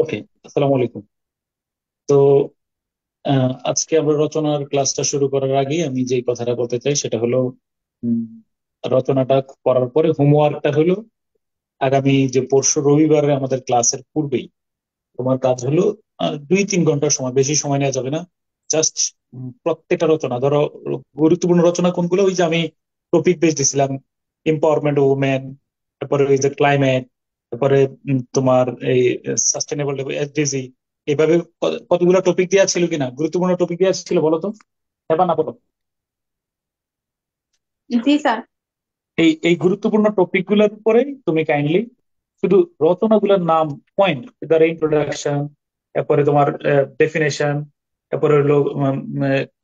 ওকে, আসসালামু আলাইকুম। তো আজকে আমরা রচনার ক্লাসটা শুরু করার আগে আমি যে কথাটা বলতে চাই সেটা হলো, উম, রচনাটা করার পরে হোমওয়ার্কটা হলো আগামী যে পরশু রবিবারে আমাদের ক্লাসের পূর্বেই তোমার কাজ হলো 2-3 ঘন্টার সময়, বেশি সময় নেওয়া যাবে না। জাস্ট প্রত্যেকটা রচনা ধরো, গুরুত্বপূর্ণ রচনা কোনগুলো, ওই যে আমি টপিক বেস দিছিলাম, এম্পাওয়ারমেন্ট ওমেন, তারপরে ওই যে ক্লাইমেট, তারপরে তোমার এই সাস্টেনেবল এসডিজি, এইভাবে কতগুলো টপিক দেওয়া ছিল কিনা, গুরুত্বপূর্ণ টপিক দেওয়া ছিল বলো তো, এবার না বলো। জি স্যার। এই গুরুত্বপূর্ণ টপিক গুলোর পরে তুমি কাইন্ডলি শুধু রচনাগুলোর নাম, পয়েন্ট, ধরো ইন্ট্রোডাকশন, তারপরে তোমার ডেফিনেশন, তারপরে হলো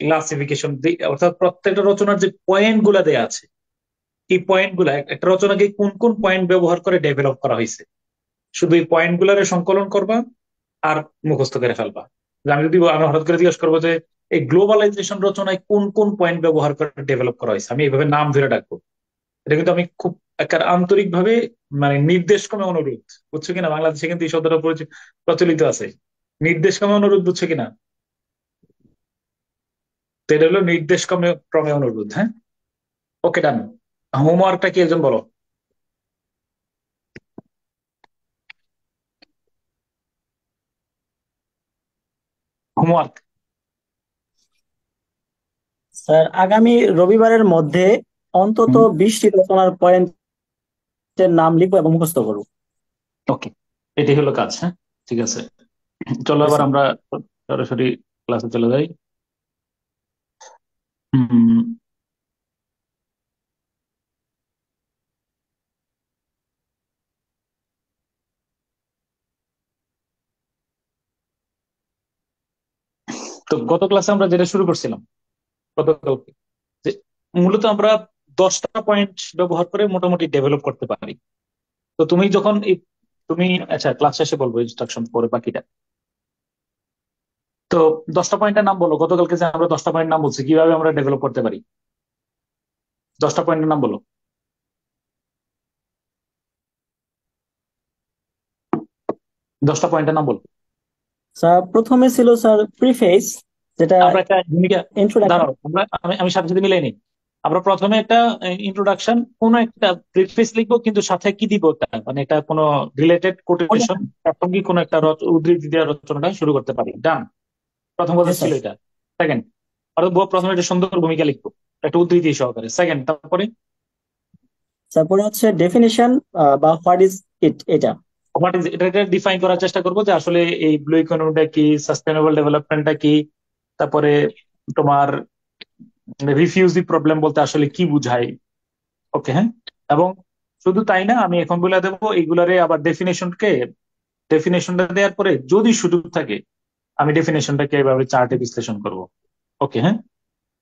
ক্লাসিফিকেশন, অর্থাৎ প্রত্যেকটা রচনার যে পয়েন্ট গুলা দেয়া আছে, এই পয়েন্ট গুলা একটা রচনাকে কোন কোন পয়েন্ট ব্যবহার করে ডেভেলপ করা হয়েছে, শুধু এই পয়েন্ট গুলারে সংকলন করবা আর মুখস্থ করে ফেলবা। যে আমি হঠাৎ করে জিজ্ঞেস করবো যে এই গ্লোবালাইজেশন রচনায় কোন কোন পয়েন্ট ব্যবহার করে ডেভেলপ করা হয়েছে, আমি এইভাবে নাম ধরে ডাকবো। এটা কিন্তু আমি খুব একটা আন্তরিক ভাবে, মানে নির্দেশক্রমে অনুরোধ, বুঝছো কিনা, বাংলাদেশে কিন্তু এই শব্দটা প্রচলিত আছে, নির্দেশক্রমে অনুরোধ, বুঝছো কিনা। তো এটা হলো নির্দেশক্রমে ক্রমে অনুরোধ, হ্যাঁ। ওকে, ডান। হোমওয়ার্কটা কি একজন বলো। হোমওয়ার্ক। স্যার, আগামী রবিবারের মধ্যে অন্তত 20টি রচনার পয়েন্টের নাম লিখবো এবং মুখস্থ করবো। ওকে, এটাই হলো কাজ, হ্যাঁ। ঠিক আছে, চলো জি এবার স্যার। আমরা সরাসরি ক্লাসে চলে যাই। হুম, তো গত ক্লাসে আমরা যেটা শুরু করছিলাম, গতকালকে, যে মূলত আমরা 10টা পয়েন্ট ব্যবহার করে মোটামুটি ডেভেলপ করতে পারি। তো তুমি যখন তুমি, আচ্ছা ক্লাস শেষে বলবো ইনস্ট্রাকশন পরে বাকিটা। তো 10টা পয়েন্টের নাম বলো, গতকালকে যে আমরা 10টা পয়েন্ট নাম বলছি, কিভাবে আমরা ডেভেলপ করতে পারি, 10টা পয়েন্টের নাম বলো। 10টা পয়েন্টের নাম বলো। স্যার, প্রথমে ছিল স্যার প্রিফেস, যেটা আমরা একটা ভূমিকা, ইন্ট্রোডাকশন। দাঁড়াও, আমি সাথে সাথে মিলাই নিই। আমরা প্রথমে একটা ইন্ট্রোডাকশন, কোন একটা প্রিফেস লিখবো, কিন্তু সাথে কি দিব, একটা মানে এটা কোনো রিলেটেড কোটেশন, প্রাসঙ্গিক কোনো একটা উদ্ধৃতি দিয়ে রচনাটা শুরু করতে পারি, ডান। প্রথম জি কথা ছিল স্যার। এটা। সেকেন্ড, আর প্রথমে একটা সুন্দর ভূমিকা লিখবো, একটা উদ্ধৃতি সহকারে। সেকেন্ড, তারপরে তারপরে হচ্ছে ডেফিনিশন বা হোয়াট ইজ ইট, এটা। হোয়াট ইজ, এটা ডিফাইন করার চেষ্টা করবো যে আসলে এই ব্লু ইকোনমিটা কি, সাস্টেনেবল ডেভেলপমেন্টটা কি, তারপরে তোমার রিফিউজি প্রবলেম বলতে আসলে কি বুঝায়। ওকে, হ্যাঁ। এবং শুধু তাই না, আমি এখন বলে দেবো এইগুলারে আবার ডেফিনেশনটা দেওয়ার পরে যদি সুযোগ থাকে আমি ডেফিনেশনটাকে এভাবে চার্টে বিশ্লেষণ করব। ওকে, হ্যাঁ।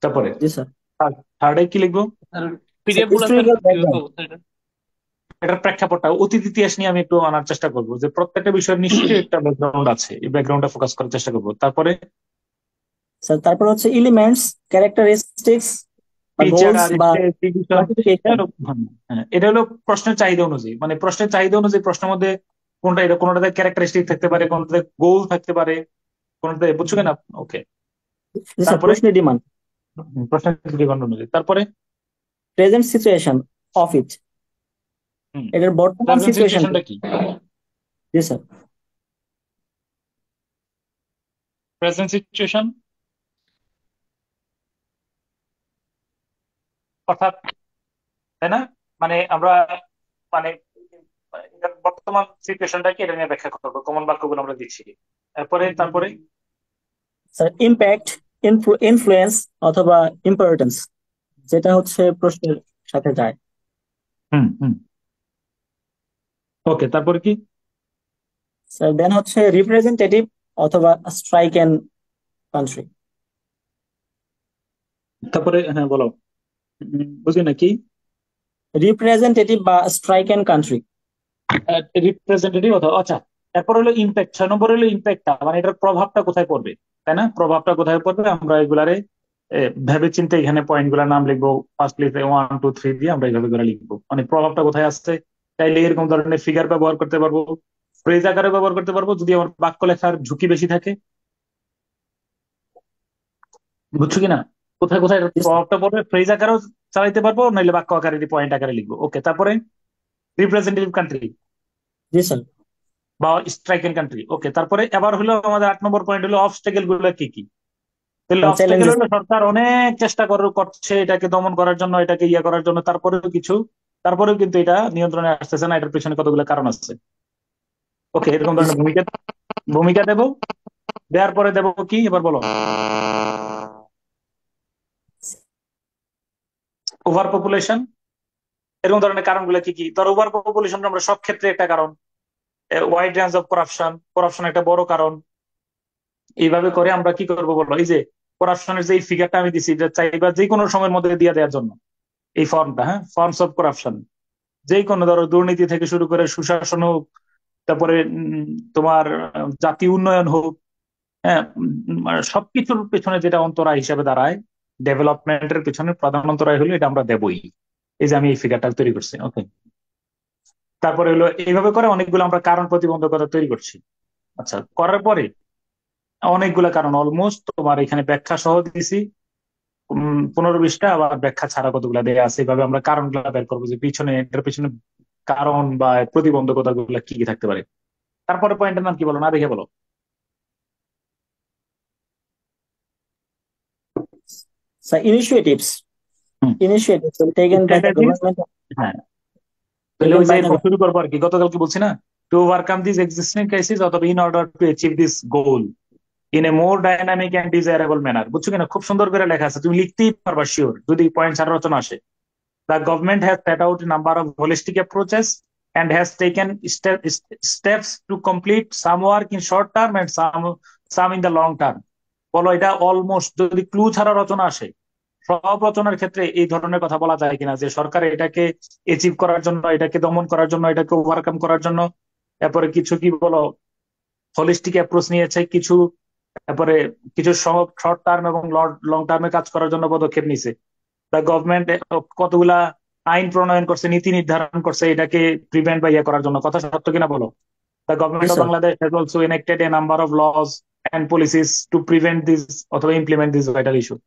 তারপরে জি স্যার। থার্ডে কি লিখবো, আর স্যার, পিডিএফ গুলো স্যার হিস্টোরিক্যাল কিভাবে ব্যাকগ্রাউন্ড। অবস্থা এটা? এটার প্রেক্ষাপটটা, অতীত ইতিহাস নিয়ে আমি একটু আনার চেষ্টা করবো, যে প্রত্যেকটা বিষয়ের নিশ্চয়ই একটা ব্যাকগ্রাউন্ড আছে, এই ব্যাকগ্রাউন্ডটা ফোকাস করার চেষ্টা করবো। তারপরে স্যার, তারপর হচ্ছে এলিমেন্টস, ক্যারেক্টারিস্টিক্স বা ফিচার গোলস আর বা ডিভিশন। ক্লাসিফিকেশন। হ্যাঁ, এটা হলো প্রশ্নের চাহিদা অনুযায়ী, মানে প্রশ্নের চাহিদা অনুযায়ী প্রশ্নের মধ্যে কোনটা, এটা কোনটাতে ক্যারেক্টারিস্টিক থাকতে পারে, কোনটাতে গোল থাকতে পারে, কোনটাতে, বুঝছো কিনা। ওকে, জি স্যার, তারপরে প্রশ্নের ডিমান্ড। প্রশ্নের দৃষ্টিকোণ অনুযায়ী, তারপরে প্রেজেন্ট সিচুয়েশন অফ ইট, এটার বর্তমান প্রেজেন্ট সিচুয়েশন। সিচুয়েশনটা কি, জি স্যার। প্রেজেন্ট সিচুয়েশন অর্থাৎ, তাই না, মানে আমরা, মানে এটার বর্তমান সিচুয়েশনটা কি এটা নিয়ে ব্যাখ্যা করবো, কমন বাক্যগুলো আমরা দিচ্ছি। তারপরে স্যার, ইম্প্যাক্ট, ইনফ্লুয়েন্স অথবা ইম্পর্টেন্স, যেটা হচ্ছে প্রশ্নের সাথে যায়। হুম হুম ওকে, তারপরে কি, স্যার, দেন হচ্ছে রিপ্রেজেন্টেটিভ অথবা স্ট্রাইক এন কান্ট্রি। তারপরে হ্যাঁ বলো, বুঝি নাকি। রিপ্রেজেন্টেটিভ বা স্ট্রাইক এন কান্ট্রি। রিপ্রেজেন্টেটিভ অথবা, আচ্ছা। এরপর হলো ইম্প্যাক্ট, 6 নম্বর হলো ইম্প্যাক্টটা, মানে এটার প্রভাবটা কোথায় পড়বে, তাই না, প্রভাবটা কোথায় পড়বে আমরা এগুলারে ভেবে চিন্তে এখানে পয়েন্ট গুলার নাম লিখবো, ফার্স্টলি 1 2 3 দিয়ে আমরা এইভাবে করে লিখবো, মানে প্রভাবটা কোথায় আসছে। চাইলে এরকম ধরনের ফিগার ব্যবহার করতে পারবো, ফ্রেজ আকারে ব্যবহার করতে পারবো যদি আমার বাক্য লেখার ঝুঁকি বেশি থাকে। বুঝছো কিনা কোথায় কোথায় এটার জি স্যার। প্রভাবটা পড়বে? ফ্রেজ আকারেও চালাইতে পারবো, নাইলে বাক্য আকারে পয়েন্ট আকারে লিখবো। ওকে, তারপরে রিপ্রেজেন্টেটিভ কান্ট্রি জি স্যার। বা স্ট্রাইকেন কান্ট্রি। ওকে, তারপরে এবার হলো আমাদের 8 নম্বর পয়েন্ট হলো অবস্টেকেল গুলো কি কি। তাহলে অবস্টেকেল চ্যালেঞ্জেস। হলো সরকার অনেক চেষ্টা করছে এটাকে দমন করার জন্য, এটাকে ইয়ে করার জন্য, তারপরেও কিন্তু এটা নিয়ন্ত্রণে আসতেছে না। এটার পেছনে কতগুলো কারণ আছে। ওকে, এরকম ধরনের ভূমিকা ভূমিকা দেব। দেওয়ার পরে দেব কি, এবার বলো। Over population. এরকম ধরনের কারণগুলো কি কি? ধর ওভার পপুলেশন আমরা সব ক্ষেত্রে একটা কারণ। Wide range of corruption, corruption একটা বড় কারণ। এইভাবে করে আমরা কি করবো বলো, এই যে করাপশনের যে ফিগারটা আমি দিছি, এটা চাইবা যে কোনো সময়ের মধ্যে দিয়ে দেওয়ার জন্য এই ফর্মটা, হ্যাঁ, ফর্মস অফ করাপশন। যে কোনো ধরো দুর্নীতি থেকে শুরু করে সুশাসন হোক, তারপরে তোমার জাতীয় উন্নয়ন হোক, হ্যাঁ, মানে সবকিছুর পেছনে যেটা অন্তরায় হিসেবে দাঁড়ায়, ডেভেলপমেন্টের পেছনে প্রধান অন্তরায় হলো এটা, আমরা দেবই। এই যে আমি এই ফিগারটা তৈরি করছি। ওকে, তারপরে হলো এইভাবে করে অনেকগুলো আমরা কারণ প্রতিবন্ধকতা তৈরি করছি। আচ্ছা, করার পরে অনেকগুলো কারণ অলমোস্ট তোমার এখানে ব্যাখ্যা সহ দিছি। 15-20টা, আবার ব্যাখ্যা ছাড়া কতগুলা দেয়া আছে। এইভাবে আমরা কারণগুলো বের করবো যে এটার পিছনে কারণ বা প্রতিবন্ধকতা গুলা কি কি থাকতে পারে। তারপরে পয়েন্টের নাম কি বলো, না দেখে বলো। Sir initiatives. Hmm, initiatives taken by the strategies. Government. হ্যাঁ, তাহলে টেকেন ওই যে বাই দ্য। শুরু করবো আর কি, গতকাল কি বলছি না, to overcome this existing crisis অথবা in order to achieve this goal in a more dynamic and desirable manner. বুঝছো কিনা, খুব সুন্দর করে লেখা আছে, তুমি লিখতেই পারবা শিওর যদি পয়েন্ট ছাড়া রচনা আসে। The government has set out a number of holistic approaches and has taken steps to complete some work in short term and some in the long term. বলো এটা অলমোস্ট যদি ক্লু ছাড়া রচনা আসে, সব রচনার ক্ষেত্রে এই ধরনের কথা বলা যায় কিনা যে সরকার এটাকে অ্যাচিভ করার জন্য, এটাকে দমন করার জন্য, এটাকে ওভারকাম করার জন্য, তারপরে কিছু কি বলো হোলিস্টিক অ্যাপ্রোচ নিয়েছে কিছু, তারপরে কিছু শর্ট টার্ম এবং লং টার্মে কাজ করার জন্য পদক্ষেপ নিছে। দ্য গভর্নমেন্ট কতগুলা আইন প্রণয়ন করছে, নীতি নির্ধারণ করছে এটাকে প্রিভেন্ট বা ইয়ে করার জন্য। কথা সত্য কিনা বলো? The G government of sir. Bangladesh has also enacted a number of laws and policies to prevent this অথবা implement this vital issue.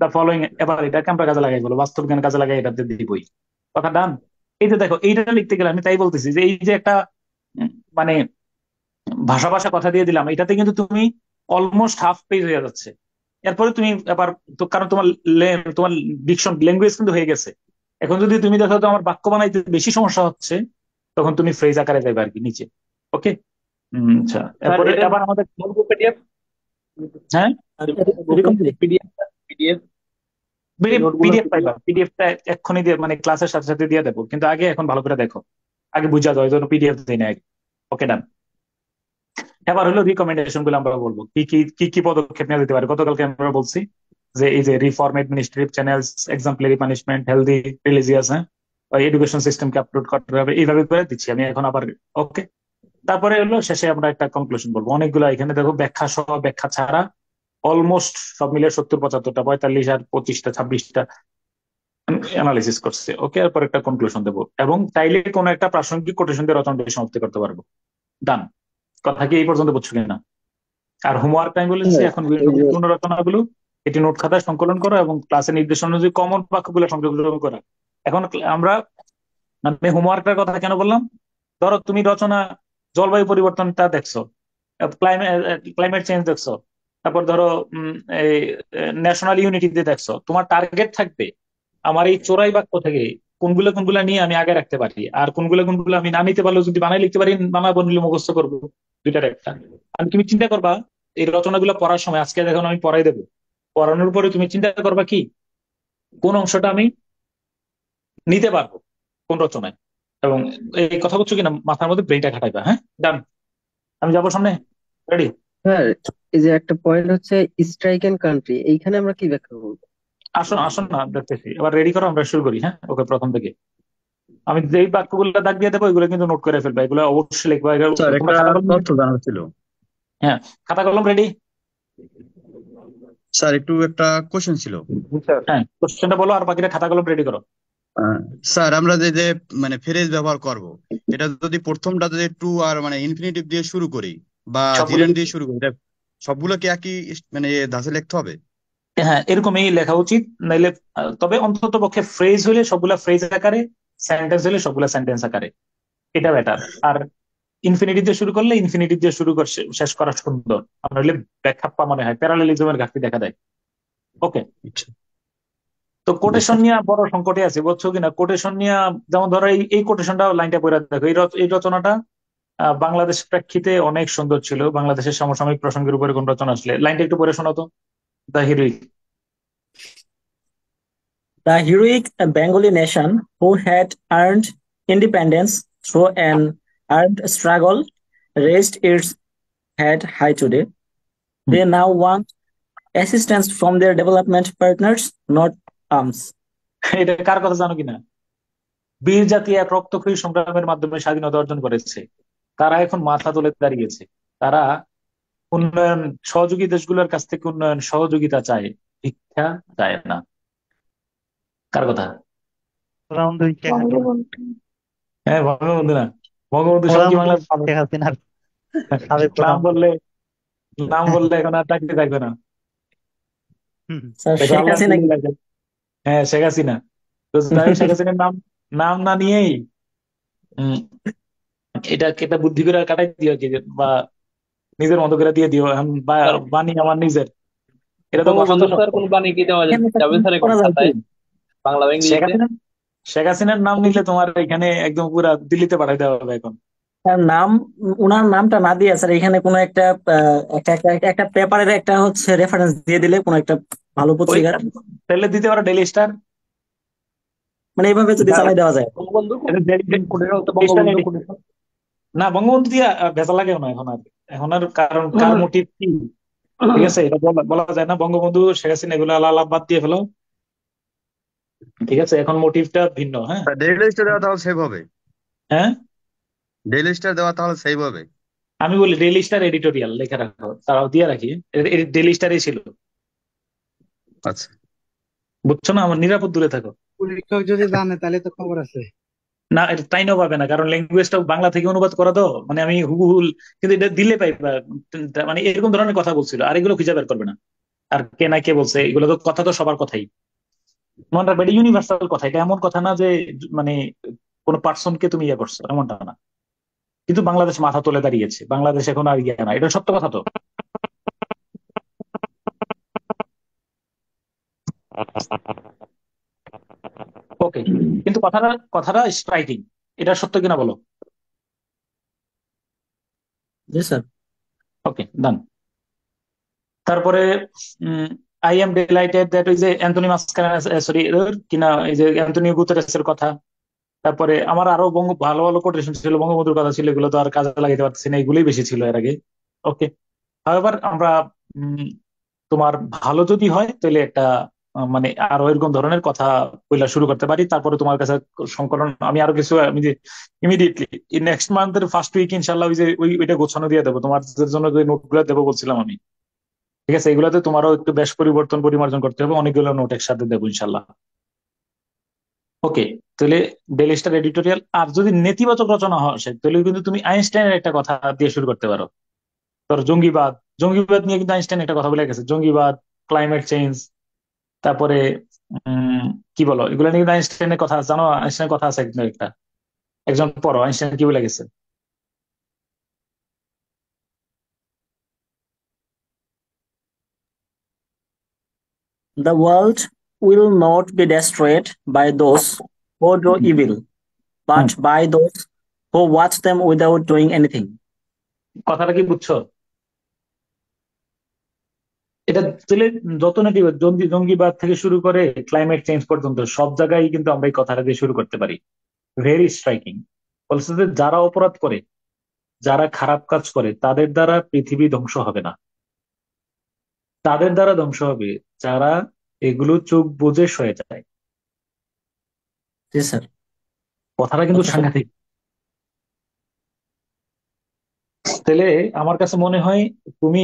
The following, এবার এটাকে আমরা কাজে লাগাই, বলো বাস্তব জ্ঞান কাজে লাগাই এটাতে দিবই। কথা ডান। এই যে দেখো, এইটা লিখতে গেলে আমি তাই বলতেছি যে এই যে একটা উম, মানে ভাষা ভাষা কথা দিয়ে দিলাম, এটাতে কিন্তু তুমি অলমোস্ট হাফ পেজ হয়ে যাচ্ছে। এরপরে তুমি আবার তো, কারণ তোমার তোমার ডিকশন ল্যাঙ্গুয়েজ কিন্তু হয়ে গেছে। এখন যদি তুমি দেখো তো আমার বাক্য বানাইতে বেশি সমস্যা হচ্ছে, তখন তুমি ফ্রেজ আকারে যাবে আর কি নিচে। ওকে, আচ্ছা, স্যার এরপরে এটা আবার আমাদের পিডিএফ হ্যাঁ, বুকের এরকম পিডিএফ পিডিএফ এই নোটগুলোর পিডিএফ পিডিএফ পাইবা, পিডিএফটা এক্ষুনি দিয়ে মানে ক্লাসের সাথে সাথে দিয়ে দেবো, কিন্তু আগে এখন ভালো করে দেখো, আগে বুঝা যায়, ওই জন্য পিডিএফ দিই না আগে। ওকে ডান। এবার হলো রিকমেন্ডেশন গুলো আমরা বলবো কি কি কি কি পদক্ষেপ নেওয়া যেতে পারে। গতকালকে আমরা বলছি যে এই যে reform administrative channels, exemplary punishment, healthy religious, হ্যাঁ, এডুকেশন সিস্টেমকে আপলোড করতে হবে, এইভাবে করে দিচ্ছি আমি এখন আবার। ওকে, তারপরে হলো শেষে আমরা একটা কনক্লুশন বলবো। অনেকগুলো এখানে দেখো ব্যাখ্যা সহ ব্যাখ্যা ছাড়া অলমোস্ট সব মিলে 70-75টা, 45 আর 25টা 26টা অ্যানালিসিস করছে। ওকে, এরপর একটা কনক্লুশন দেবো এবং চাইলে কোনো একটা প্রাসঙ্গিক কোটেশন দিয়ে রচনাটা সমাপ্তি করতে পারবো। ডান। কথা কি এই পর্যন্ত বুঝছো কিনা? আর হোমওয়ার্ক আমি বলেছি হ্যাঁ, এখন এই যে গুরুত্বপূর্ণ রচনাগুলো এটি নোট খাতায় সংকলন করো এবং ক্লাসের নির্দেশনা অনুযায়ী কমন বাক্যগুলো সংযোজন করা। এখন আমরা মানে হোমওয়ার্কটার কথা কেন বললাম, ধরো তুমি রচনা জলবায়ু পরিবর্তনটা দেখছো, ক্লাইমেট ক্লাইমেট চেঞ্জ দেখছো, তারপর ধরো এই ন্যাশনাল ইউনিটিতে দেখছো, তোমার টার্গেট থাকবে আমার এই চোরাই বাক্য থেকে কোনগুলো কোনগুলা নিয়ে আমি আগে রাখতে পারি, আর কোনগুলো আমি না নিতে পারলেও যদি বানাই লিখতে পারি, বানাবো নিলে মুখস্থ করবো, দুইটার একটা। আর তুমি চিন্তা করবা এই রচনাগুলো পড়ার সময়, আজকে যখন আমি পড়াই দেবো, পড়ানোর পরে তুমি চিন্তা করবা কি কোন অংশটা আমি নিতে পারবো কোন রচনায়, এবং এই কথা বলছো কিনা মাথার মধ্যে ব্রেনটা খাটাইবা। হ্যাঁ, ডান। আমি যাবো সামনে, রেডি। স্যার এই যে একটা পয়েন্ট হচ্ছে স্ট্রাইক এন্ড কান্ট্রি, এইখানে আমরা কি ব্যাখ্যা করবো? আসুন আসুন না, দেখতেছি, এবার রেডি করো, আমরা শুরু করি। হ্যাঁ, ওকে, প্রথম থেকে আমি যেই বাক্যগুলো দাগ দিয়ে দেবো এগুলো কিন্তু নোট করে ফেলবা, এগুলো অবশ্যই লিখবা, স্যার তোমরা একটা খাতা কলম। তথ্য জানার ছিল। হ্যাঁ, খাতা কলম রেডি। স্যার একটু একটা কোশ্চেন ছিল। জি স্যার। হ্যাঁ, কোশ্চেনটা বলো আর বাকিটা খাতা কলম রেডি করো। আহ, স্যার আমরা যে যে মানে ফ্রেজ ব্যবহার করব, এটা যদি প্রথমটা যদি টু আর মানে ইনফিনিটিভ দিয়ে শুরু করি বা সবগুলো জিরেন দিয়ে শুরু করি, এটা সবগুলো কি একই মানে ধাঁচে লিখতে হবে? হ্যাঁ এরকমই লেখা উচিত। নাইলে তবে অন্তত পক্ষে ফ্রেজ হলে সবগুলা ফ্রেজ আকারে, সেন্টেন্স হলে সবগুলা সেন্টেন্স আকারে, এটা বেটার। আর ইনফিনিটি দিয়ে শুরু করলে ইনফিনিটি দিয়ে শুরু করে শেষ করা সুন্দর। আর নইলে ব্যাখ্যাপ্পা মনে হয়, প্যারালেলিজমের ঘাটতি দেখা দেয়। ওকে। আচ্ছা। তো জি কোটেশন স্যার। নিয়ে বড় সংকটে আছে, বুঝছো কিনা? কোটেশন নিয়ে যেমন ধরো এই কোটেশনটা, লাইনটা পড়ে দেখো, এই রচনাটা বাংলাদেশ প্রেক্ষিতে অনেক সুন্দর ছিল। বাংলাদেশের সমসাময়িক প্রসঙ্গের উপরে কোন রচনা আসলে, লাইনটা একটু পড়ে শোনাও তো। The heroic. The heroic Bengali nation who had earned independence through an armed struggle raised its head high today. They now want assistance from their development partners, not arms. এটা কার কথা জানো কিনা? বীর জাতি এক রক্তক্ষয়ী সংগ্রামের মাধ্যমে স্বাধীনতা অর্জন করেছে, তারা এখন মাথা তুলে দাঁড়িয়েছে। তারা উন্নয়ন, সহযোগী দেশগুলোর কাছ থেকে উন্নয়ন সহযোগিতা চায়, ভিক্ষা চায় না। কার কথা? প্রধানমন্ত্রী শেখ হাসিনা। বঙ্গবন্ধু। হ্যাঁ, বঙ্গবন্ধু না? বঙ্গবন্ধু সব কি প্রধানমন্ত্রী বাংলার ভালো? শেখ হাসিনার সাবেক নাম প্রধানমন্ত্রী। বললে, নাম বললে এখন আর চাকরি থাকবে না। হুম। স্যার দেখো শেখ আল্লাহ হাসিনা দিল্লি কি? লাগে। হ্যাঁ, শেখ হাসিনা। তো যাই হোক, শেখ হাসিনার নাম, নাম না নিয়েই উম, এটা এটা বুদ্ধি করে কাটাই দিও কি, বা নিজের মতো করে দিয়ে দিও এখন, স্যার বাণী আমার নিজের। এটা তো কথা তো বঙ্গবন্ধু স্যার সত্য। কোন বাণী কি দেওয়া এখানে তো যাবে স্যার এখন করা যায় কি? খাতায়, বাংলা বা শেখ ইংরেজিতে? হাসিনা, শেখ হাসিনার নাম নিলে তোমার এখানে একদম পুরা দিল্লিতে পাঠাই দেওয়া হবে এখন। তার নাম, উনার নামটা না দিয়ে স্যার এখানে কোনো একটা একটা পেপারের একটা হচ্ছে রেফারেন্স দিয়ে দিলে কোনো একটা ভালো ওই পত্রিকার, তাহলে দিতে পারো ডেইলি স্টার। মানে এইভাবে যদি চালাই দেওয়া যায়। বঙ্গবন্ধু কোটেশন তো স্টার। বঙ্গবন্ধু কোটেশন। না, বঙ্গবন্ধু দিয়ে ভেজা লাগে না এখন আর। এখন আর কারণ কার মোটিভ কি, ঠিক আছে, এটা বলা বলা যায় না। বঙ্গবন্ধু, শেখ হাসিনা এগুলো আলাদা আলাদা বাদ দিয়ে ফেলো। ঠিক আছে, এখন মোটিভটা ভিন্ন। হ্যাঁ। ডেইলি স্টার দেওয়া তাহলে সেভ হবে? হ্যাঁ, ডেইলি স্টার দেওয়া তাহলে সেভ হবে? আমি বলি ডেইলি স্টার এডিটোরিয়াল লেখা রাখো, তারাও দিয়ে রাখি। ডেইলি স্টারই ছিল, আচ্ছা। বুঝছো না? আমার নিরাপদ দূরে থাকো। পরীক্ষক যদি জানে তাহলে তো খবর আছে। না, এটা তাইনও পাবে না, কারণ ল্যাঙ্গুয়েজটা বাংলা থেকে অনুবাদ করা তো, মানে আমি হুবহুল, কিন্তু এটা দিলে পাইবা। মানে এরকম ধরনের কথা বলছিল, আর এগুলো খুঁজে বের করবে না। আর কে না কে বলছে, এগুলো তো কথা তো সবার কথাই, মনে রাখবে এটা ইউনিভার্সাল কথা। এটা এমন কথা না যে মানে কোন পার্সনকে তুমি ইয়ে করছো, এমনটা না। কিন্তু বাংলাদেশ মাথা তুলে দাঁড়িয়েছে, বাংলাদেশ এখন আর ইয়ে না, এটা সত্য কথা তো। ওকে, কিন্তু কথাটা কথাটা স্ট্রাইকিং, এটা সত্য কিনা বলো। জি স্যার। ওকে, ডান। তারপরে আই এম ডিলাইটেড দ্যাট ওই যে অ্যান্টনি মাসকারেনাস, সরি কিনা, এই যে অ্যান্টনিও গুতেরেসের কথা। তারপরে আমার আরো ভালো ভালো কোটেশন ছিল, বঙ্গবন্ধুর কথা ছিল, এগুলো তো আর কাজে লাগাতে পারতেছি না, এগুলোই বেশি ছিল এর আগে। ওকে। হাওয়েভার আমরা উম, তোমার ভালো যদি হয় তাহলে একটা মানে আরো এরকম ধরনের কথা বলা শুরু করতে পারি। তারপরে তোমার কাছে সংকলন আমি আরো কিছু, আমি যে ইমিডিয়েটলি নেক্সট মান্থের ফার্স্ট উইক ইনশাল্লাহ ওই যে ওইটা গোছানো দিয়ে দেবো তোমাদের জন্য, যে নোটগুলো দেবো বলছিলাম আমি। ঠিক আছে, এগুলোতে তোমারও একটু বেশ পরিবর্তন পরিমার্জন করতে হবে, অনেকগুলো নোট একসাথে দেবো ইনশাল্লাহ। ওকে। তাহলে ডেইলি স্টার এডিটোরিয়াল। আর যদি নেতিবাচক রচনা হয় তাহলে কিন্তু তুমি আইনস্টাইনের একটা কথা দিয়ে শুরু করতে পারো। ধরো জঙ্গিবাদ, জঙ্গিবাদ নিয়ে কিন্তু আইনস্টাইন একটা কথা বলে গেছে, জঙ্গিবাদ, ক্লাইমেট চেঞ্জ। তারপরে উম কি বলো, এগুলো নিয়ে কিন্তু আইনস্টাইনের কথা আছে, জানো? আইনস্টাইনের কথা আছে কিন্তু একটা, একজন পড়ো আইনস্টাইন কি বলে গেছে। The world will not be destroyed by those who do evil, hmm, but by those who watch them without doing anything. কথাটা কি বুঝছো? এটা তাহলে যত নেতিবাদ, জঙ্গিবাদ থেকে শুরু করে ক্লাইমেট চেঞ্জ পর্যন্ত সব জায়গায় কিন্তু আমরা এই কথাটা দিয়ে শুরু করতে পারি। Very striking. বলছে যে যারা অপরাধ করে, যারা খারাপ কাজ করে, তাদের দ্বারা পৃথিবী ধ্বংস হবে না, তাদের দ্বারা ধ্বংস হবে যারা এগুলো চোখ বুজে সয়ে যায়। জি স্যার। কথাটা কিন্তু কথা সত্য। সাংঘাতিক। তাহলে আমার কাছে মনে হয় তুমি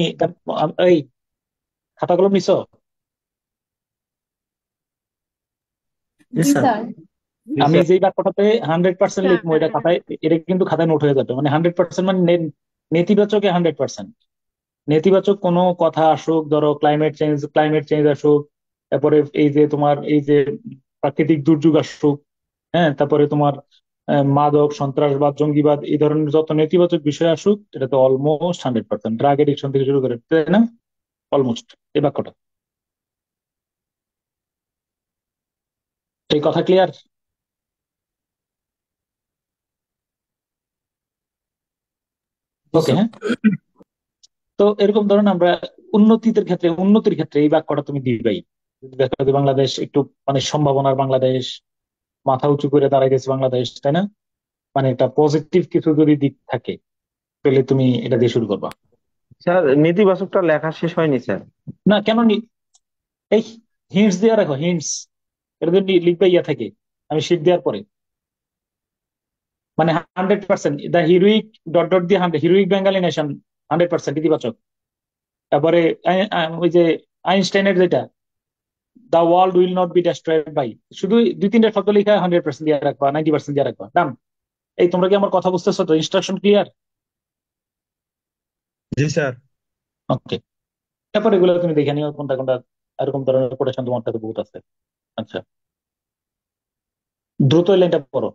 এই খাতা কলম নিছো? জি জি স্যার। স্যার। জি আমি স্যার। যেই বাক্যটাতে 100% লিখবো এটা খাতায়, এটা কিন্তু খাতায় নোট হয়ে যাবে, মানে 100% মানে নেতিবাচকে 100%। নেতিবাচক কোনো কথা আসুক, ধরো ক্লাইমেট চেঞ্জ আসুক, তারপরে এই যে তোমার এই যে প্রাকৃতিক দুর্যোগ আসুক, হ্যাঁ, তারপরে তোমার মাদক, সন্ত্রাসবাদ, জঙ্গিবাদ, এই ধরনের যত নেতিবাচক বিষয় আসুক, এটা তো অলমোস্ট 100%, ড্রাগ এডিকশন থেকে শুরু করে, তাই না? অলমোস্ট এই বাক্যটা, এই কথা ক্লিয়ার? জি ওকে, স্যার। হ্যাঁ। তো এরকম ধরুন আমরা উন্নতির ক্ষেত্রে এই বাক্যটা তুমি দিবাই। যদি দেখো যে বাংলাদেশ একটু মানে সম্ভাবনার বাংলাদেশ, মাথা উঁচু করে দাঁড়াইতেছে বাংলাদেশ, তাই না? মানে একটা পজিটিভ কিছু যদি দিক থাকে, তাহলে তুমি এটা দিয়ে শুরু করবা। স্যার নেতিবাচকটা লেখা শেষ হয়নি স্যার। না কেন এই হিন্টস দিয়ে রাখো, হিন্টস। এটা যদি লিখবে ইয়া থাকে, আমি শীট দেওয়ার পরে, মানে 100% দ্য হিরোইক ডট ডট দিয়ে 100, হিরোইক বেঙ্গালি নেশন 100% ইতিবাচক। তারপরে ওই যে আইনস্টাইনের যেটা, the world will not be destroyed by, শুধু 2-3টা শব্দ লিখে 100% দিয়ে রাখবা, 90% দিয়ে রাখবা, ডান। এই তোমরা কি আমার কথা বুঝতেছো তো? Instruction clear? জি স্যার। ওকে। তারপর এগুলো তুমি দেখে নিও কোনটা কোনটা, এরকম ধরনের কোটেশন তোমার কাছে বহুত আছে। আচ্ছা, দ্রুত এই লাইনটা পড়ো,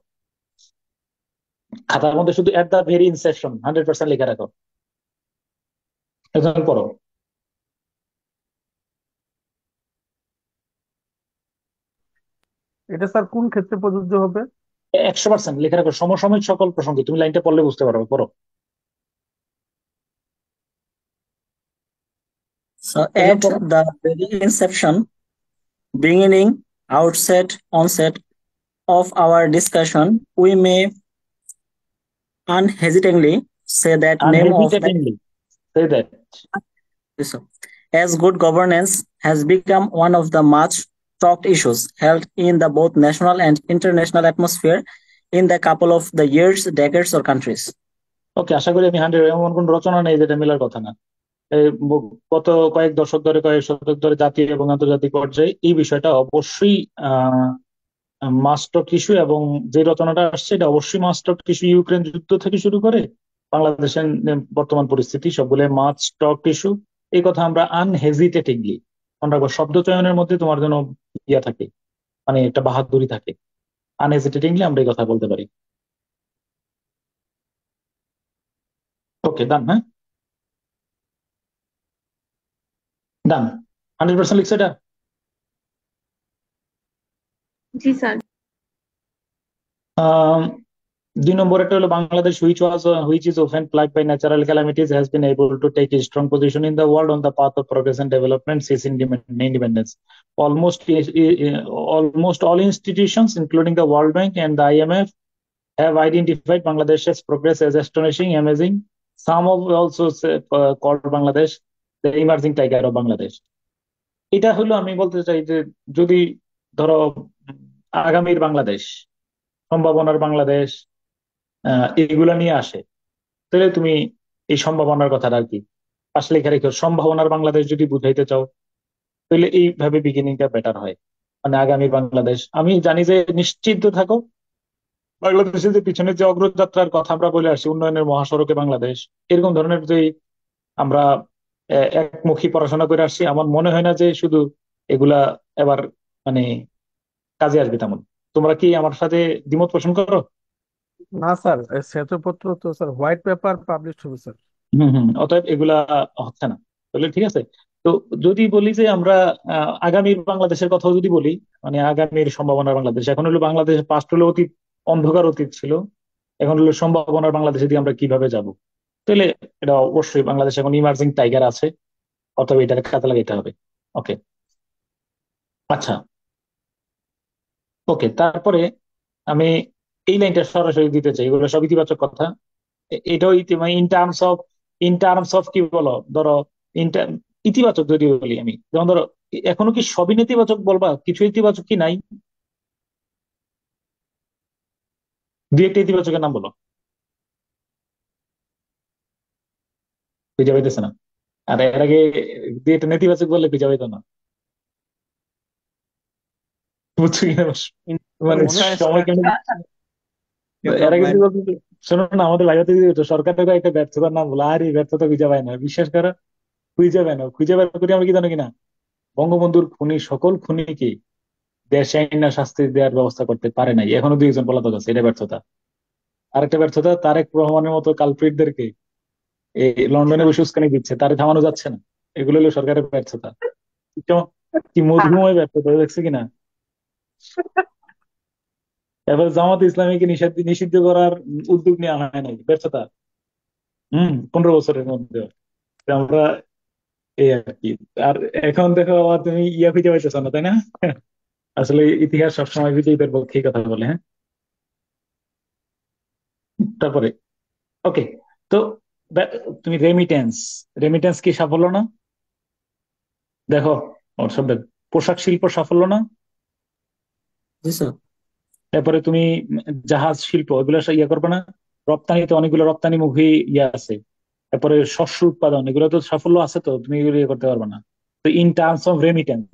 খাতার মধ্যে শুধু এট দা ভেরি ইনসেপশন 100% লিখে রাখো, একজন পড়ো। এটা স্যার কোন ক্ষেত্রে প্রযোজ্য হবে? 100% লিখে রাখো, সমসাময়িক সকল প্রসঙ্গে, তুমি লাইনটা পড়লে বুঝতে পারবে, পড়ো। So একজন at পড়ো। the very inception, beginning, onset of our discussion, we may unhesitatingly say that name of the unhesitatingly say that. as good governance has become one of the much talked issues held in the both national and international atmosphere in the couple of the years, decades, or countries. ওকে, আশা করি আমি 100, এমন কোন রচনা নেই যেটা মেলার কথা না। এই গত কয়েক দশক ধরে, কয়েক শতক ধরে জাতীয় এবং আন্তর্জাতিক পর্যায়ে এই বিষয়টা অবশ্যই মাস্টার ইস্যু, এবং যে রচনাটা আসছে এটা অবশ্যই মাস্টার ইস্যু। ইউক্রেন যুদ্ধ থেকে শুরু করে বাংলাদেশের বর্তমান পরিস্থিতি, সবগুলো মাছ টক ইস্যু। এই কথা আমরা আনহেজিটেটিংলি, মনে রাখবো, শব্দ চয়নের মধ্যে তোমার জন্য ইয়া থাকে, মানে একটা বাহাদুরি থাকে। আনহেজিটেটিংলি আমরা এই কথা বলতে পারি। ওকে, ডান, হ্যাঁ, ডান। 100% লিখছে এটা। জি স্যার। আহ 2 নম্বর একটা হলো Bangladesh, which is often plagued by natural calamities, has been able to take a strong position in the world on the path of progress and development since independence. Almost almost all institutions, including the World Bank and the IMF, have identified Bangladesh's progress as astonishing, amazing. Some have also called Bangladesh the emerging tiger of Bangladesh. এটা হলো আমি বলতে চাই যে, যদি ধরো আগামীর বাংলাদেশ, সম্ভাবনার বাংলাদেশ, এগুলা নিয়ে আসে, তাহলে তুমি এই সম্ভাবনার কথাটা আর কি পাশে লেখা রেখো। সম্ভাবনার বাংলাদেশ যদি বুঝাইতে চাও, তাহলে এইভাবে বিগিনিংটা বেটার হয়। মানে আগামীর বাংলাদেশ, আমি জানি যে নিশ্চিন্ত থাকো, বাংলাদেশের যে পিছনের যে অগ্রযাত্রার কথা আমরা বলে আসি, উন্নয়নের মহাসড়কে বাংলাদেশ, এরকম ধরনের যে আমরা একমুখী পড়াশোনা করে আসছি, আমার মনে হয় না যে শুধু এগুলা এবার মানে কাজে আসবে তেমন। তোমরা কি আমার সাথে দ্বিমত পোষণ করো? না স্যার, এই শ্বেতপত্র তো স্যার হোয়াইট পেপার পাবলিশ হবে স্যার। হম হম, অতএব এগুলা হচ্ছে না, তাহলে ঠিক আছে। তো যদি বলি যে আমরা আগামীর বাংলাদেশের কথাও যদি বলি, মানে আগামীর সম্ভাবনার বাংলাদেশ, এখন হলো বাংলাদেশ পাস্ট হলো অতীত, অন্ধকার অতীত ছিল, এখন হলো সম্ভাবনার বাংলাদেশে দিয়ে আমরা কিভাবে যাব, তাহলে এটা অবশ্যই বাংলাদেশ এখন ইমার্জিং টাইগার আছে, অথবা এটাকে কাজে লাগাইতে হবে। ওকে, আচ্ছা, ওকে। তারপরে আমি এই লাইনটা সরাসরি দিতে চাই, এগুলো সব ইতিবাচক কথা। এটাও ইন টার্মস অফ কি বলো, ধরো ইতিবাচক যদি বলি আমি, যেমন ধরো এখনো কি সবই নেতিবাচক বলবা, কিছু ইতিবাচক কি নাই? দুই একটা ইতিবাচকের নাম বলো। খুঁজে পাইতেছে না? আর এর আগে দুই একটা নেতিবাচক বললে খুঁজে পাইতো না, বুঝছো কিনা? মানে মনে হয় সময় স্যার কেন কিন্তু এর আগে ভাই যদি বলতো যে, শোনো না আমাদের লাগাতে দিয়ে দিত সরকারের একটা ব্যর্থতার নাম বলো, আর এই ব্যর্থতা খুঁজে পায় না, বিশ্বাস করো, খুঁজে পায় না। খুঁজে বের করি আমরা কি জানো কিনা, বঙ্গবন্ধুর খুনি সকল খুনিকে দেশে আইনা শাস্তি দেওয়ার ব্যবস্থা করতে পারে নাই, এখনো 2 জন পলাতক আছে, এটা ব্যর্থতা। আরেকটা ব্যর্থতা, তারেক রহমানের মতো কালপ্রিটদেরকে এই লন্ডনে বসে উস্কানি দিচ্ছে, তারে থামানো যাচ্ছে না, এগুলো হলো সরকারের ব্যর্থতা। কেমন কি মধুময় ব্যর্থতা দেখছে কিনা। এবার জামাত ইসলামীকে নিষিদ্ধ করার উদ্যোগ নেওয়া হয় নাই, ব্যর্থতা। 15 বছরের মধ্যে আমরা এই আর কি। আর এখন দেখো আবার তুমি ইয়া খুঁজে পাইতেছ না, তাই না? আসলে ইতিহাস সবসময় বিজয়ীদের পক্ষেই কথা বলে, হ্যাঁ। তারপরে ওকে, তো তুমি রেমিটেন্স, রেমিটেন্স কি সাফল্য না? দেখো ওর সব পোশাক শিল্প সাফল্য না? জি স্যার। তারপরে তুমি জাহাজ শিল্প এগুলো ইয়ে করবে না? রপ্তানিতে অনেকগুলো রপ্তানিমুখী ইয়ে আছে। তারপরে শস্য উৎপাদন, এগুলো তো সাফল্য আছে, তো তুমি এগুলো ইয়ে করতে পারবে না। তো in terms of remittance,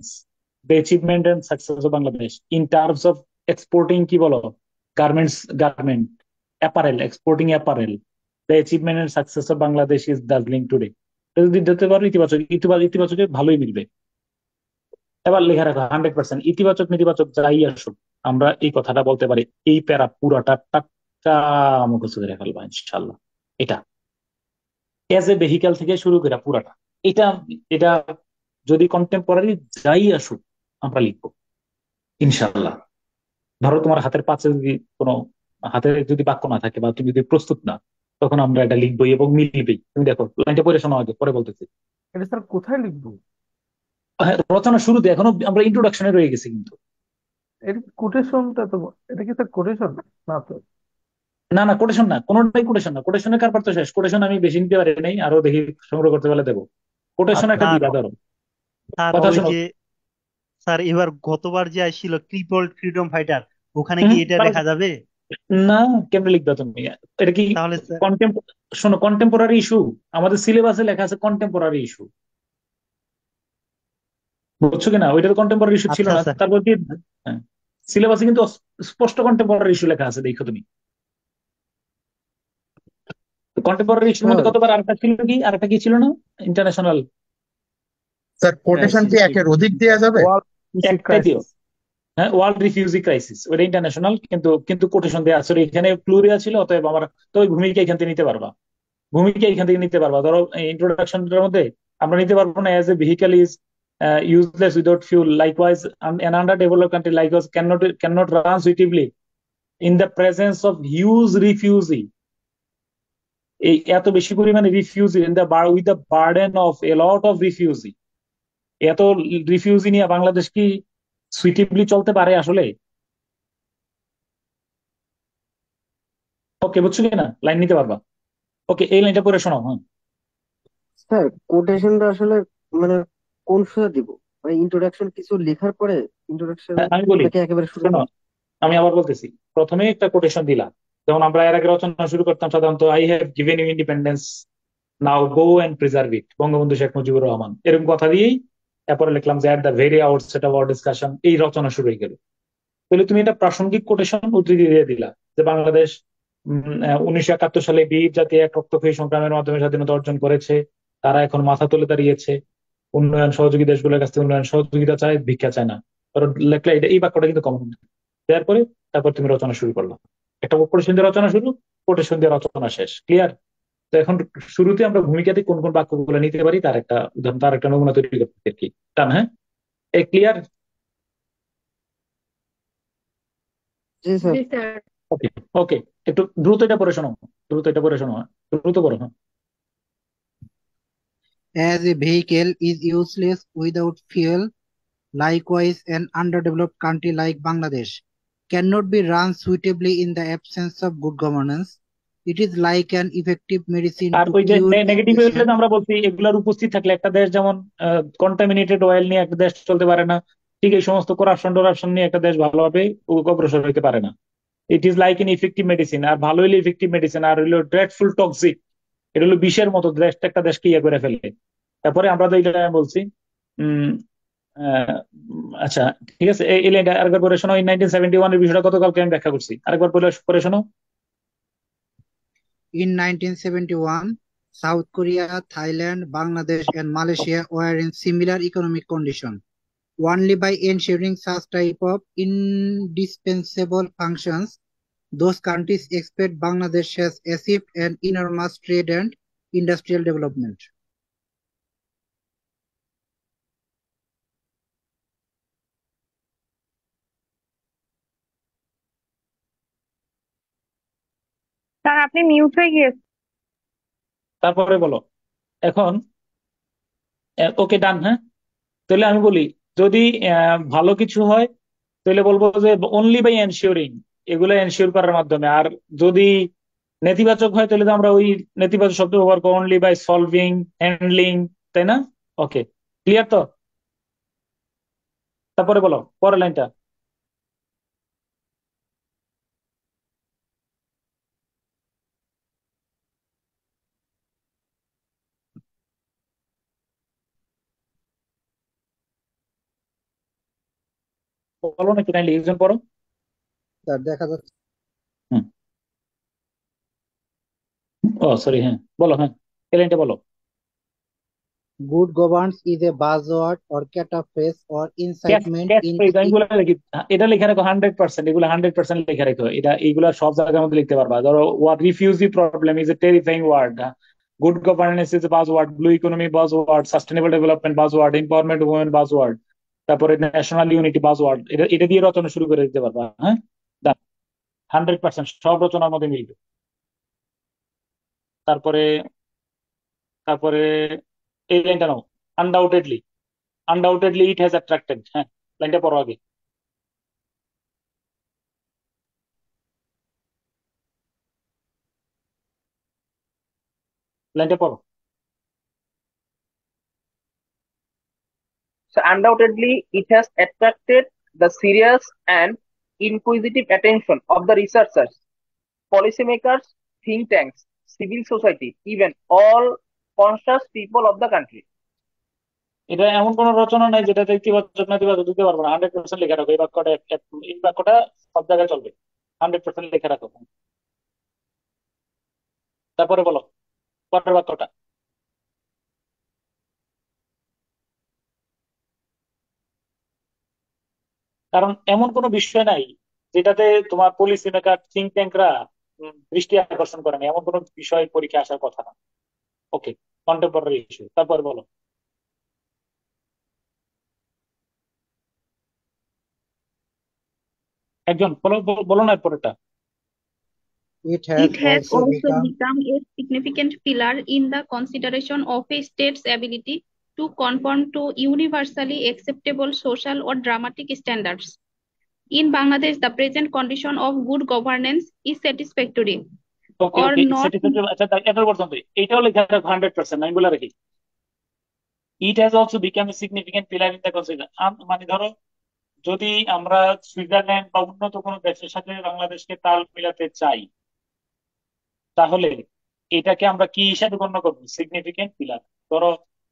the achievement and success of Bangladesh, in terms of exporting কি বলো, garment apparel, exporting apparel, the achievement and success of Bangladesh is Darjeeling today. যদি দিতে পারো ইতিবাচক, ইতিবাচকে ভালোই মিলবে। এবার লেখা রাখো 100% ইতিবাচক নেতিবাচক যাই আসুক, আমরা এই কথাটা বলতে পারি, এই প্যারা পুরাটা টাটকা মুখস্থ করে ফেলবা ইনশাল্লাহ। এটা এজ এ ভেহিক্যাল থেকে শুরু করে পুরাটা, এটা এটা যদি কন্টেম্পোরারি যাই আসুক আমরা লিখবো ইনশাল্লাহ। ধরো তোমার হাতের পাশে যদি কোনো, হাতে যদি বাক্য না থাকে বা তুমি যদি প্রস্তুত না, তখন আমরা এটা লিখবোই এবং মিলবেই। তুমি দেখো লাইনটা পড়ে শোনো আগে, পরে বলতেছি। এটা স্যার কোথায় লিখবো? হ্যাঁ, রচনা শুরুতে, এখনো আমরা ইন্ট্রোডাকশনে রয়ে গেছি কিন্তু। এর কোটেশনটা তো, এটা কি স্যার কোটেশন? না তো। না না, কোটেশন না, কোনোটাই কোটেশন না। কোটেশনের কারবার তো শেষ, কোটেশন আমি বেশি নিতে পারি নাই, আরো দেখি সংগ্রহ করতে পারলে দেবো। কোটেশন আচ্ছা একটা স্যার দিবা ধরো, স্যার কথা ওই শোনো। যে স্যার এবার গতবার যে আসছিল ক্রিপল্ড ফ্রিডম ফাইটার, ওখানে কি হুম, এটা পারো। লেখা যাবে? না, কেমনে লিখবা তুমি? এটা কি তাহলে স্যার কন্টেম্প শোনো, কন্টেম্পোরারি ইস্যু, আমাদের সিলেবাসে লেখা আছে কন্টেম্পোরারি ইস্যু, বুঝছো কিনা? ওইটা তো কন্টেম্পোরারি ইস্যু ছিল আচ্ছা না, স্যার তারপর কি? হ্যাঁ, সিলেবাসে কিন্তু স্পষ্ট কন্টেম্পোরারি ইস্যু লেখা আছে, দেখো তুমি। কন্টেম্পোরারি ইস্যুর স্যার মধ্যে কতবার আরেকটা ছিল কি, আরেকটা কি ছিল না, ইন্টারন্যাশনাল স্যার কোটেশন কি একের অধিক দেওয়া যাবে? ওয়ার্ল্ড একটাই দিও। ক্রাইসিস। হ্যাঁ, ওয়ার্ল্ড রিফিউজি ক্রাইসিস, ওটা ইন্টারন্যাশনাল, কিন্তু কিন্তু কোটেশন দেওয়া আছে, এখানে প্লুরিয়া ছিল, অতএব আমার তো ওই ভূমিকা এখান থেকে নিতে পারবা, ভূমিকা এখান থেকে নিতে পারবা। ধরো ইন্ট্রোডাকশনটার মধ্যে আমরা নিতে পারবো না, as a vehicle is useless without fuel, likewise an underdeveloped country like us cannot run suitably in the presence of huge refugee, এই এত বেশি পরিমাণে refugee, in the with the burden of A lot of refugee, এত refugee নিয়ে বাংলাদেশ কি সুইটেবলি চলতে পারে আসলে? ওকে, বুঝছো কিনা, লাইন নিতে পারবা। ওকে, এই লাইনটা পড়ে শোনাও। হ্যাঁ, স্যার কোটেশনটা আসলে মানে কোন সুতা দিব? মানে ইন্ট্রোডাকশন কিছু লেখার পরে ইন্ট্রোডাকশন, আমি বলি, নাকি একেবারে শুরু? শোনো, আমি আবার বলতেছি, প্রথমে একটা কোটেশন দিলাম, যেমন আমরা এর আগে রচনা শুরু করতাম সাধারণত, I have given you independence, now go and preserve it, Bangabandhu Sheikh Mujibur Rahman, এরকম কথা দিয়েই তারপরে লিখলাম যে at the very outset of our discussion, এই রচনা শুরু হয়ে গেল। তাহলে তুমি এটা প্রাসঙ্গিক কোটেশন উদ্ধৃতি দিয়ে দিলা যে বাংলাদেশ 1971 সালে বীর জাতি এক রক্তক্ষয়ী সংগ্রামের মাধ্যমে স্বাধীনতা অর্জন করেছে, তারা এখন মাথা তুলে দাঁড়িয়েছে, উন্নয়ন সহযোগী দেশগুলোর কাছ থেকে উন্নয়ন সহযোগিতা চায়, ভিক্ষা চায় না। কারণ লেখলা এটা, এই বাক্যটা কিন্তু কমন দেওয়ার পরে তারপর তুমি রচনা শুরু করলা। একটা কোটেশন দিয়ে রচনা শুরু, কোটেশন দিয়ে রচনা শেষ, ক্লিয়ার? তো এখন শুরুতে আমরা ভূমিকাতে কোন কোন বাক্যগুলো নিতে পারি তার একটা উদাহরণ, তার একটা নমুনা তৈরি করতে আর কি, টান, হ্যাঁ, এই ক্লিয়ার? জি স্যার। ওকে ওকে, একটু দ্রুত এটা পড়ে শোনো, দ্রুত এটা পড়ে শোনো, হ্যাঁ? দ্রুত পড়ো, হ্যাঁ। As a vehicle is useless without fuel, likewise an underdeveloped country like Bangladesh cannot be run suitably in the absence of good governance. It is like an effective medicine R to ওই যে cure negative হলে infection. তো আমরা বলছি এগুলার উপস্থিত থাকলে একটা দেশ, যেমন কন্টামিনেটেড অয়েল নিয়ে একটা দেশ চলতে পারে না, ঠিক এই সমস্ত করাপশন নিয়ে একটা দেশ ভালোভাবে অগ্রসর হতে পারে না। It is like an effective medicine, আর ভালো হইলে ইফেক্টিভ মেডিসিন, আর হইলো ড্রেডফুল টক্সিক, এটা হলো বিষের মতো, দেশটা একটা দেশকে ইয়ে করে ফেলে। তারপরে আমরা তো এটা বলছি, উম আচ্ছা, ঠিক আছে, এই লাইনটা আরেকবার পড়ে শোনো। ইন 1971 এর বিষয়টা গতকালকে আমি ব্যাখ্যা করছি, আরেকবার পড়ে পড়ে শোনো। In 1971, South Korea, Thailand, Bangladesh, and Malaysia were in similar economic condition. Only by ensuring such type of indispensable functions, those countries expect Bangladesh has achieved an enormous trade and industrial development. Sir আপনি mute হয়ে গিয়েছেন। তারপরে বলো এখন। ওকে, ডান। হ্যাঁ, তাহলে আমি বলি, যদি ভালো কিছু হয় তাহলে বলবো যে অনলি বাই এনশিওরিং, এগুলো এনশিওর করার মাধ্যমে। আর যদি নেতিবাচক হয় তাহলে তো আমরা ওই নেতিবাচক শব্দ ব্যবহার করবো, অনলি বাই সলভিং, হ্যান্ডলিং, তাই না? ওকে, ক্লিয়ার তো? তারপরে বলো পরের লাইনটা। বলো নাকি, নাইলে একজন পড়ো। স্যার দেখা যাচ্ছে হুম। ও সরি, হ্যাঁ বলো, হ্যাঁ এই লাইনটা বলো। good governance is a buzzword or catchphrase or cash incitement cash in phrase আমি বলে রাখি, এটা লিখে রাখো 100%, এগুলো 100% লিখে রাখো। এটা এইগুলা সব জায়গার মধ্যে লিখতে পারবা। ধরো, what refugee problem is a terrifying word, good governance is a buzzword, blue economy buzzword, sustainable development buzzword, empowerment women buzzword, তারপরে ন্যাশনাল ইউনিটি বাজওয়ার্ড। এটা এটা দিয়ে রচনা শুরু করে দিতে পারবা। হ্যাঁ, 100% সব রচনার মধ্যে মিলবে। তারপরে তারপরে এই লাইনটা নাও, undoubtedly. Undoubtedly it has attracted. হ্যাঁ, লাইনটা পড়ো আগে। লাইনটা পড়ো। So undoubtedly, it has attracted the serious and inquisitive attention of the researchers, policymakers, think tanks, civil society, even all conscious people of the country. এটা এমন কোন রচনা নাই যেটাতে ইতিবাচক নেতিবাচক দিতে পারবো না। 100% লেখা রাখো এই বাক্যটা। এই বাক্যটা সব জায়গায় চলবে। 100% লেখা রাখো। তারপরে বলো পরের বাক্যটা। কারণ এমন কোনো বিষয় নাই যেটাতে তোমার পলিসি মেকার, থিঙ্ক ট্যাঙ্করা দৃষ্টি আকর্ষণ করে না, এমন কোনো বিষয় পরীক্ষা আসার কথা না। ওকে, কন্টেম্পোরারি ইস্যু। তারপর বলো। একজন বলো, বলো না পরেরটা। it has It has also also become become a significant pillar in the consideration of a state's ability to conform to universally acceptable social or dramatic standards. In Bangladesh, the present condition of good governance is satisfactory okay or okay, not. Satisfactory. আচ্ছা, এটা পর্যন্ত। এইটাও লেখা রাখো 100%, আমি বলে রাখি। It has also become a significant pillar in the consider. মানে ধরো, যদি আমরা সুইজারল্যান্ড বা উন্নত কোনো দেশের সাথে বাংলাদেশকে তাল মিলাতে চাই, তাহলে এটাকে আমরা কি হিসাবে গণ্য করবো? Significant pillar. ধরো,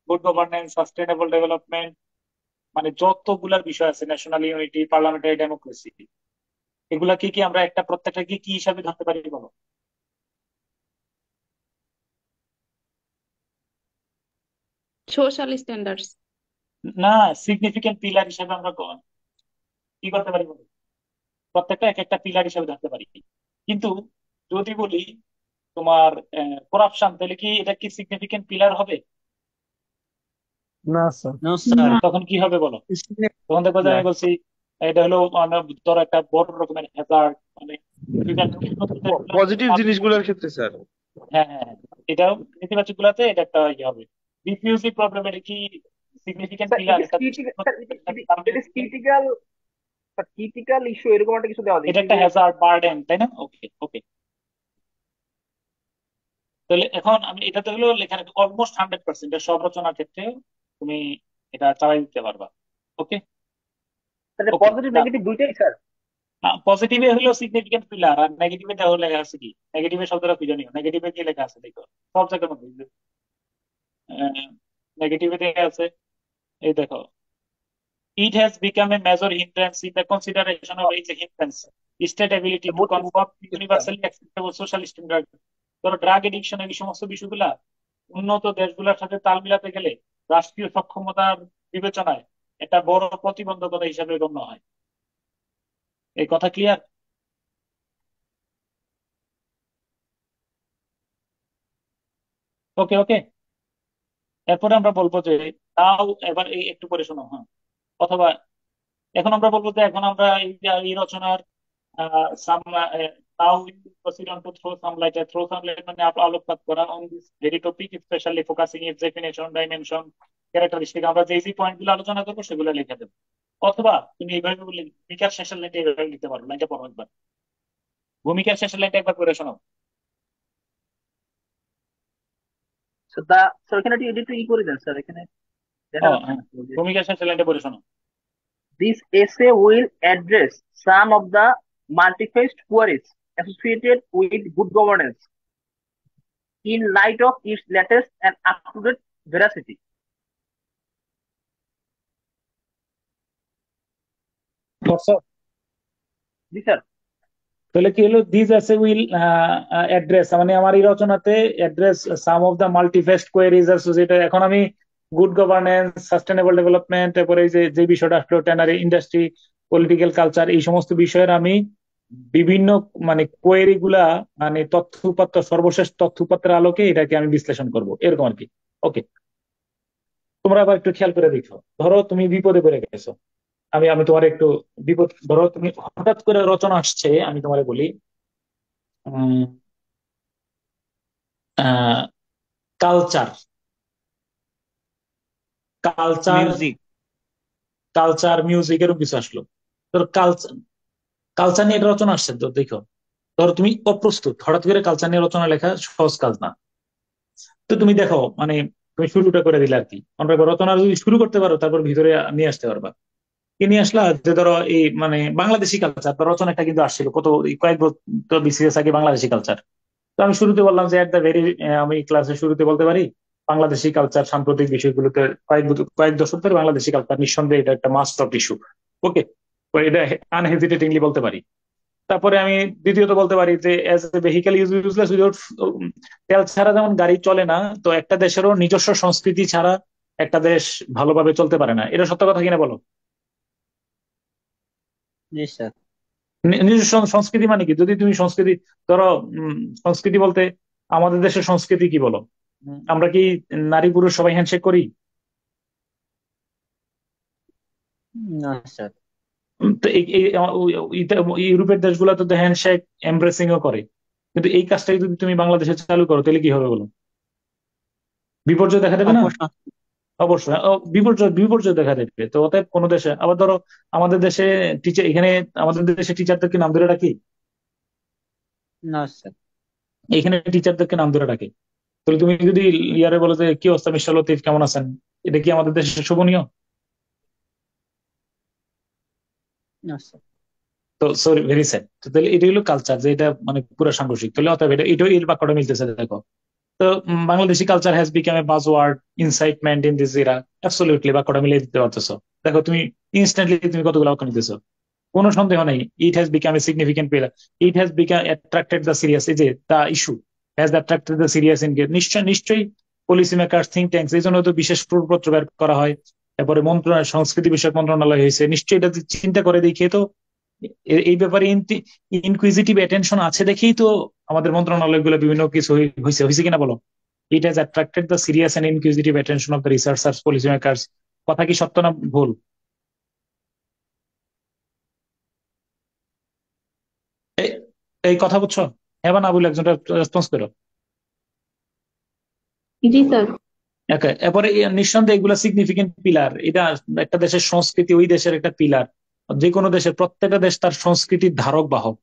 গুড গভর্নেন্স, সাস্টেনেবল ডেভেলপমেন্ট, মানে যতগুলা বিষয় আছে, ন্যাশনাল ইউনিটি, পার্লামেন্টারি ডেমোক্রেসি, এগুলা কি কি আমরা একটা প্রত্যেকটা কি কি হিসাবে ধরতে পারি বলো? Social standards. না, সিগনিফিকেন্ট পিলার হিসাবে আমরা কি করতে পারি বলো? প্রত্যেকটা এক একটা পিলার হিসাবে ধরতে পারি। কিন্তু যদি বলি তোমার করাপশন, তাহলে কি এটা কি সিগনিফিকেন্ট পিলার হবে? না স্যার। No, sir. তখন কি হবে বলো? It's not তখন দেখবো যে clear. আমি বলছি এটা হলো মানে ধরো একটা বড় রকমের হ্যাজার্ড, মানে এটা একটা উন্নত দেশগুলোর জন্য পজিটিভ জিনিসগুলোর ক্ষেত্রে স্যার। হ্যাঁ হ্যাঁ হ্যাঁ, এটাও নেতিবাচক গুলাতে এটা একটা ইয়ে হবে। রিফিউজি প্রবলেম, এটা কি significant Sir, it pillar? is critical. Sir, it is critical. Sir, critical issue এরকম একটা কিছু দেওয়া যায় এটা একটা হ্যাজার্ড বার্ডেন, তাই না? ওকে ওকে, তাহলে এখন আমি এটাতে হলো লেখা রাখি অলমোস্ট 100%, সব রচনার ক্ষেত্রে তুমি এটা চালাই দিতে পারবা। ওকে ওকে, পজিটিভ নেগেটিভ দুইটাই স্যার। পজিটিভে হলো সিগনিফিকেন্ট পিলার, আর নেগেটিভে তাহলে লেখা আছে কি? নেগেটিভের শব্দটা খুঁজে নিও। নেগেটিভে কি লেখা আছে দেখো, সব জায়গার মধ্যে নেগেটিভে দেওয়া আছে। এই দেখো, It has become a major hindrance in the consideration of its hindrance, state ability to conform to universally acceptable social standard. ধরো ড্রাগ এডিকশন এই সমস্ত বিষয়গুলা উন্নত দেশগুলোর সাথে তাল মিলাতে গেলে রাষ্ট্রীয় সক্ষমতার বিবেচনায় এটা বড় প্রতিবন্ধকতা হিসেবে গণ্য হয়। এই কথা ক্লিয়ার? ওকে ওকে। এরপরে আমরা বলবো যে নাও, এবার এই একটু পরে শোনো, হ্যাঁ, অথবা এখন আমরা বলবো যে এখন আমরা এই রচনার some now we proceed on to throw some light মানে আলোকপাত করা on this very topic, specially focusing its definition, dimension, characteristic. আমরা যে পয়েন্ট গুলো আলোচনা করবো সেগুলো লিখে দেবো, অথবা তুমি এইভাবে বললে ভূমিকার শেষের লাইনটা এইভাবে লিখতে পারো। লাইনটা পড়ো একবার, ভূমিকার শেষের লাইনটা একবার করে শোনাও। So এখানে একটু এডিট ই করে দেন স্যার, এখানে দেখা ও যাচ্ছে হ্যাঁ, না। ভূমিকার শেষের লাইনটা পড়ে শোনো। This essay will address some of the multi-faced queries associated with good governance in light of its latest and up-to-date veracity. G sir. তাহলে কি হলো, দিস এসে উইল অ্যাড্রেস, মানে আমার এই রচনাতে address some of the multifaceted queries associated. এখন আমি গুড গভর্নেন্স, সাস্টেনেবল ডেভেলপমেন্ট, তারপরে এই যে বিষয়টা আসলো ট্যানারি ইন্ডাস্ট্রি, পলিটিক্যাল কালচার, এই সমস্ত বিষয়ের আমি বিভিন্ন মানে কোয়েরি গুলা মানে তথ্যপাত্র, সর্বশেষ তথ্যপাত্রের আলোকে এটাকে আমি বিশ্লেষণ করব, এরকম আর কি। ওকে, তোমরা আবার একটু খেয়াল করে দেখো। ধরো তুমি বিপদে পড়ে গেছো, আমি আমি তোমার একটু বিপদ, ধরো তুমি হঠাৎ করে রচনা আসছে, আমি তোমারে বলি culture, culture, music, culture music এরকম কিছু আসলো। ধরো কালচার, কালচার নিয়ে একটা রচনা আসছে, তো দেখো ধরো তুমি অপ্রস্তুত, হঠাৎ করে কালচার নিয়ে রচনা লেখা সহজ কাজ না। তো তুমি দেখো মানে তুমি শুরুটা করে দিলে আর কি। আমরা রচনা যদি শুরু করতে পারো তারপর ভিতরে নিয়ে আসতে পারবা। কি নিয়ে আসলা, যে ধরো এই মানে বাংলাদেশি কালচার, তো রচনাটা কিন্তু আসছিল কত কয়েক বছর বিসিএস আগে, বাংলাদেশি কালচার। তো আমি শুরুতে বললাম যে আমি ক্লাসের শুরুতে বলতে পারি বাংলাদেশি কালচার সাম্প্রতিক বিষয়গুলোতে কয়েক দশক ধরে বাংলাদেশি কালচার নিঃসন্দেহে এটা একটা মাস্ট অফ ইস্যু। ওকে, তো এটা আনহেজিটেটিংলি বলতে পারি। তারপরে আমি দ্বিতীয়ত বলতে পারি যে as a vehicle useless without তেল ছাড়া যেমন গাড়ি চলে না, তো একটা দেশেরও নিজস্ব সংস্কৃতি ছাড়া একটা দেশ ভালোভাবে চলতে পারে না। এটা সত্য কথা কিনা বলো? জি স্যার। নিজস্ব সংস্কৃতি মানে কি, যদি তুমি সংস্কৃতি ধরো, সংস্কৃতি বলতে আমাদের দেশের সংস্কৃতি কি বলো? আমরা কি নারী পুরুষ সবাই হ্যান্ডশেক করি? না স্যার। তো ইউরোপের দেশগুলো তো হ্যান্ডশেক এমব্রেসিং ও করে, কিন্তু এই কাজটাই যদি তুমি বাংলাদেশে চালু করো তাহলে কি হবে বলো? বিপর্যয় দেখা দেবে না? অবশ্যই বিপর্যয় বিপর্যয় দেখা দেবে। তো অতএব কোনো দেশে, আবার ধরো আমাদের দেশে টিচার, এখানে আমাদের দেশে টিচারদেরকে নাম ধরে ডাকি? না স্যার। এখানে টিচারদেরকে নাম ধরে ডাকে। তাহলে তুমি যদি ইয়ারে বলো যে কি অবস্থা মিস্টার লতিফ, কেমন আছেন, এটা কি আমাদের দেশে শোভনীয়? না স্যার। তো সরি, ভেরি স্যাড। তো তাহলে এটা হলো কালচার, যে এটা মানে পুরো সাংঘর্ষিক। তাহলে অতএব এটাও এই বাক্যটা মিলতেছে, দেখো। তো Bangladeshi culture has become a buzzword incitement in this era, absolutely বাক্যটা মিলিয়ে দিতে পারতেছো। দেখো তুমি ইনস্ট্যান্টলি তুমি কতগুলো বাক্য নিতেছো, কোনো সন্দেহ নেই। ইট has become a significant pillar, it has become attracted the serious, এই যে the issue has attracted the serious engage. নিশ্চয়ই পলিসি মেকার, থিঙ্ক ট্যাঙ্কস, এই জন্য তো বিশেষ প্রপত্র বের করা হয়। তারপরে মন্ত্রণালয়, সংস্কৃতি বিষয়ক মন্ত্রণালয় হয়েছে, নিশ্চয়ই এটা চিন্তা করে দেখিয়ে তো এই ব্যাপারে ইনকুইজিটিভ অ্যাটেনশন আছে দেখেই তো আমাদের মন্ত্রণালয়গুলো বিভিন্ন কিছু হয়েছে, হয়েছে কিনা বলো? It has attracted the serious and inquisitive attention of the researchers, policy makers. কথা কি সত্য না ভুল? এই কথা বুঝছো? হ্যাঁ বা না বলে একজনটা রেসপন্স করো। জি স্যার। এরপরে নিঃসন্দেহে এগুলো সিগনিফিকেন্ট পিলার। এটা একটা দেশের সংস্কৃতি, ওই দেশের একটা পিলার। যে কোনো দেশের, প্রত্যেকটা দেশ তার সংস্কৃতির ধারক বাহক।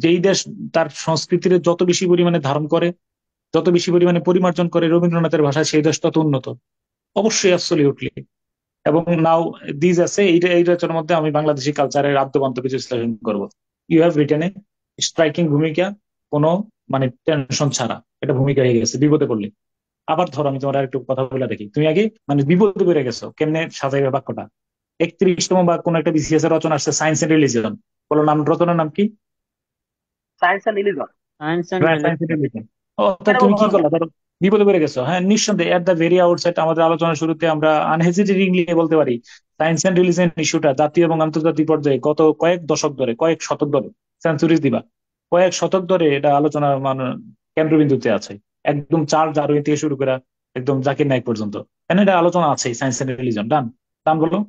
যেই দেশ তার সংস্কৃতির যত বেশি পরিমাণে ধারণ করে, যত বেশি পরিমাণে পরিমার্জন করে রবীন্দ্রনাথের ভাষায়, সেই দেশ তত উন্নত। অবশ্যই, অ্যাবসলিউটলি। এবং নাও দিস আছে এই রচনার মধ্যে আমি বাংলাদেশি কালচারের আদ্যপান্ত কিছু বিশ্লেষণ করবো। You have written a striking ভূমিকা, কোনো মানে টেনশন ছাড়া এটা ভূমিকা হয়ে গেছে বিপদে পড়লে। আবার ধরো আমি তোমার একটু কথা বলে দেখি, তুমি আগে মানে বিপদে পড়ে গেছো, কেমনে সাজাইবে বাক্যটা। 31তম বা কোন একটা বিসিএস এর রচনা আসছে সায়েন্স এন্ড রিলিজিয়ন, বলো নাম, রচনার নাম কি? Science and religion. Science and science and religion. Religion. ও তা তুমি কি বলো না। করলা, ধরো বিপদে পড়ে গেছো। হ্যাঁ নিঃসন্দেহে এট দ্য ভেরি আউটসাইড আমাদের আলোচনার শুরুতে আমরা আনহেজিটেটিংলি বলতে পারি সায়েন্স এন্ড রিলিজিয়ন ইস্যুটা জাতীয় এবং আন্তর্জাতিক পর্যায়ে গত কয়েক দশক ধরে, কয়েক শতক ধরে, সেঞ্চুরিজ দিবা, কয়েক শতক ধরে এটা আলোচনার কেন্দ্রবিন্দুতে আছে। একদম চার্লস ডারউইন থেকে শুরু করে একদম জাকির নাইক পর্যন্ত, কেন এটা আলোচনা আছে সায়েন্স এন্ড রিলিজিয়ন। ডান, ডান বলো।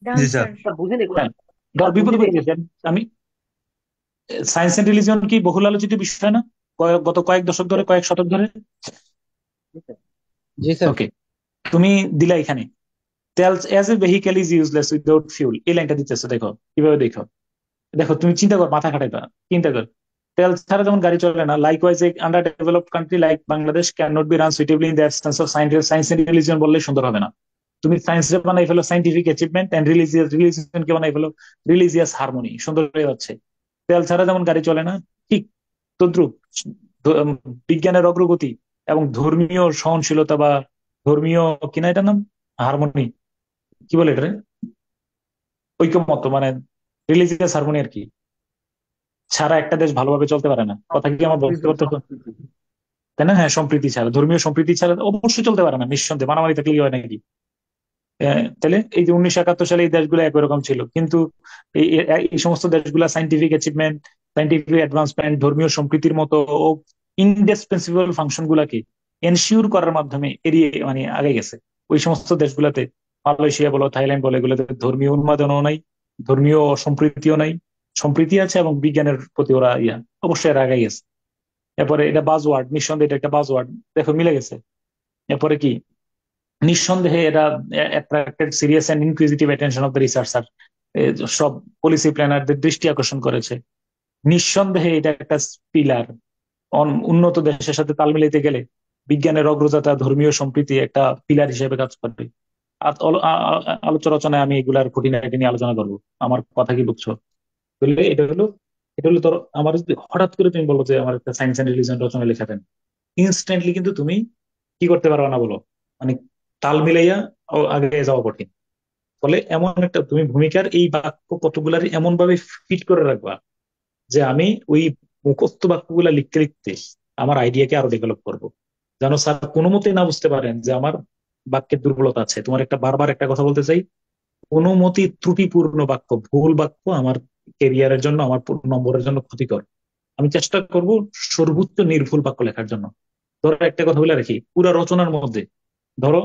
জি ডান স্যার। স্যার। বুঝিনি হ্যাঁ, ধর বিপদে বুঝিনি। পড়ে গেছি আমি। সায়েন্স এন্ড রিলিজিয়ন কি বহুল আলোচিত বিষয় না গত কয়েক দশক ধরে, কয়েক শতক ধরে? জি স্যার। ওকে, তুমি দিলা এখানে tells as a vehicle is useless without fuel, এই লাইনটা দিতেছো, দেখো কিভাবে, দেখো দেখো তুমি চিন্তা কর, মাথা খাটাইবা, চিন্তা কর। তেল ছাড়া যেমন গাড়ি চলে না, likewise a under developed country like Bangladesh can not be run suitably in the absence of science and religion বললে সুন্দর হবে না। তুমি সায়েন্স বানাই ফেলো সাইন্টিফিক অ্যাচিভমেন্ট, এন্ড রিলিজিয়ন কে বানাই ফেলো রিলিজিয়াস হারমোনি, সুন্দর হয়ে যাচ্ছে। তেল ছাড়া যেমন গাড়ি চলে না, ঠিক তদ্রুপ বিজ্ঞানের অগ্রগতি এবং ধর্মীয় সহনশীলতা বা ধর্মীয় কিনা এটার নাম হারমোনি, কি বলে এটা, ঐকমত্য মানে রিলিজিয়াস হারমোনি আর কি, ছাড়া একটা দেশ ভালোভাবে চলতে পারে না। কথা কি আমার বুঝতে পারতেছো, তাই না? হ্যাঁ, সম্প্রীতি ছাড়া, ধর্মীয় সম্প্রীতি ছাড়া অবশ্যই চলতে পারে না, নিঃসন্দেহে। মারামারি থাকলে কি হয় নাকি? তাহলে এই যে 1971 সালে এই দেশগুলো একই রকম ছিল, কিন্তু এই সমস্ত দেশগুলা সাইন্টিফিক অ্যাচিভমেন্ট, সাইন্টিফিক অ্যাডভান্সমেন্ট, ধর্মীয় সম্প্রীতির মতো ইনডিসপেন্সিবল ফাংশন গুলাকে এনশিওর করার মাধ্যমে এড়িয়ে মানে আগে গেছে। ওই সমস্ত দেশগুলাতে, মালয়েশিয়া বলো, থাইল্যান্ড বলো, এগুলোতে ধর্মীয় উন্মাদনও নাই, ধর্মীয় সম্প্রীতিও নাই, সম্প্রীতি আছে এবং বিজ্ঞানের প্রতি ওরা অবশ্যই এরা আগে গেছে। এরপরে এটা বাজওয়ার্ড, নিঃসন্দেহে এটা একটা বাজওয়ার্ড, দেখো মিলে গেছে। এরপরে কি, নিঃসন্দেহে এটা attracted serious and inquisitive attention of the researcher, সব পলিসি প্ল্যানারদের দৃষ্টি আকর্ষণ করেছে। নিঃসন্দেহে এটা একটা পিলার, উন্নত দেশের সাথে তাল মিলাইতে গেলে বিজ্ঞানের অগ্রযাত্রা, ধর্মীয় সম্প্রীতি একটা পিলার হিসেবে কাজ করবে। আলোচনা রচনায় আমি এগুলার খুঁটিনাটি নিয়ে আলোচনা করবো। আমার কথা কি বুঝছো? বললে এটা হলো তোর, আমার যদি হঠাৎ করে তুমি বলো যে আমার একটা সায়েন্স এন্ড রিলিজিয়ন রচনা লেখা দেন, ইনস্ট্যান্টলি কিন্তু তুমি কি করতে পারবে না বলো, মানে তাল মিলাইয়া আগে যাওয়া কঠিন। ফলে এমন একটা তুমি ভূমিকার এই বাক্য কতগুলার এমন ভাবে ফিট করে রাখবা যে আমি ওই মুখস্থ বাক্যগুলা লিখতে লিখতে আমার আইডিয়াকে আরো ডেভেলপ করবো, যেন স্যার কোনো মতেই না বুঝতে পারেন যে আমার বাক্যের দুর্বলতা আছে। তোমার একটা বারবার একটা কথা বলতে চাই, কোনো মতেই ত্রুটিপূর্ণ বাক্য, ভুল বাক্য আমার কেরিয়ারের জন্য, আমার নম্বরের জন্য ক্ষতিকর। আমি চেষ্টা করব সর্বোচ্চ নির্ভুল বাক্য লেখার জন্য। ধরো একটা কথা বলে রাখি, পুরা রচনার মধ্যে ধরো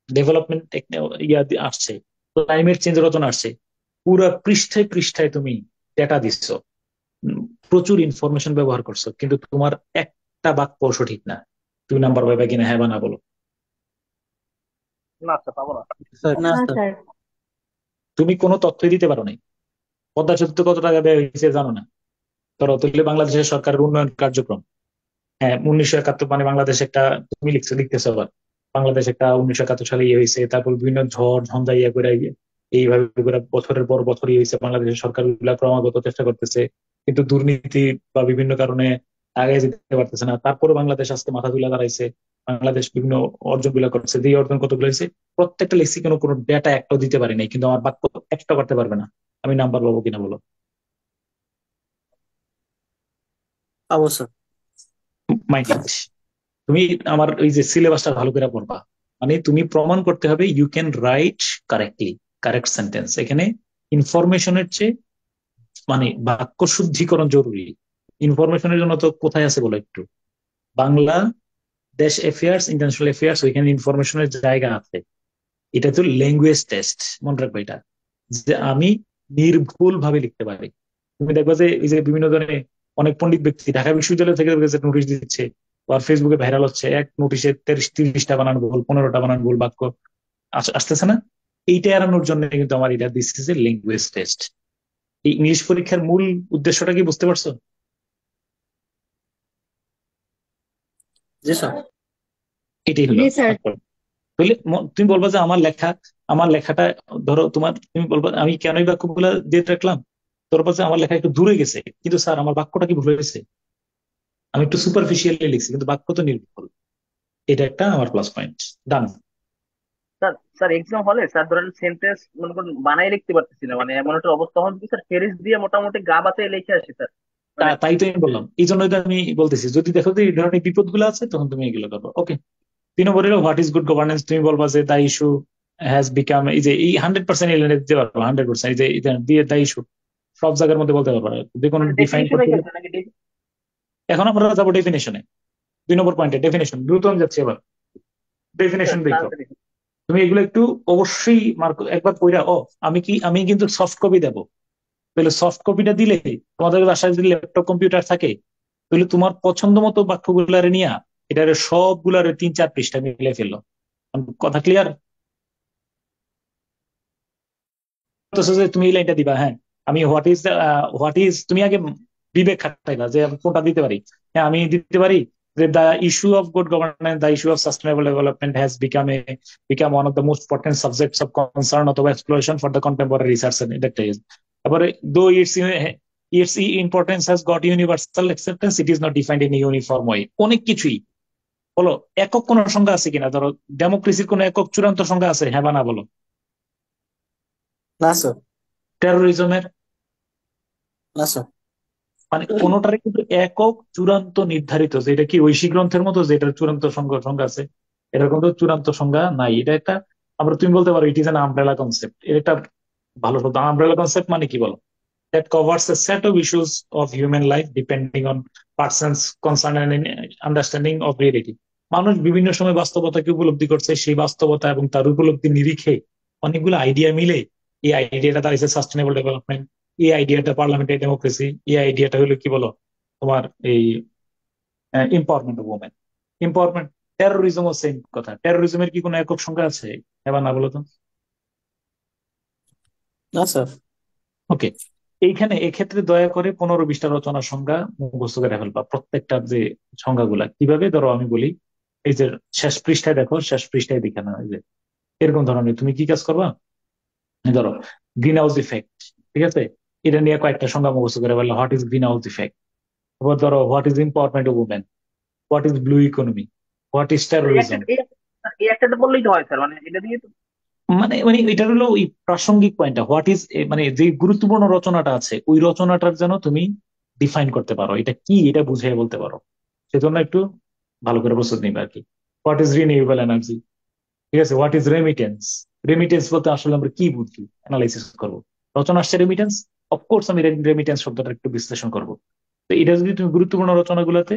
ডেভেলপমেন্ট আসছে, ক্লাইমেট চেঞ্জ রচনা আসছে, পুরা পৃষ্ঠায় পৃষ্ঠায় তুমি ডেটা দিচ্ছ, প্রচুর ইনফরমেশন ব্যবহার করছো, কিন্তু তোমার একটা বাক্য সঠিক না, তুমি নাম্বার পাবে কিনা, হ্যাঁ বা না বলো? না স্যার, পাবো না। না না স্যার। স্যার। তুমি কোনো তথ্যই দিতে পারো নাই। পদ্মা সেতুতে কত টাকা ব্যয় হয়েছে জানো না? ধরো তুললে বাংলাদেশের সরকারের উন্নয়ন কার্যক্রম, হ্যাঁ 1971 মানে বাংলাদেশ একটা, তুমি লিখতেছো আবার বাংলাদেশ একটা 1971 সালে হয়েছে, তারপর বিভিন্ন ঝড় ঝঞ্ঝা করে এইভাবে করে বছরের পর বছর হয়েছে, বাংলাদেশের সরকার গুলা ক্রমাগত চেষ্টা করতেছে, কিন্তু দুর্নীতি বা বিভিন্ন কারণে আগে যেতে পারতেছে না। তারপরে বাংলাদেশ আজকে মাথা তুলে দাঁড়াইছে, বাংলাদেশ বিভিন্ন অর্জন গুলা করছে, যে অর্জন কতগুলো হয়েছে প্রত্যেকটা লিখছি, কোনো ডেটা একটাও দিতে পারি নাই, কিন্তু আমার বাক্য একটা করতে পারবে না, আমি নাম্বার পাবো কিনা বলো? অবশ্যই। মাইন্ড, তুমি আমার ওই যে সিলেবাসটা ভালো করে পড়বা, মানে তুমি প্রমাণ করতে হবে you can write correctly, correct sentence. এখানে ইনফরমেশনের চেয়ে মানে বাক্য শুদ্ধিকরণ জরুরি। ইনফরমেশনের জন্য তো কোথায় আছে বলো একটু, বাংলা দেশ অ্যাফেয়ার্স, ইন্টারন্যাশনাল অ্যাফেয়ার্স, ওইখানে ইনফরমেশনের জায়গা আছে। এটা তো ল্যাঙ্গুয়েজ টেস্ট, মনে রাখবে এটা, যে আমি নির্ভুল ভাবে লিখতে পারি। তুমি দেখবা যে এই যে বিভিন্ন ধরনের অনেক পণ্ডিত ব্যক্তি ঢাকা বিশ্ববিদ্যালয় থেকে নোটিশ দিচ্ছে, আর ফেসবুকে ভাইরাল হচ্ছে, এক নোটিশে 30-30টা বানান ভুল, 15টা বানান ভুল বাক্য আসতেছে না। এইটা এড়ানোর জন্য কিন্তু আমার এটা this is a language test. এই ইংলিশ পরীক্ষার মূল উদ্দেশ্যটা কি বুঝতে পারছো? জি স্যার। এটাই হলো। জি স্যার। তাহলে তুমি বলবা যে আমার লেখাটা, ধরো তুমি বলবা আমি কেনই বাক্যগুলো দিয়ে রাখলাম, তোর পাশে আমার লেখা একটু দূরে গেছে, কিন্তু স্যার আমার বাক্যটা কি ভুল হয়েছে, আমি একটু সুপারফিশিয়ালি লিখছি, কিন্তু বাক্য তো নির্ভুল। এটা একটা আমার প্লাস পয়েন্ট। ডান। স্যার স্যার এক্সাম হলে স্যার ধরেন সেন্টেন্স মনে করেন বানাই লিখতে পারতেছি না, মানে এমন একটা অবস্থা হয় কি স্যার ফেরিস দিয়ে মোটামুটি গা বাঁচিয়ে লিখে আসি স্যার, মানে তাই তো আমি বললাম, এই জন্যই তো আমি বলতেছি, যদি দেখো যে এই ধরনের বিপদ গুলো আছে তখন তুমি এগুলো করবো। ওকে, 3 নম্বর হলো হোয়াট ইজ গুড গভর্নেন্স। তুমি বলবা যে দ্য ইস্যু হ্যাজ বিকাম, এই যে এই 100% এলিমেন্ট দিতে পারবো, 100%, এই যে দিয়ে দ্য ইস্যু সব জায়গার মধ্যে বলতে পারবো, যদি কোনো মানে ডিফাইন ডেফিনিশনে করতে কি গেলে। আছে নাকি এখন আমরা যাবো ডেফিনেশনে, 2 নম্বর পয়েন্টে ডেফিনেশন, দ্রুত আমি যাচ্ছি এবার। ডেফিনেশন দেখো, তাড়াতাড়ি? তুমি এগুলো একটু অবশ্যই মার্ক একবার পড়া। ও আমি কিন্তু সফট কপি দেবো, তাহলে সফট কপিটা দিলে তোমাদের বাসায় যদি ল্যাপটপ কম্পিউটার থাকে, তাহলে তোমার পছন্দ মতো বাক্যগুলারে নিয়ে এটারে সবগুলারে 3-4 পৃষ্ঠা মিলে ফেললো। কথা ক্লিয়ার? যে তুমি এই লাইনটা দিবা, হ্যাঁ আমি হোয়াট ইজ তুমি আগে বিবেক খাটাইবা যে আমি কোনটা দিতে পারি। হ্যাঁ আমি দিতে পারি যে the issue of good governance, the issue of sustainable development has become one of the most important subjects of concern অথবা exploration for the contemporary research. এটা একটা is। তারপরে though its importance has got universal acceptance, it is not defined in uniform way. অনেক কিছুই বলো, একক কোন সংজ্ঞা আছে কিনা? ধরো ডেমোক্রেসির কোন একক চূড়ান্ত সংজ্ঞা আছে, হ্যাঁ বা না বলো? না স্যার। টেরোরিজমের? না স্যার। মানে কোনটারে কিন্তু একক চূড়ান্ত নির্ধারিত, যে এটা কি ঐশী গ্রন্থের মতো যে এটার চূড়ান্ত সংজ্ঞা আছে, এটার কিন্তু চূড়ান্ত সংজ্ঞা নাই। এটা একটা, আমরা তুমি বলতে পারো it is an umbrella concept. এটা একটা ভালো শব্দ। আমব্রেলা কনসেপ্ট মানে কি বলো? That covers a set of issues of human life depending on persons concern and understanding of reality. মানুষ বিভিন্ন সময় বাস্তবতাকে উপলব্ধি করছে, সেই বাস্তবতা এবং তার উপলব্ধি নিরিখে অনেকগুলো আইডিয়া মিলে এই আইডিয়াটা দাঁড়িয়েছে সাস্টেনেবল ডেভেলপমেন্ট। এই আইডিয়াটা পার্লামেন্টারি ডেমোক্রেসি। এই আইডিয়াটা হলো কি বলো তোমার এই এম্পাওয়ারমেন্ট অফ ওমেন, এম্পাওয়ারমেন্ট। টেরোরিজমও সেম কথা। টেরোরিজমের কি কোনো একক সংখ্যা আছে? এবার না বলো তো। না স্যার। ওকে, এইখানে এক্ষেত্রে দয়া করে 15-20টা রচনার সংজ্ঞা মুখস্থ করে ফেলবা, প্রত্যেকটার যে সংজ্ঞাগুলা কিভাবে। ধরো আমি বলি, এই যে শেষ পৃষ্ঠায় দেখো, শেষ পৃষ্ঠায় দেখে না, এই যে এরকম ধরনের তুমি কি কাজ করবা, এই ধরো গ্রিন হাউস ইফেক্ট, ঠিক আছে, এটা নিয়ে কয়েকটা সংজ্ঞা মুখস্থ করে ফেললো। What is green house effect? এবার ধরো what is empowerment of women, what is blue economy, what is এই টেরোরিজম। একটা এই একটা বললেই তো হয় স্যার, মানে এটা দিয়ে তো। মানে মানে এটা হলো ওই প্রাসঙ্গিক পয়েন্টটা, হোয়াট ইজ, মানে যে গুরুত্বপূর্ণ রচনাটা আছে ওই রচনাটার যেন তুমি ডিফাইন করতে পারো, এটা কি, এটা বুঝিয়ে বলতে পারো। সেজন্য একটু ভালো করে প্রস্তুত নিবে আর কি। হোয়াট ইজ রিনিউয়েবল এনার্জি, ঠিক আছে, হোয়াট ইজ রেমিটেন্স। রেমিটেন্স বলতে আসলে আমরা কি বুঝি, অ্যানালাইসিস করবো। রচনা আসছে রেমিটেন্স, অফকোর্স আমি রেমিটেন্স শব্দটা একটু বিশ্লেষণ করবো। তো এটা যদি তুমি গুরুত্বপূর্ণ রচনাগুলোতে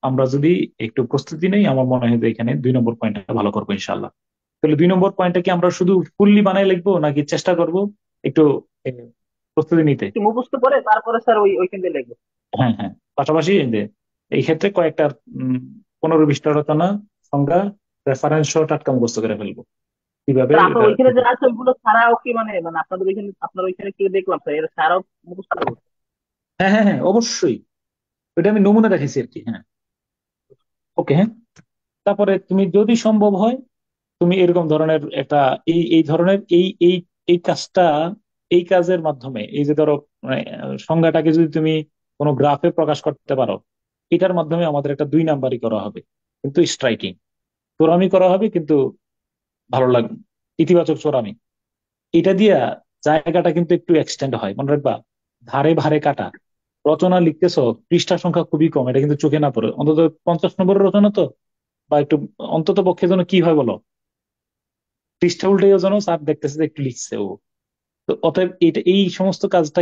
আমরা যদি একটু প্রস্তুতি নেই, আমার মনে হয় যে এখানে 2 নম্বর পয়েন্টটা ভালো করবো ইনশাল্লাহ। তাহলে 2 নম্বর পয়েন্টটা কি আমরা শুধু ফুললি বানাই লিখবো, নাকি চেষ্টা করব একটু এ, প্রস্তুতি নিতে? একটু মুখস্থ করে তারপরে স্যার ওইখান দিয়ে লিখবো। হ্যাঁ হ্যাঁ, পাশাপাশি এই যে এই ক্ষেত্রে কয়েকটা 15-20টা রচনা সংজ্ঞা রেফারেন্স সহ টাটকা মুখস্থ করে ফেলবো কিভাবে স্যার আপনার এটা। ওইখানে যে আছে ওইগুলো ছাড়াও কি মানে মানে আপনার ওইখানে কি দেখলাম স্যার, এটা ছাড়াও মুখস্থ করবো? হ্যাঁ হ্যাঁ হ্যাঁ, অবশ্যই, ওইটা আমি নমুনা দেখাইছি আর কি। হ্যাঁ, ওকে, হ্যাঁ। তারপরে তুমি যদি সম্ভব হয় তুমি এরকম ধরনের একটা এই এই ধরনের এই এই এই কাজটা, এই কাজের মাধ্যমে এই যে ধরো মানে, সংজ্ঞাটাকে যদি তুমি কোনো গ্রাফে প্রকাশ করতে পারো, এটার মাধ্যমে আমাদের একটা 2 নাম্বারই করা হবে, কিন্তু স্ট্রাইকিং চোরামি করা হবে, কিন্তু ভালো লাগবে, ইতিবাচক চোরামি। এটা দিয়া জায়গাটা কিন্তু একটু এক্সটেন্ড হয়, মনে রাখবা। ধারে ভারে কাটা রচনা লিখতেছো, পৃষ্ঠা সংখ্যা খুবই কম, এটা কিন্তু চোখে না পড়ে। অন্তত 50 নম্বরের রচনা তো, বা একটু অন্তত পক্ষে যেন কি হয় বলো, পৃষ্ঠা উল্টেও যেন স্যার দেখতেছে যে একটু লিখছে ও। তো অতএব এটা এই সমস্ত কাজটা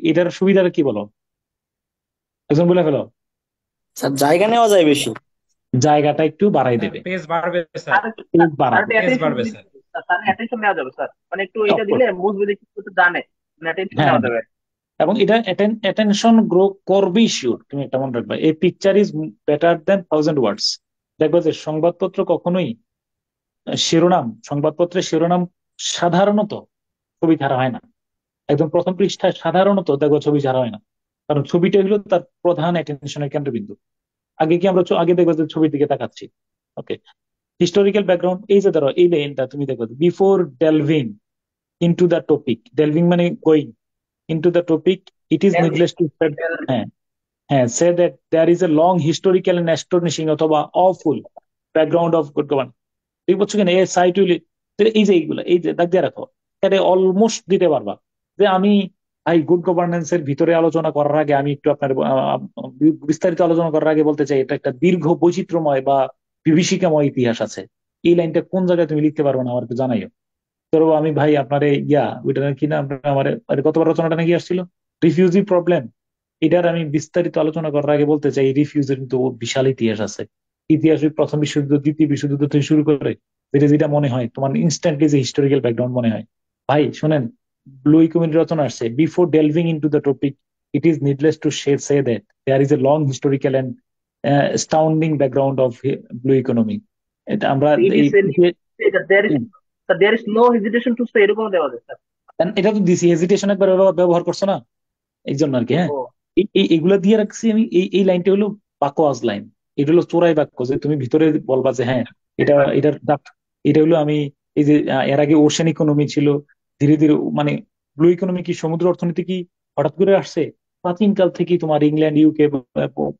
এটার সুবিধাটা কি বলো, একজন বলে ফেলো। স্যার জায়গা নেওয়া যায় বেশি। জায়গাটা একটু বাড়াই দেবে, পেজ বাড়বে স্যার, আর একটু পেজ আর বাড়াবে। একটু পেজ অ্যাটেনশন বাড়বে দিলে স্যার। স্যার অ্যাটেনশন নেওয়া যাবে স্যার, মানে একটু এটা দিলে অফকোর্স, বুঝবে যে কিছু তো জানে, মানে অ্যাটেনশন হ্যাঁ নেওয়া হ্যাঁ। যাবে। এবং এটা অ্যাটেনশন গ্রো করবেই শিওর। তুমি একটা মনে রাখবা, এ পিকচার ইজ বেটার দেন 1000 ওয়ার্ডস। দেখবা যে সংবাদপত্র কখনোই সংবাদপত্রের শিরোনাম সাধারণত ছবি ছাড়া হয় না। একদম প্রথম পৃষ্ঠায় সাধারণত দেখো ছবি ছাড়া হয় না, কারণ ছবিটা হলো তার প্রধান অ্যাটেনশনের কেন্দ্রবিন্দু। আগে কি আমরা আগে দেখবো যে ছবির দিকে তাকাচ্ছি। ওকে, হিস্টোরিক্যাল ব্যাকগ্রাউন্ড, এই যে ধরো এই লাইনটা তুমি দেখো, before delving into the topic, delving মানে going into the topic, it is needless to said, হ্যাঁ হ্যাঁ, say that there is a long historical and astonishing অথবা awful background of good governance. ঠিক বলছো কিনা? এ সাইট উইল তো এই যে এইগুলা, এই যে দাগ দিয়ে রাখো, এটা অলমোস্ট দিতে পারবা। যে আমি ভাই গুড গভর্নেন্স এর ভিতরে আলোচনা করার আগে আমি একটু আপনার বিস্তারিত আলোচনা করার আগে বলতে চাই, এটা একটা দীর্ঘ বৈচিত্র্যময় বা বিভীষিকাময় ইতিহাস আছে। এই লাইনটা কোন জায়গায় তুমি লিখতে পারবে না আমার একটু জানাইও। ধরো আমি ভাই আপনার ওইটা কি না, আমার গতবার রচনাটা নাকি আসছিল রিফিউজি প্রবলেম, এটার আমি বিস্তারিত আলোচনা করার আগে বলতে চাই রিফিউজির কিন্তু বিশাল ইতিহাস আছে। ইতিহাস ওই প্রথম বিশ্বযুদ্ধ, দ্বিতীয় বিশ্বযুদ্ধ থেকে শুরু করে যেটা যেটা মনে হয় তোমার ইনস্ট্যান্টলি যে হিস্টোরিক্যাল ব্যাকগ্রাউন্ড মনে হয়। ভাই শোনেন, ব্লু ইকোনমির রচনা আসছে, before delving into the topic it is needless to say that there is a long historical and astounding background of blue economy. এটা আমরা It এই is say that there is no hesitation to say এরকম দেওয়া যায় sir. এটা তো দিছি, hesitation একবার ব্যবহার করছো না, এই জন্য আর কি। হ্যাঁ, ও এইগুলা দিয়ে রাখছি আমি। এই লাইনটা হলো বাকওয়াজ লাইন, এটা হলো চোরাই বাক্য, যে তুমি ভিতরে বলবা যে হ্যাঁ এটা হলো আমি এই যে এর আগে ওশেন ইকোনমি ছিল, ধীরে ধীরে মানে ব্লু ইকোনমি কি সমুদ্র অর্থনীতি কি হঠাৎ করে আসছে? প্রাচীনকাল থেকেই তোমার ইংল্যান্ড, ইউকে,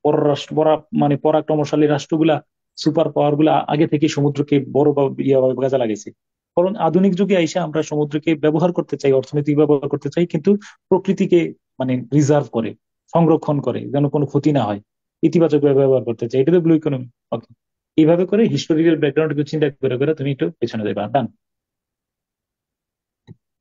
পররাষ্ট্র মানে পরাক্রমশালী রাষ্ট্রগুলা, সুপার পাওয়ার গুলা আগে থেকে সমুদ্রকে বড় কাজে লাগাইছে। কারণ আধুনিক যুগে আইসা আমরা সমুদ্রকে ব্যবহার করতে চাই, অর্থনৈতিক ব্যবহার করতে চাই, কিন্তু প্রকৃতিকে মানে রিজার্ভ করে, সংরক্ষণ করে, যেন কোনো ক্ষতি না হয়, ইতিবাচক ভাবে ব্যবহার করতে চাই। এটা তো ব্লু ইকোনমি। ওকে, এইভাবে করে হিস্টোরিক্যাল ব্যাকগ্রাউন্ড চিন্তা করে করে তুমি একটু পেছনে যাবে। ডান।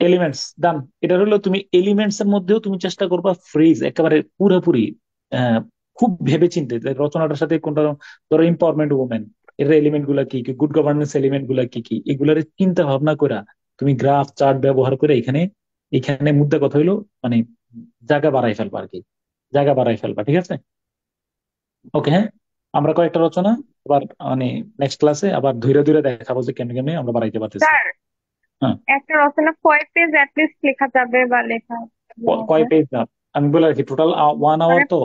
এলিমেন্টস ডান। এটা হলো তুমি এলিমেন্টস এর মধ্যেও তুমি চেষ্টা করবা ফ্রেজ একেবারে পুরোপুরি আহ খুব ভেবে চিন্তে যে রচনাটার সাথে কোনটা, ধরো এম্পাওয়ারমেন্ট ওমেন, এর এলিমেন্ট গুলা কি কি, গুড গভর্নেন্স এলিমেন্ট গুলা কি কি, এগুলার চিন্তা ভাবনা করে তুমি গ্রাফ চার্ট ব্যবহার করে এখানে এখানে মুদ্রা কথা হইলো মানে জায়গা বাড়াই ফেলবা আর কি, জায়গা বাড়াই ফেলবা। ঠিক আছে, ওকে। হ্যাঁ, আমরা কয়েকটা রচনা আবার মানে নেক্সট ক্লাসে আবার ধীরে ধীরে দেখাবো যে কেমনে কেমনে আমরা বাড়াইতে পারতেছি। স্যার হ্যাঁ, একটা রচনা কয় পেজ অ্যাটলিস্ট লেখা যাবে বা লেখা কয় হবে? পেজ না, আমি বলে রাখি টোটাল 1 আওয়ার, মানে তো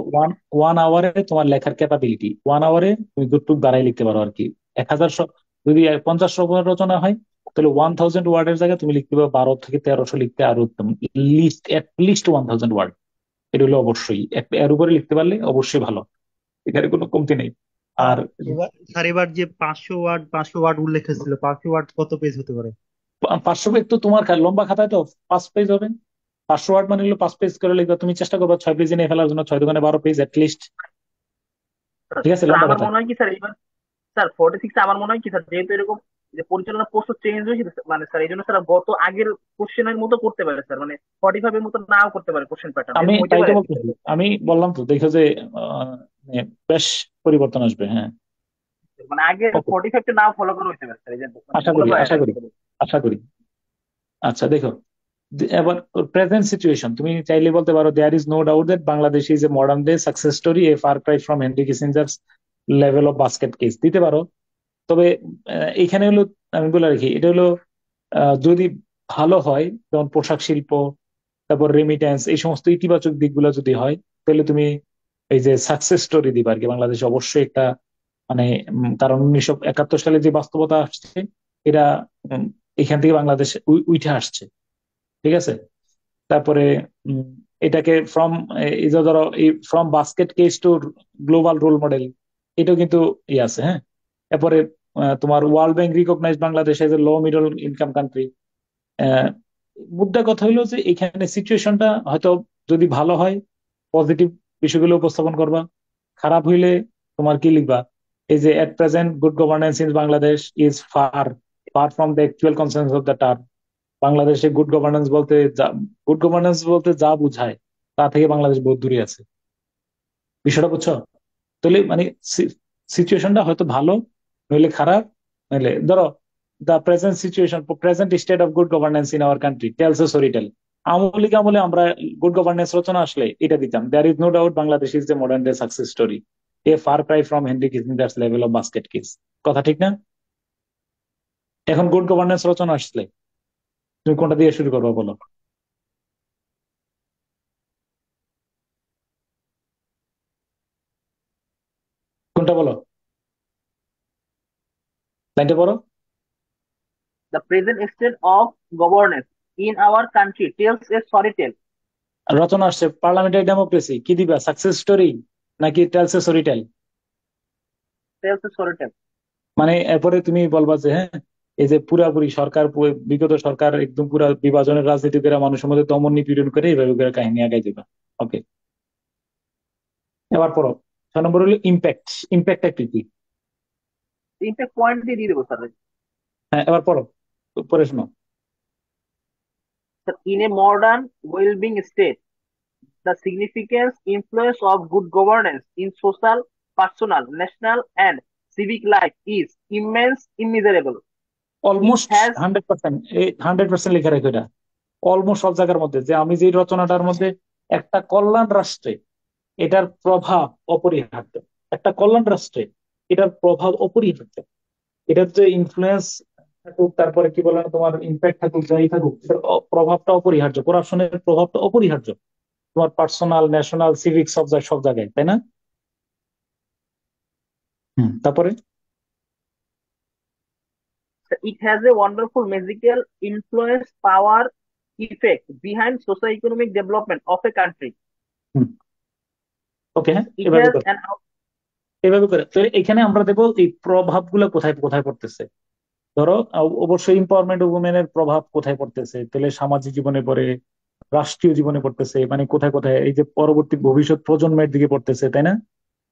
ওয়ান আওয়ারে তোমার লেখার ক্যাপাবিলিটি 1 আওয়ারে তুমি যতটুকু বাড়াই লিখতে পারো আর কি। 1000 যদি 50 রচনা হয় তাহলে 1000 ওয়ার্ডের জায়গায় তুমি লিখতে পারো 12 থেকে 1300 লিখতে আরো লিস্ট 1000 ওয়ার্ড। এটা হলো অবশ্যই এর উপরে লিখতে পারলে অবশ্যই ভালো, এখানে কোনো কমতি নেই। আর এবার যে 500 ওয়ার্ড উল্লেখ ছিল, 500 ওয়ার্ড কত পেজ হতে পারে? 500 পেজ তো তোমার লম্বা খাতায় তো 5 পেজ হবে। 500 ওয়ার্ড মানে হলো 5 পেজ করে লিখবা, তুমি চেষ্টা করবা 6 পেজে নিয়ে ফেলার জন্য, 6 দোকানে 12 পেজ লিস্ট। ঠিক আছে, স্যার লম্বা আমার খাতা। মনে হয় কি স্যার এবার স্যার 46 আমার মনে হয় কি স্যার, যেহেতু এরকম যে পরিচালনা প্রশ্ন চেঞ্জ হয়েছে মানে স্যার, এই জন্য স্যার গত আগের কোশ্চেনের মতো করতে পারে স্যার, মানে 45 এর মতো নাও করতে পারে কোশ্চেন প্যাটার্ন, আমি এরকম হইতে তাই পারে তো আর কি। বলতেছি, আমি বললাম তো দেখো যে মানে বেশ পরিবর্তন আসবে। হ্যাঁ, মানে আগে ওকে, 45টা নাও ফলো করে হইতে পারে স্যার, এই যে মানে আশা মনে করি হয় আশা করি আশা করি। আচ্ছা দেখো, এবার প্রেজেন্ট সিচুয়েশন তুমি চাইলে বলতে পারো there is no doubt that Bangladesh is a modern day success story, a far cry from Henry Kissinger's level of basket case, দিতে পারো। তবে এখানে হলো আমি বলে রাখি, এটা হলো যদি ভালো হয়, যেমন পোশাক শিল্প, তারপর রেমিটেন্স, এই সমস্ত ইতিবাচক দিকগুলো যদি হয়, তাহলে তুমি এই যে সাকসেস স্টোরি দিবা আর কি। বাংলাদেশ অবশ্যই একটা মানে কারণ 1971 সালে যে বাস্তবতা আসছে এটা উম, এখান থেকে বাংলাদেশ উঠে আসছে। ঠিক আছে, তারপরে উম, এটাকে এই যে ধরো এই from basket case to global role model, এটাও কিন্তু আছে। হ্যাঁ, এরপরে তোমার World Bank recognise Bangladesh as a low middle income country. মুদ্রা কথা হইলো যে এখানে সিচুয়েশনটা হয়তো যদি ভালো হয় পজিটিভ বিষয়গুলো উপস্থাপন করবা, খারাপ হইলে তোমার কি লিখবা, এই যে at present good governance in Bangladesh is far far from the actual conscience of the term. বাংলাদেশে গুড গভর্নেন্স বলতে যা বুঝায় তা থেকে বাংলাদেশ বহু দূরে আছে। বিষয়টা বুঝছো? তাহলে মানে সিচুয়েশনটা হয়তো ভালো, নইলে খারাপ, নইলে ধরো the present situation present state of good governance in our country tells a story tell. Awami League আমলে আমরা গুড গভর্নেন্স রচনা আসলে এটা দিতাম, there is no doubt Bangladesh is the modern day success story, a far cry from Henry Kissinger's level of basket case. কথা ঠিক না? এখন গুড গভর্নেন্স রচনা আসলে তুমি কোনটা দিয়ে শুরু করবো বলো? কোনটা বলো, লাইনটা পড়ো। the present state of governance in our country tells a story tale. রচনা আসছে পার্লামেন্টারি ডেমোক্রেসি, কি দিবা, সাকসেস স্টোরি নাকি tells a story tell? Tells a story tale. মানে এরপরে তুমি বলবা যে হ্যাঁ এই যে পুরাপুরি সরকার বিগত সরকার একদম পুরা বিভাজনের রাজনীতি করে মানুষের মধ্যে দমন নিপীড়ন করে এইভাবে করে কাহিনী আগাই দিবা। ওকে, এবার পড়ো 6 নম্বর হলো ইম্প্যাক্ট। ইম্প্যাক্ট কি কি? ইম্প্যাক্ট পয়েন্ট দিয়ে দিয়ে দেবো স্যার। হ্যাঁ, এবার পড়ো, পরে শোনো। In a modern well-being state, the significant influence of good governance in social, personal, national, and civic life is immense, immeasurable. It almost has 100%, 100% লিখে রাখো এটা। অলমোস্ট সব জায়গার মধ্যে যে আমি যে রচনাটার মধ্যে একটা কল্যাণ রাষ্ট্রে এটার প্রভাব অপরিহার্য, একটা কল্যাণ রাষ্ট্রে এটার প্রভাব অপরিহার্য, এটার যে ইনফ্লুয়েন্স থাকুক, তারপরে কি বলে না তোমার ইম্প্যাক্ট থাকুক, যাই থাকুক, এটার প্রভাবটা অপরিহার্য, করাপশনের প্রভাবটা অপরিহার্য তোমার পার্সোনাল, ন্যাশনাল, সিভিক সব জায়গায়, তাই না? তারপরে it has a wonderful magical influence, power, effect behind socio-economic development of a country. ওকে, হ্যাঁ, It এভাবে has করে an এভাবে করে তো এখানে আমরা দেখবো এই প্রভাবগুলো কোথায় কোথায় পড়তেছে। ধরো অবশ্যই এম্পাওয়ারমেন্ট অফ উমেনের প্রভাব কোথায় পড়তেছে, তাহলে সামাজিক জীবনে পড়ে, রাষ্ট্রীয় জীবনে পড়তেছে, মানে কোথায় কোথায় এই যে পরবর্তী ভবিষ্যৎ প্রজন্মের দিকে পড়তেছে, তাই না?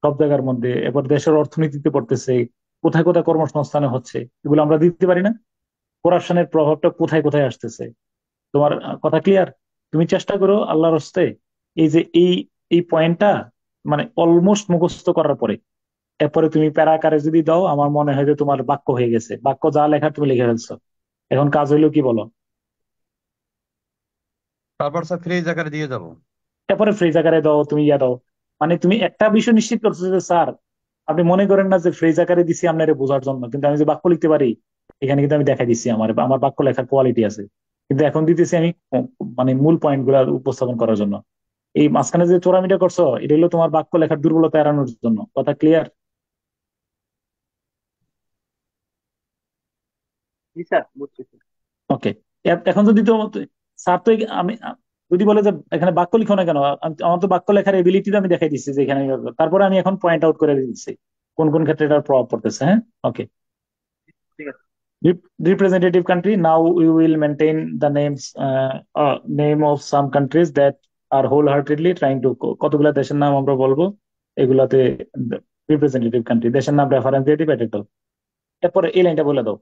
সব জায়গার মধ্যে। এবার দেশের অর্থনীতিতে পড়তেছে, কোথায় কোথায় কর্মসংস্থানে হচ্ছে, এগুলো আমরা দিতে পারি না? করাপশনের প্রভাবটা কোথায় কোথায় আসতেছে। তোমার কথা ক্লিয়ার? তুমি চেষ্টা করো আল্লাহর হস্তে এই যে এই পয়েন্টটা মানে অলমোস্ট মুখস্থ করার পরে এরপরে তুমি প্যারা আকারে যদি দাও, আমার মনে হয় যে তোমার বাক্য হয়ে গেছে, বাক্য যা লেখা তুমি লিখে ফেলছো। এখন কাজ হইলো কি বলো? তারপর স্যার ফ্রেজ আকারে দিয়ে যাবো। এরপরে ফ্রেজ আকারে দাও, তুমি ইয়া দাও, মানে তুমি একটা বিষয় নিশ্চিত করছো যে স্যার আপনি মনে করেন না যে ফ্রেজ আকারে দিছি আপনার বোঝার জন্য, কিন্তু আমি যে বাক্য লিখতে পারি এখানে কিন্তু আমি দেখাই দিচ্ছি আমার আমার বাক্য লেখার কোয়ালিটি আছে। কিন্তু এখন দিতেছি আমি মানে মূল পয়েন্ট গুলা উপস্থাপন করার জন্য। এই মাঝখানে যে চোরামিটা করছো এটা হলো তোমার বাক্য লেখার দুর্বলতা এড়ানোর জন্য। কথা ক্লিয়ার? জি স্যার, বুঝছি স্যার। ওকে, এখন যদি তো স্যার তো আমি যদি বলে যে এখানে বাক্য লিখো না কেন, আমার তো বাক্য লেখার এবিলিটিটা আমি দেখাই দিচ্ছি যে এখানে তারপরে আমি এখন পয়েন্ট আউট করে দিচ্ছি কোন কোন ক্ষেত্রে এটার প্রভাব পড়তেছে। হ্যাঁ, ওকে। ঠিক আছে। Representative country, now we will maintain the name of some countries that are wholeheartedly trying to কতগুলা দেশের নাম আমরা বলবো, এগুলাতে রিপ্রেজেন্টেটিভ কান্ট্রি, দেশের নাম রেফারেন্স দিয়ে দিবে, এটা দাও। এরপরে এই লাইনটা বলে দাও।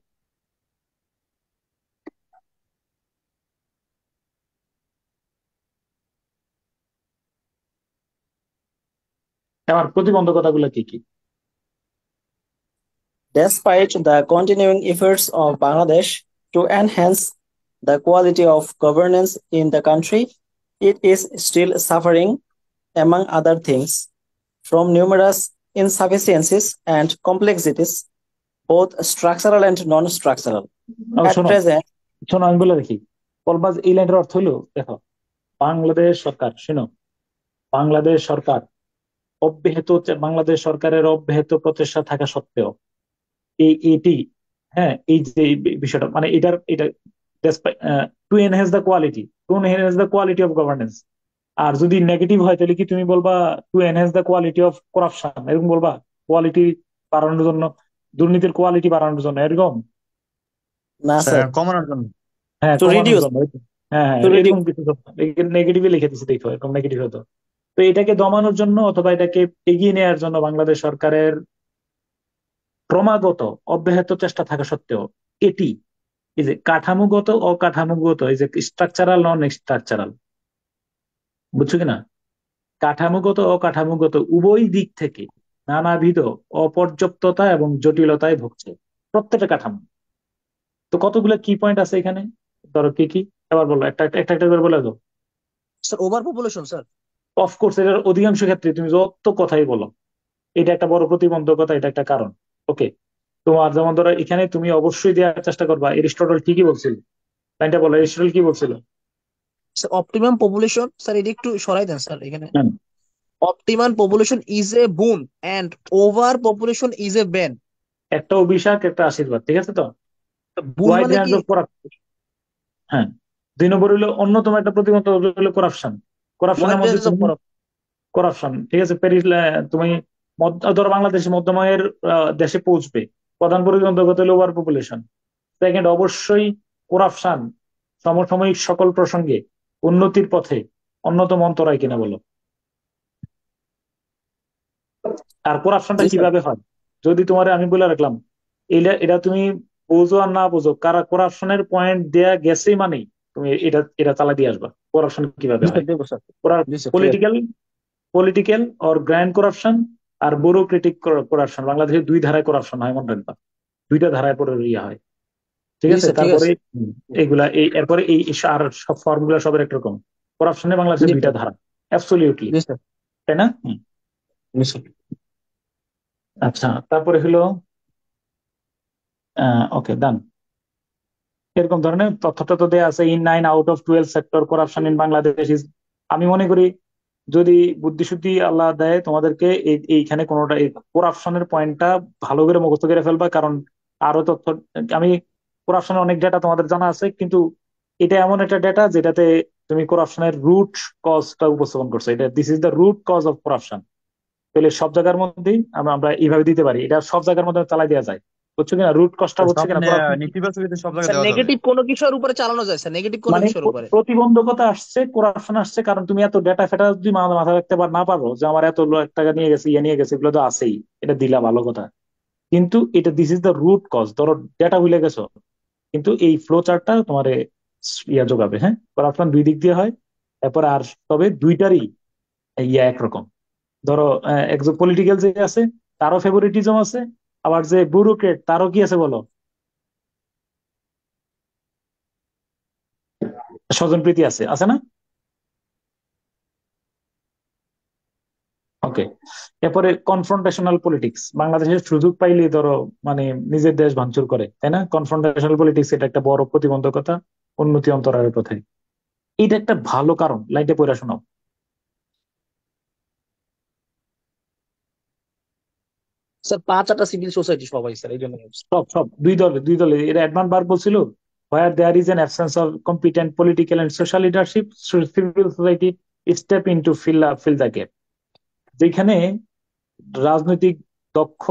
আমার প্রতিবন্ধকতাগুলো কি কি? Despite the continuing efforts of Bangladesh to enhance the quality of governance in the country, it is still suffering, among other things, from numerous insufficiencies and complexities, both structural and non-structural. At শোনো present, শোনো আমি বলে দেখি, কলবাজ এই লাইনের অর্থ হলো, দেখো বাংলাদেশ সরকার, শোনো, বাংলাদেশ সরকার বাংলাদেশ সরকারের অব্যাহত প্রচেষ্টা থাকা সত্ত্বেও এটি, হ্যাঁ, এই যে বিষয়টা মানে এটা to enhance the quality of governance. আর যদি নেগেটিভ হয় তাহলে কি তুমি বলবা to enhance the quality of corruption, এরকম বলবা? কোয়ালিটি বাড়ানোর জন্য, দুর্নীতির কোয়ালিটি বাড়ানোর জন্য, এরকম? না স্যার স্যার, কমানোর জন্য। হ্যাঁ, to কমানোর reduce, জন্য। হ্যাঁ হ্যাঁ, to এরকম reduce. কিছু নেগেটিভে লিখে দিচ্ছে, দেখো এরকম নেগেটিভ হতো। তো এটাকে দমানোর জন্য অথবা এটাকে এগিয়ে নেওয়ার জন্য বাংলাদেশ সরকারের ক্রমাগত অব্যাহত চেষ্টা থাকা সত্ত্বেও এটি এই যে কাঠামোগত অকাঠামোগত, এই যে স্ট্রাকচারাল নন স্ট্রাকচারাল, বুঝছো কিনা? কাঠামোগত অকাঠামোগত উভয় দিক থেকে নানাবিধ অপর্যাপ্ততা এবং জটিলতায় ভুগছে প্রত্যেকটা কাঠামো। তো কতগুলো কি পয়েন্ট আছে এখানে, ধরো কি কি, এবার বলো, একটা একটা একটা করে বলে দাও। Sir, over population sir. Of course, এটার অধিকাংশ ক্ষেত্রে তুমি যত কথাই বলো এটা একটা বড় প্রতিবন্ধকতা, এটা একটা কারণ। ওকে, তোমার যেমন ধরো এখানে তুমি অবশ্যই দেওয়ার চেষ্টা করবা এরিস্টটল ঠিকই বলছিল, লাইনটা বলো, এরিস্টটল কি বলছিল? স্যার অপটিমাম পপুলেশন, স্যার এটা একটু সরাই দেন স্যার এখানে। হ্যাঁ, optimum population is a boon and over population is a bane. একটা অভিশাপ একটা আশীর্বাদ, ঠিক আছে তো? বুন মানে কি? হ্যাঁ, 2 নম্বর হলো অন্যতম একটা প্রতিবন্ধক হলো করাপশন। করাপশনের মধ্যে তুমি করাপশন, ঠিক আছে, তুমি ধরো বাংলাদেশে মধ্যম আয়ের দেশে পৌঁছবে, প্রধান প্রতিবন্ধকতা হলো ওভার পপুলেশন। সেকেন্ড, অবশ্যই করাপশন সমসাময়িক সকল প্রসঙ্গে উন্নতির পথে অন্যতম অন্তরায় কিনা বলো। আর করাপশনটা জি স্যার। কিভাবে হয় যদি তোমার আমি বলে রাখলাম, এটা এটা তুমি বোঝো আর না বোঝো, কারা করাপশনের পয়েন্ট দেয়া গেছেই মানেই তুমি এটা এটা চালা দিয়ে আসবা করাপশন কিভাবে জি স্যার হয়। দেবো স্যার। জি স্যার ঠিক আছে। Political political or grand corruption আর ব্যুরোক্রেটিক করাপশন, বাংলাদেশে দুই ধারায় করাপশন হয় মনে রাখবা, দুইটা ধারায় পরে ইয়ে হয়। ঠিক জি আছে, স্যার ঠিক তারপরে আছে। এইগুলা এরপরে এই আর সব ফর্মুলা সবের একরকম। করাপশনে বাংলাদেশে জি দুইটা স্যার। ধারা, অ্যাবসলিউটলি, জি স্যার। তাই না? জি স্যার। আচ্ছা, তারপরে হলো ওকে ডান। এরকম ধরনের তথ্যটা তো দেয়া আছে, in 9 out of 12 sector corruption in Bangladesh is. আমি মনে করি যদি বুদ্ধিশুদ্ধি আল্লাহ দেয় তোমাদেরকে এইখানে কোনোটা এই করাপশনের পয়েন্টটা ভালো করে মুখস্থ করে ফেলবা, কারণ আরো তথ্য আমি করাপশনের অনেক ডেটা তোমাদের জানা আছে, কিন্তু এটা এমন একটা ডেটা যেটাতে তুমি করাপশনের রুট কজটা উপস্থাপন করছো, এটা this is the root cause of corruption. তাহলে সব জায়গার মধ্যেই আমরা এইভাবে দিতে পারি, এটা সব জায়গার মধ্যে চালাই দেওয়া যায়, বুঝছো কিনা? রুট কজটা হচ্ছে সব কিনা করাপশন। নেতিবাচক সব জায়গায় স্যার দেওয়া যাবে। নেগেটিভ কোনো কিছুর উপরে চালানো যায় স্যার, নেগেটিভ কোনো মানে কিছুর উপরে। প্রতিবন্ধকতা আসছে, করাপশন আসছে, কারণ তুমি এত ডেটা ফেটা যদি মাথায় রাখতে না পারো যে আমার এত লাখ টাকা নিয়ে গেছে ইয়ে নিয়ে গেছে, এগুলো তো আছেই, এটা দিলা ভালো কথা, কিন্তু এটা this is the root cause. ধরো ডেটা ভুলে গেছো, কিন্তু এই ফ্লো চার্টটা তোমার ইয়া যোগাবে। হ্যাঁ, করাপশন দুই দিক দিয়ে হয়, তারপর আর তবে দুইটারই ইয়া একরকম। ধরো একজন পলিটিক্যাল যে আছে তারও ফেভারিটিজম আছে, আবার যে ব্যুরোক্রেট তারও কি আছে বলো, স্বজনপ্রীতি আছে, আছে না? ওকে, এরপরে কনফ্রন্টেশনাল পলিটিক্স, বাংলাদেশের সুযোগ পাইলেই ধরো মানে নিজের দেশ ভাঙচুর করে, তাই না? কনফ্রন্টেশনাল পলিটিক্স এটা একটা বড় প্রতিবন্ধকতা উন্নতি অন্তরায়ের পথে। এটা একটা ভালো কারণ, লাইটে পড়া শোনাও। স্যার 5টা সিভিল সোসাইটি সবাই স্যার এই জন্য বলছি। সব সব দুই দলে এটা অ্যাডভান্স বার বলছিল, where there is an absence of competent political and social leadership, civil society step into fill the gap। যেখানে রাজনৈতিক দক্ষ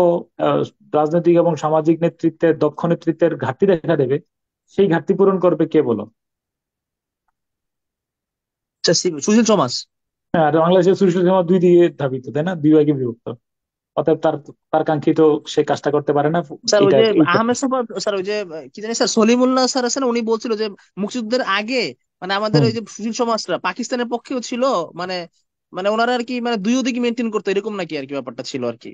আহ, রাজনৈতিক এবং সামাজিক নেতৃত্বের দক্ষ নেতৃত্বের ঘাটতি দেখা দেবে, সেই ঘাটতি পূরণ করবে কে বলো? স্যার সুশীল সমাজ। হ্যাঁ, আর বাংলাদেশের সুশীল সমাজ দুই দিকে ধাবিত, তাই না? দুই ভাগে বিভক্ত, অতএব তার তার কাঙ্ক্ষিত সে কাজটা করতে পারে না। স্যার ওই এটা যে এইটা আহমেদ সাফার স্যার, ওই যে কি জানি স্যার সলিমুল্লাহ স্যার আছেন, উনি বলছিল যে মুক্তিযুদ্ধের আগে মানে আমাদের হুম। ওই যে সুশীল সমাজরা পাকিস্তানের পক্ষেও ছিল, মানে মানে ওনারা আর কি মানে দুই দিকে মেনটেন করতো এরকম নাকি আর কি ব্যাপারটা ছিল আর কি।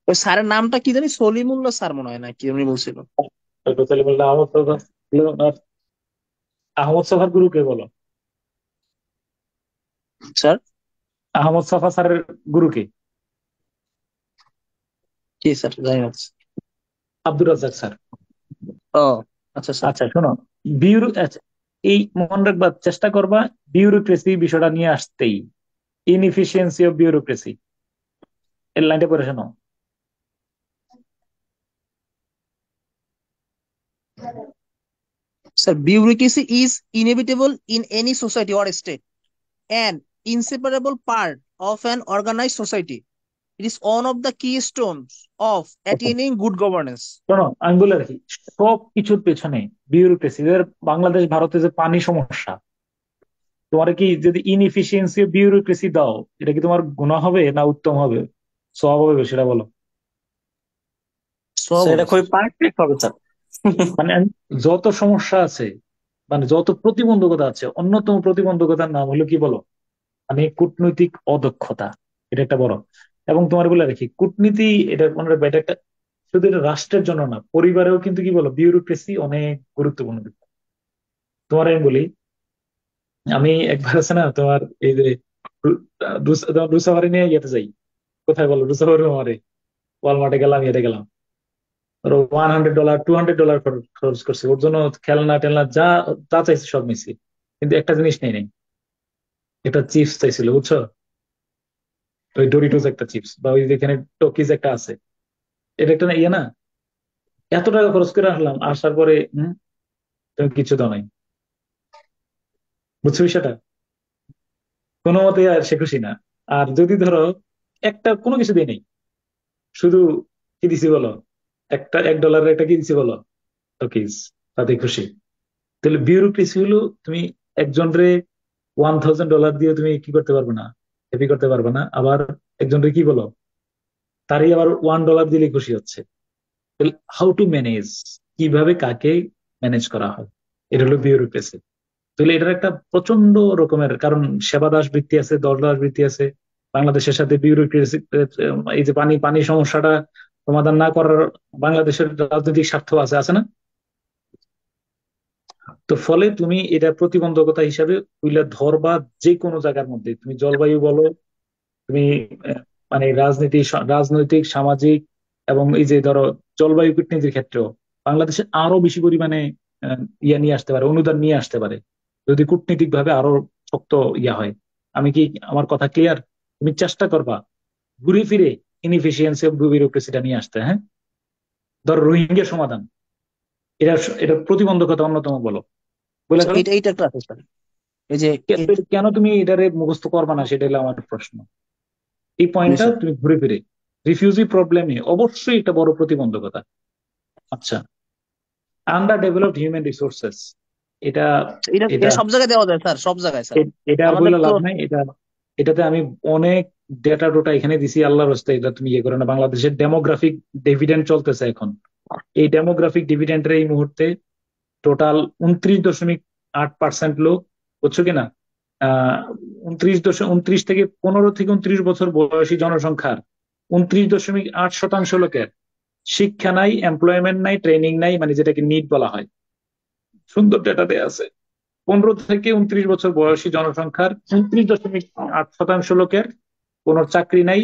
ওই স্যারের নামটা কি জানি, সলিমুল্লাহ স্যার মনে হয় নাকি উনি বলছিল। আহমদ সফার গুরু কে বলো? স্যার আহমদ সফা স্যারের গুরু কে? কি স্যার জানি না। আব্দুর রাজ্জাক স্যার। ও আচ্ছা স্যার। আচ্ছা শোনো, আচ্ছা, এই মনে রাখবা, চেষ্টা করবা বিউরোক্রেসি বিষয়টা নিয়ে আসতেই, ইনএফিসিয়েন্সি অফ বিউরোক্রেসি, এর লাইনটা পড়ে শোনো। Sir, bureaucracy is inevitable in any society or state, an inseparable part of an organized society. It is one of the keystones of attaining good governance. শোনো, আমি বলে রাখি, সব কিছুর পেছনে বিউরোক্রেসি। বাংলাদেশ ভারতে যে পানি সমস্যা, তোমার কি যদি ইনএফিসিয়েন্সি অফ বিউরোক্রেসি দাও, এটা কি তোমার গুনাহ হবে না উত্তম হবে, সওয়াব হবে, সেটা বলো। সব স্যার এটা হবে খুবই স্যার। পারফেক্ট হবে স্যার। মানে যত সমস্যা আছে, মানে যত প্রতিবন্ধকতা আছে, অন্যতম প্রতিবন্ধকতার নাম হলো কি বলো? মানে কূটনৈতিক অদক্ষতা, এটা একটা বড়। এবং তোমার বলে রাখি, কূটনীতি এটা মনে রাখবে, এটা একটা শুধু এটা রাষ্ট্রের জন্য না, পরিবারেও কিন্তু কি বলো বিউরোক্রেসি অনেক গুরুত্বপূর্ণ দিক। তোমার আমি বলি, আমি একবার আছে না তোমার এই যে রুসাফারি নিয়ে যেতে যাই, কোথায় বলো, রুসাফারি মারে ওয়ালমার্টে গেলাম, ইয়েতে গেলাম, ধরো $100 $200 খরচ করছি ওর জন্য, খেলনা টেলনা যা যা চাইছি সব নিছি, কিন্তু একটা জিনিস নেই নাই, একটা চিপস চাইছিল, বুঝছো? ওই ডোরিটোস একটা চিপস, বা ওই যেখানে টকিজ একটা আছে, এটা একটা না ইয়ে না, এত টাকা খরচ করে আসলাম, আসার পরে তুমি কিছু দাও নাই, বুঝছো বিষয়টা? কোনো মতে আর সে খুশি না। আর যদি ধরো একটা কোনো কিছু দিই নেই, শুধু কি দিছি বলো, একটা $1 একটা কি দিছি বলো? টকিজ, তাতে খুশি। তাহলে বিউরোক্রেসি হলো তুমি একজনরে $1,000 দিয়ে তুমি কি করতে পারবে না, হ্যাপি করতে পারবে না। আবার একজনরে কি বলো, তারই আবার $1 দিলে খুশি হচ্ছে। হাউ টু ম্যানেজ, কিভাবে কাকে ম্যানেজ করা হয়, এটা হলো বিউরোক্রেসি। তাহলে এটার একটা প্রচন্ড রকমের, কারণ সেবা দাস বৃত্তি আছে, দরদাস বৃত্তি আছে বাংলাদেশের সাথে। বিউরোক্রেসি, এই যে পানি পানি সমস্যাটা সমাধান না করার বাংলাদেশের রাজনৈতিক স্বার্থ আছে, আছে না? তো ফলে তুমি এটা প্রতিবন্ধকতা হিসাবে তুইলা ধরবা যে কোনো জায়গার মধ্যে। তুমি জলবায়ু বলো, তুমি মানে রাজনৈতিক সামাজিক, এবং এই যে ধরো জলবায়ু কূটনীতির ক্ষেত্রেও বাংলাদেশে আরো বেশি পরিমাণে ইয়া নিয়ে আসতে পারে, অনুদান নিয়ে আসতে পারে, যদি কূটনীতিক ভাবে আরো শক্ত ইয়া হয়। আমি কি, আমার কথা ক্লিয়ার? তুমি চেষ্টা করবা ঘুরে ফিরে ইনএফিসিয়েন্সি অফ বিউরোক্রেসিটা নিয়ে আসতে। হ্যাঁ, ধরো রোহিঙ্গা সমাধান, এটা এটা প্রতিবন্ধকতা অন্যতম বলো, বলে ফেলো। এইটা একটা আছে স্যার। এই যে কেন তুমি এটারে মুখস্থ করবা না, সেটা হলো আমার প্রশ্ন। এই পয়েন্টটা তুমি ঘুরে ফিরে, রিফিউজি প্রবলেমে অবশ্যই এটা বড় প্রতিবন্ধকতা। আচ্ছা, আন্ডার ডেভেলপড হিউম্যান রিসোর্সেস, এটা এটা এটা এটা সব জায়গায় দেওয়া যায় স্যার, সব জায়গায় স্যার। এটা আর আমাদের বলে তো লাভ নাই। এটাতে আমি অনেক ডেটা টোটা এখানে দিছি, আল্লাহর রাস্তায় এটা তুমি ইয়ে করো না। বাংলাদেশের ডেমোগ্রাফিক ডিভিডেন্ড চলতেছে এখন। এই ডেমোগ্রাফিক ডিভিডেন্ডের এই মুহূর্তে টোটাল 29.8% লোক, বুঝছো কিনা, 29 থেকে 15 থেকে 29 বছর বয়সী জনসংখ্যার 29.8% লোকের শিক্ষা নাই, এমপ্লয়মেন্ট নাই, ট্রেনিং নাই, মানে যেটাকে নিট বলা হয়। সুন্দর ডেটা দেয়া আছে। 15 থেকে 29 বছর বয়সী জনসংখ্যার 29.8% লোকের কোনো চাকরি নাই,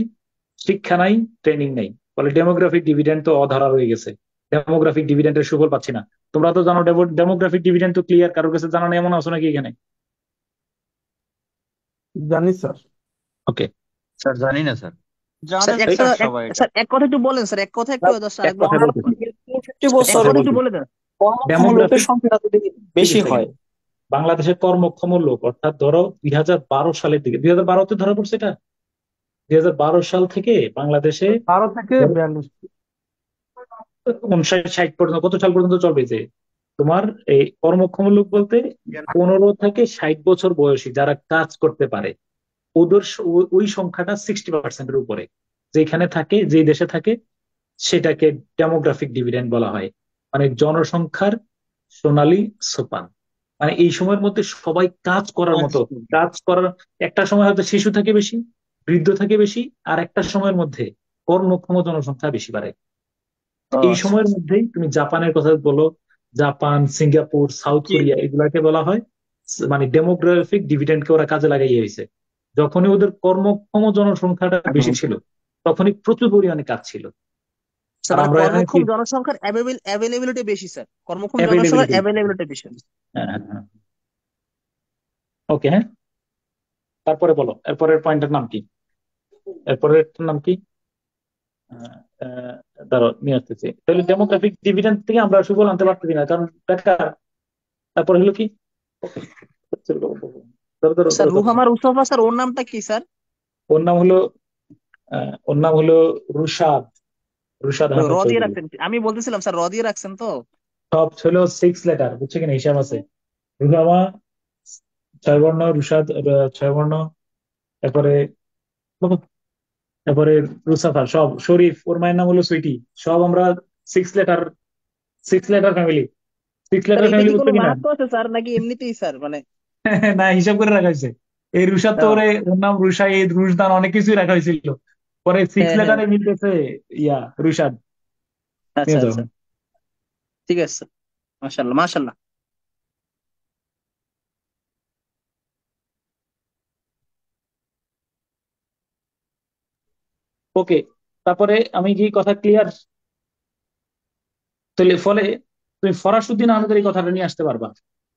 শিক্ষা নাই, ট্রেনিং নাই। ফলে ডেমোগ্রাফিক ডিভিডেন্ড তো অধারা রয়ে গেছে। ডেমোগ্রাফিক ডিভিডেন্ডের সুফল পাচ্ছি না। তোমরা তো জানো ডেমোগ্রাফিক ডিভিডেন্ড তো ক্লিয়ার, কারোর কাছে জানা নেই এমন আছে নাকি এখানে? জানি স্যার। ওকে স্যার জানি না স্যার। স্যার জানে একটা স্যার সবাই এটা। স্যার এক কথা একটু বলেন স্যার, এক কথা একটু দশ এক কথায় বলতে 150 এক বছর কথা একটু বলে দেন। কর্মক্ষম লোকের ডেমোগ্রাফিক, সংখ্যা যদি বেশি হয়। বাংলাদেশের কর্মক্ষম লোক, অর্থাৎ ধরো 2012 সালের দিকে, 2012-তে ধরা পড়ছে এটা, 2012 সাল থেকে বাংলাদেশে 12 থেকে 42। 59-60 পর্যন্ত, কত সাল পর্যন্ত চলবে যে তোমার এই কর্মক্ষম লোক বলতে 15 থেকে 60 বছর বয়সী যারা কাজ করতে পারে, ওদের ওই সংখ্যাটা 60%-এর উপরে যেখানে থাকে, যে দেশে থাকে, সেটাকে ডেমোগ্রাফিক ডিভিডেন্ড বলা হয়। মানে জনসংখ্যার সোনালী সোপান। মানে এই সময়ের মধ্যে সবাই কাজ করার মতো, কাজ করার একটা সময় হয়তো শিশু থাকে বেশি, বৃদ্ধ থাকে বেশি, আর একটা সময়ের মধ্যে কর্মক্ষম জনসংখ্যা বেশি বাড়ে। এই সময়ের মধ্যেই তুমি জাপানের কথা বলো, জাপান, সিঙ্গাপুর, সাউথ কোরিয়া, এগুলাকে বলা হয় মানে ডেমোগ্রাফিক ডিভিডেন্ডকে ওরা কাজে লাগাই হয়েছে। যখনই ওদের কর্মক্ষম জনসংখ্যাটা বেশি ছিল, তখনই প্রচুর পরিমাণে কাজ ছিল। আর আমরা এখানে কি কর্মক্ষম জনসংখ্যার অ্যাভেলেবিলিটি বেশি স্যার, কর্মক্ষম জনসংখ্যার অ্যাভেলেবিলিটি, অ্যাভেলেবিলিটি বেশি। হ্যাঁ। ওকে, হ্যাঁ, তারপরে বলো এরপরের পয়েন্টের নাম কি, এরপরের নাম কি? দাঁড়াও নিয়ে আসতেছি। তাহলে ডেমোগ্রাফিক ডিভিডেন্ড থেকে আমরা সুফল আনতে পারতেছি না, কারণ বেকার। তারপরে হলো কি? ধরো ধরো স্যার ধরো ধরো। রুহামা মুস্তাফা স্যার, ওর নামটা কি স্যার? ওর নাম হলো ওর নাম হলো রুশাদ, রুশাদ র আহমেদ দিয়ে চৌধুরী। রাখছেন, আমি বলতেছিলাম স্যার র দিয়ে রাখছেন তো। সব ছিল 6 লেটার, বুঝছো কিনা, হিসাব আছে। রুহামা 6 বর্ণ, রুশাদ 6 বর্ণ, তারপরে তারপরে রুসাফা সব, শরীফ ওর মায়ের নাম হলো সুইটি, সব আমরা 6 letter, 6 letter family. Six sir letter এইটা ফ্যামিলি, কি বুঝছো কোনো কিনা? মাহাত্ম আছে স্যার, নাকি এমনিতেই স্যার মানে? না, হিসাব করে রাখা হয়েছে। এই রুশাদ তো ওর নাম রুশা, এই রুশদান অনেক কিছুই রাখা হয়েছিল, পরে সিক্স হ্যাঁ হ্যাঁ, লেটারে মিলতেছে ইয়া রুশাদ। আচ্ছা নিয়ে যাও। আচ্ছা, ঠিক আছে স্যার, মাশাআল্লাহ মাশাআল্লাহ। ওকে, তারপরে আমি কি কথা ক্লিয়ার? তাহলে ফলে তুমি ফরাসুদ্দিন আহমেদের এই কথাটা নিয়ে আসতে পারবা।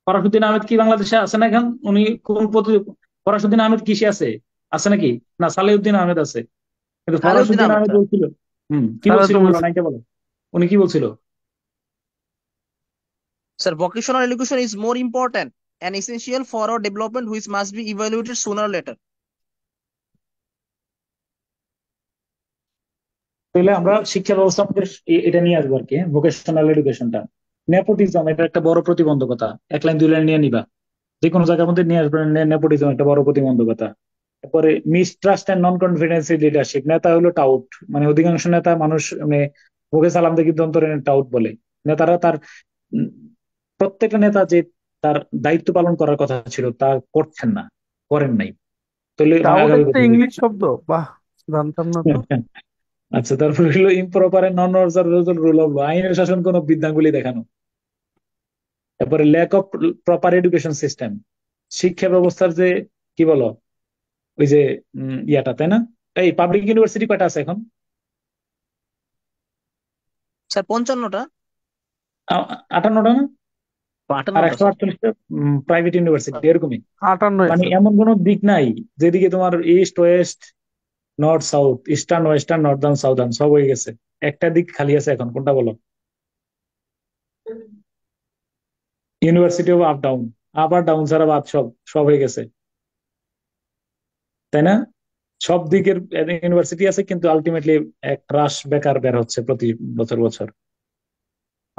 ফরাসুদ্দিন আহমেদ কি বাংলাদেশে আছে না এখন? উনি কোন ফরাসুদ্দিন আহমেদ কিসে আছে, আছে নাকি? না সালেউদ্দিন আহমেদ আছে, কিন্তু সালেউদ্দিন ফরাসুদ্দিন আহমেদ আহমেদ স্যার। বলছিল, কি তাহলে বলছিল তো বলো, নাইটা বলো। উনি কি বলছিল? Sir, vocational education is more important and essential for our development, which must be evaluated sooner or later. তাহলে আমরা শিক্ষা ব্যবস্থা আমাদের এটা নিয়ে আসবো আর কি, ভোকেশনাল এডুকেশনটা। নেপোটিজম এটা একটা বড় প্রতিবন্ধকতা, এক লাইন দুই লাইন নিয়ে নিবা, যে কোনো জায়গার মধ্যে নিয়ে আসবেন। নেপোটিজম একটা বড় প্রতিবন্ধকতা। তারপরে mistrust and non confidence in leadership, নেতা হলো টাউট, মানে অধিকাংশ নেতা মানুষ মানে মুখে সালাম দিয়ে কিন্তু অন্তরে টাউট বলে। নেতারা তার উম, প্রত্যেকটা নেতা যে তার দায়িত্ব পালন করার কথা ছিল তা করছেন না, করেন নাই, তাহলে মানে টাউট আগামী একটা কথা কি? ইংলিশ শব্দ, বাহ, জানতাম না তো। আচ্ছা, তারপরে হলো improper and non observable rule of law, আইনের শাসন কোন বিদ্যাঙ্গুলি দেখানো। তারপরে lack of proper education system, শিক্ষা ব্যবস্থার যে কি বলো ওই যে ইয়াটা, তাই না? এই পাবলিক ইউনিভার্সিটি কয়টা আছে এখন? স্যার 55টা। 58টা না? আর 58টা স্যার। 148টা প্রাইভেট ইউনিভার্সিটি, এরকমই। 58 মানে স্যার। এমন কোন দিক নাই যেদিকে তোমার east West north south, eastern western Northern southern সব হয়ে গেছে, একটা দিক খালি আছে এখন, কোনটা বলো? University of up down, up আর ডাউন ছাড়া বাদ, সব সব হয়ে গেছে, তাই না? সব দিকের ইউনিভার্সিটি আছে, কিন্তু আলটিমেটলি এক রাশ বেকার বের হচ্ছে প্রতি বছর বছর।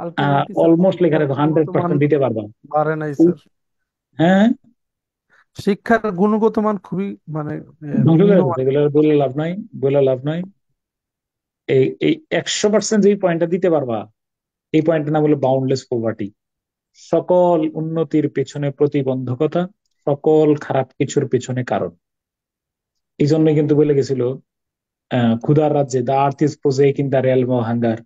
আলটিমেটলি স্যার অলমোস্ট লেখা রাখো গুণগত মান 100% দিতে পারবা। বাড়ে নাই স্যার। হ্যাঁ, শিক্ষার গুণগত মান খুবই মানে ধ্বংস করে দিচ্ছে, নিম্নমানের। এগুলো বলে লাভ নাই, বলে লাভ নাই। এই এই 100% যেই পয়েন্টটা দিতে পারবা, এই পয়েন্টটা না বলে বাউন্ডলেস পভার্টি। সকল উন্নতির পেছনে প্রতিবন্ধকতা, সকল খারাপ কিছুর পেছনে কারণ। এই জন্য কিন্তু বলে গেছিল ক্ষুধার রাজ্যে, the earth is project in the realm of hunger,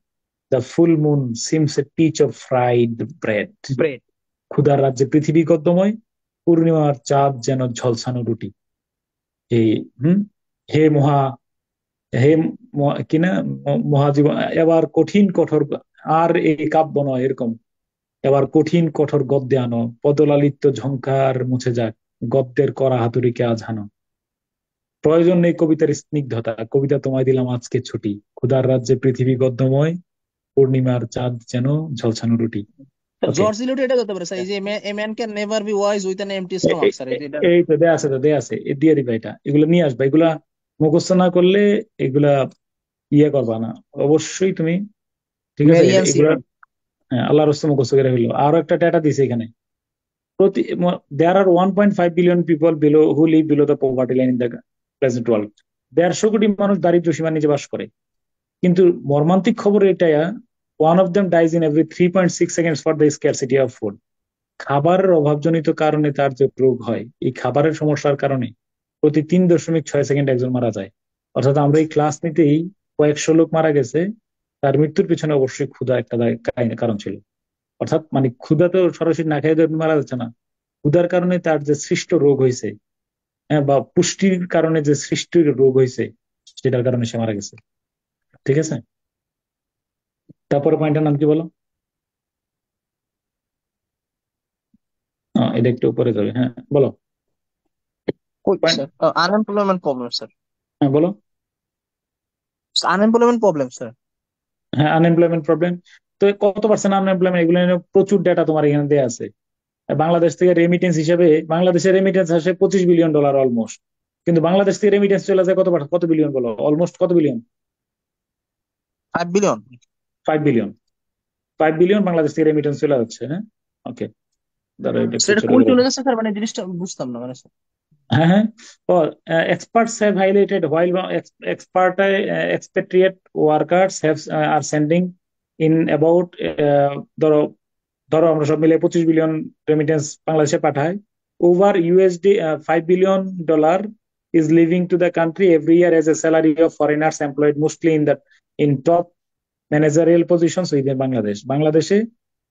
the full moon seems a teach of fried bread. Bread. ক্ষুধার রাজ্যে পৃথিবী গদ্যময়, পূর্ণিমার চাঁদ যেন ঝলসানো রুটি। এই হে মহা, হে কিনা মহাজীবন, এবার কঠিন কঠোর, আর এই কাব্য নয় এরকম, এবার কঠিন কঠোর গদ্যে আনো, পদলালিত্য ঝংকার মুছে যাক, গদ্যের করা হাতুড়িকে আজ হানো। প্রয়োজন নেই কবিতার স্নিগ্ধতা, কবিতা তোমায় দিলাম আজকে ছুটি, ক্ষুধার রাজ্যে পৃথিবী গদ্যময়, পূর্ণিমার চাঁদ যেন ঝলসানো রুটি। ওকে, জর্জ ইলিয়ট এটা করতে পারে স্যার, এই যে a man can never be wise with an empty stomach sir, এটা। এই তো দেয়া আছে, তো দেয়া আছে, দিয়ে দিবা, এটা এগুলো নিয়ে আসবা। এগুলা মুখস্থ না করলে এগুলা ইয়ে করবা না, অবশ্যই তুমি। ঠিক আছে, মেরিয়ান এগুলা সিমন। হ্যাঁ, আল্লাহর রাস্তে মুখস্থ করে ফেললো। আরো একটা ডেটা দিছে এখানে, প্রতি দেয়ার আর 1.5 billion people below who leave below the poverty line in the present world. 150 কোটি মানুষ দারিদ্র্য সীমার নিচে বাস করে, কিন্তু মর্মান্তিক খবর এটা, one of them dies in every 3.6 seconds for the scarcity of food. খাবারের অভাবজনিত কারণে তার যে রোগ হয়, এই খাবারের সমস্যার কারণে প্রতি 3.6 সেকেন্ড একজন মারা যায়। অর্থাৎ আমরা এই ক্লাস নিতেই কয়েকশো লোক মারা গেছে, তার মৃত্যুর পিছনে অবশ্যই ক্ষুধা একটা কারণ ছিল। অর্থাৎ মানে ক্ষুধা তো সরাসরি না খেয়ে মারা যাচ্ছে না, ক্ষুধার কারণে তার যে সৃষ্ট রোগ হয়েছে, হ্যাঁ, বা পুষ্টির কারণে যে সৃষ্টির রোগ হয়েছে, সেটার কারণে সে মারা গেছে। ঠিক আছে, তারপরে পয়েন্টের নাম কি বলো? এটা একটু উপরে যাবে, হ্যাঁ বলো। Point, sir unemployment problem sir. হ্যাঁ বলো। Unemployment problem sir. হ্যাঁ, আনএমপ্লয়মেন্ট প্রবলেম। তো কত পার্সেন্ট আনএমপ্লয়মেন্ট, এগুলো নিয়ে প্রচুর ডেটা তোমার এখানে দেওয়া আছে। বাংলাদেশ থেকে রেমিটেন্স হিসেবে, বাংলাদেশের রেমিটেন্স আসে $25 বিলিয়ন অলমোস্ট, কিন্তু বাংলাদেশ থেকে রেমিটেন্স চলে যায় কত বিলিয়ন বলো, অলমোস্ট কত billion? 5 billion. 5 billion. 5 billion Bangladesh থেকে রেমিটেন্স চলে যাচ্ছে, হ্যাঁ। ওকে, ধরো এটা একটু সেটা ছোট কই করে চলে বলি। যাচ্ছে স্যার, মানে জিনিসটা বুঝতাম না মানে স্যার। হ্যাঁ হ্যাঁ, experts have highlighted while expatriate workers are sending in about ধরো ধরো আমরা সব মিলে 25 বিলিয়ন রেমিটেন্স বাংলাদেশে পাঠায়, over USD $5 billion is leaving to the country every year as a salary of foreigners employed mostly in top managerial positions within Bangladesh. বাংলাদেশে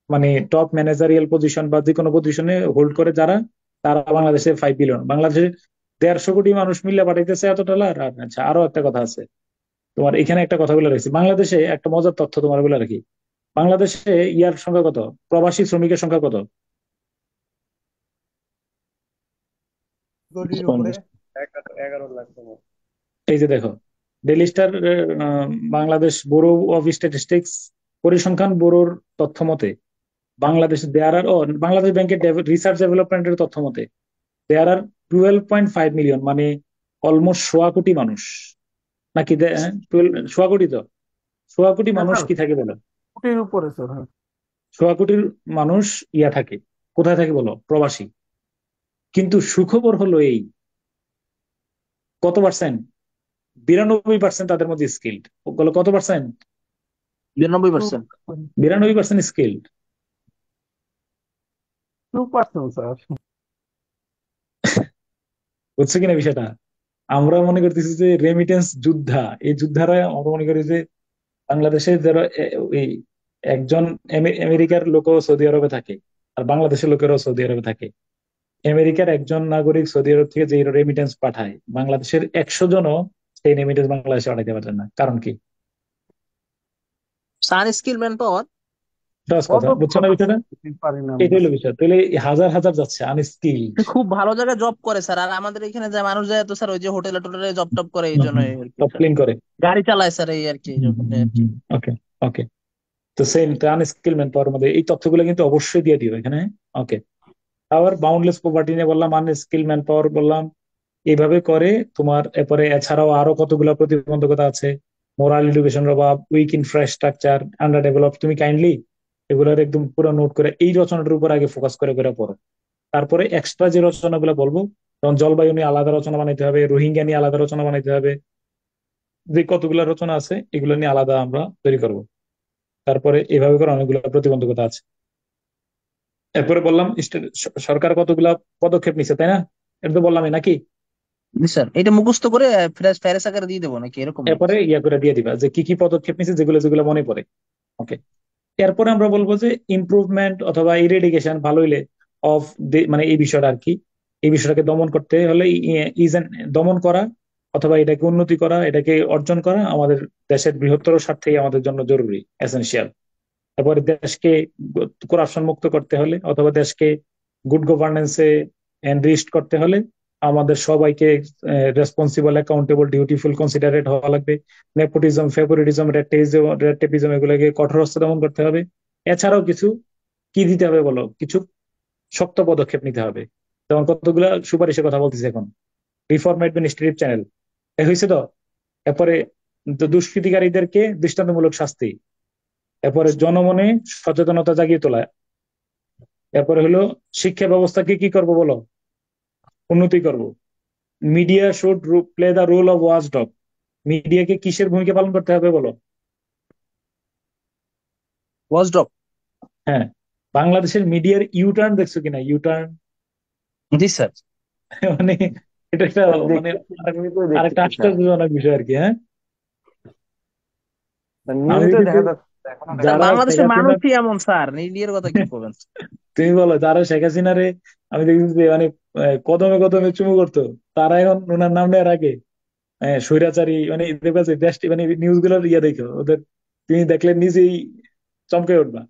মানে top managerial position বা যে কোনো পজিশনে হোল্ড করে যারা, তারা বাংলাদেশে 5 বিলিয়ন। বাংলাদেশে 150 কোটি মানুষ মিলে পাঠাইতেছে এত ডলার। আর আচ্ছা, আরো একটা কথা আছে তোমার এখানে, একটা কথা বলে রাখছি, বাংলাদেশে একটা মজার তথ্য তোমার বলে রাখি, বাংলাদেশে ইয়ার সংখ্যা কত, প্রবাসী শ্রমিকের সংখ্যা কত? কোটির উপরে 11 লাখ। এই যে দেখো, daily star Bangladesh bureau of statistics পরিসংখ্যান ব্যুরোর তথ্য মতে, বাংলাদেশ দেয়ার আর বাংলাদেশ ব্যাংকের রিসার্চ ডেভেলপমেন্টের তথ্য মতে দেয়ার আর 12.5 মিলিয়ন, মানে অলমোস্ট 1.25 কোটি মানুষ, নাকি 12 কোটি তো সোয়া কোটি হ্যাঁ মানুষ স্যার, কি থাকে বলো? কোটির উপরে স্যার। হ্যাঁ, সোয়া কোটির মানুষ থাকে, কোথায় থাকে বলো? প্রবাসী। কিন্তু সুখবর হলো এই, কত পার্সেন্ট? 92% তাদের মধ্যে স্কিল্ড। বলো কত পার্সেন্ট? 92%। 92% স্কিল্ড। 2% স্যার। বুঝছো কিনা বিষয়টা? আমরা মনে করতেছি যে রেমিটেন্স যোদ্ধা, এই যোদ্ধারা আমরা মনে করি যে বাংলাদেশে যারা ওই একজন আমেরিকার লোকও সৌদি আরবে থাকে, আর বাংলাদেশের লোকেরাও সৌদি আরবে থাকে। আমেরিকার একজন নাগরিক সৌদি আরব থেকে যে রেমিটেন্স পাঠায়, বাংলাদেশের 100 জনও সেই রেমিটেন্স বাংলাদেশে পাঠাইতে পারেন না। কারণ কি? Unskilled man power. সহজ কথা, বুঝছো না বিষয়টা? পারি না এটাই আমরা। হলো বিষয়। তাহলে হাজার হাজার যাচ্ছে আনস্কিল্ড। খুব ভালো জায়গায় জব করে স্যার, আর আমাদের এখানে যে মানুষ যায় তো স্যার ওই যে হোটেলে টোটেলে জব টপ করে, এই জন্য আর কি সব স্যার। ক্লিন করে। গাড়ি চালায় স্যার, এই আর কি এই জন্য আর কি। ওকে, ওকে। তো সেম আনস্কিল ম্যান পাওয়ার মধ্যে এই তথ্যগুলো কিন্তু অবশ্যই দিয়ে দিও এখানে। ওকে। আবার বাউন্ডলেস প্রপার্টি নিয়ে বললাম, আনস্কিল ম্যান পাওয়ার বললাম। এইভাবে করে তোমার এরপরে এছাড়াও আরো কতগুলো প্রতিবন্ধকতা আছে। মোরাল এডুকেশনের অভাব, উইক ইনফ্রাস্ট্রাকচার, আন্ডার ডেভেলপ। তুমি কাইন্ডলি এগুলোর একদম পুরো নোট করে এই রচনাটার উপর আগে ফোকাস করে করে পড়ো। তারপরে এক্সট্রা যে রচনাগুলো বলবো, যেমন জলবায়ু নিয়ে আলাদা রচনা বানাইতে হবে, রোহিঙ্গা নিয়ে আলাদা রচনা বানাইতে হবে, যে কতগুলো রচনা আছে এগুলো নিয়ে আলাদা আমরা তৈরি করব। তারপরে এভাবে করে অনেকগুলো প্রতিবন্ধকতা আছে। এরপরে বললাম সরকার কতগুলা পদক্ষেপ নিচ্ছে, তাই না? এটা তো বললামই নাকি? জি স্যার, এটা মুখস্থ করে ফ্রেশ আকারে দিয়ে দেবো নাকি এরকম? এরপরে করে দিয়ে দিবা যে কি কি পদক্ষেপ নিচ্ছে, যেগুলো যেগুলো মনে পড়ে। ওকে। এরপরে আমরা বলবো যে ইমপ্রুভমেন্ট অথবা ইরেডিকেশন, ভালো হইলে অফ, মানে এই বিষয়টা আর কি। এই বিষয়টাকে দমন করতে হলে দমন করা অথবা এটাকে উন্নতি করা, এটাকে অর্জন করা আমাদের দেশের বৃহত্তর স্বার্থেই আমাদের জন্য জরুরি, এসেনশিয়াল। তারপরে দেশকে করাপশন মুক্ত করতে হলে অথবা দেশকে গুড গভর্নেন্সে এনরিচড করতে হলে আমাদের সবাইকে রেসপন্সিবল, অ্যাকাউন্টেবল, ডিউটিফুল, কনসিডারেট হওয়া লাগবে। নেপোটিজম, ফেভারিটিজম, রেড টেপিজম এগুলোকে কঠোর হস্তে দমন করতে হবে। এছাড়াও কিছু কি দিতে হবে বলো? কিছু শক্ত পদক্ষেপ নিতে হবে। যেমন কতগুলা সুপারিশের কথা বলতেছি এখন। রিফর্ম অ্যাডমিনিস্ট্রেটিভ চ্যানেল হয়েছে তো। এরপরে দুষ্কৃতিকারীদেরকে দৃষ্টান্তমূলক শাস্তি। এরপরে জনমনে সচেতনতা জাগিয়ে তোলা। এরপরে হলো শিক্ষা ব্যবস্থাকে কি করব বলো? উন্নতি করব। Media should play the role of watchdog. মিডিয়াকে কিসের ভূমিকা পালন করতে হবে বলো? ওয়াচডগ। হ্যাঁ। বাংলাদেশের মিডিয়ার ইউটার্ন দেখছো কিনা? ইউটার্ন। জি স্যার। মানে এটা একটা মানে আরেকটা আশ্চর্যজনক বিষয় আর কি। হ্যাঁ, আমি নিউজে কিন্তু দেখা যাচ্ছে এখনো দেখা স্যার যারা শেখ বাংলাদেশের হাসিনার মানুষই এমন স্যার, ইন্ডিয়ার কথা কি বলেন? তুমি বলো যারা শেখ হাসিনারে আমি দেখছি যে মানে কদমে কদমে চুমু করতো, তারা এখন ওনার নাম নেওয়ার আগে স্বৈরাচারী মানে দেখবা যে দেশটি মানে নিউজ গুলোর দেখো ওদের, তুমি দেখলে নিজেই চমকে উঠবা।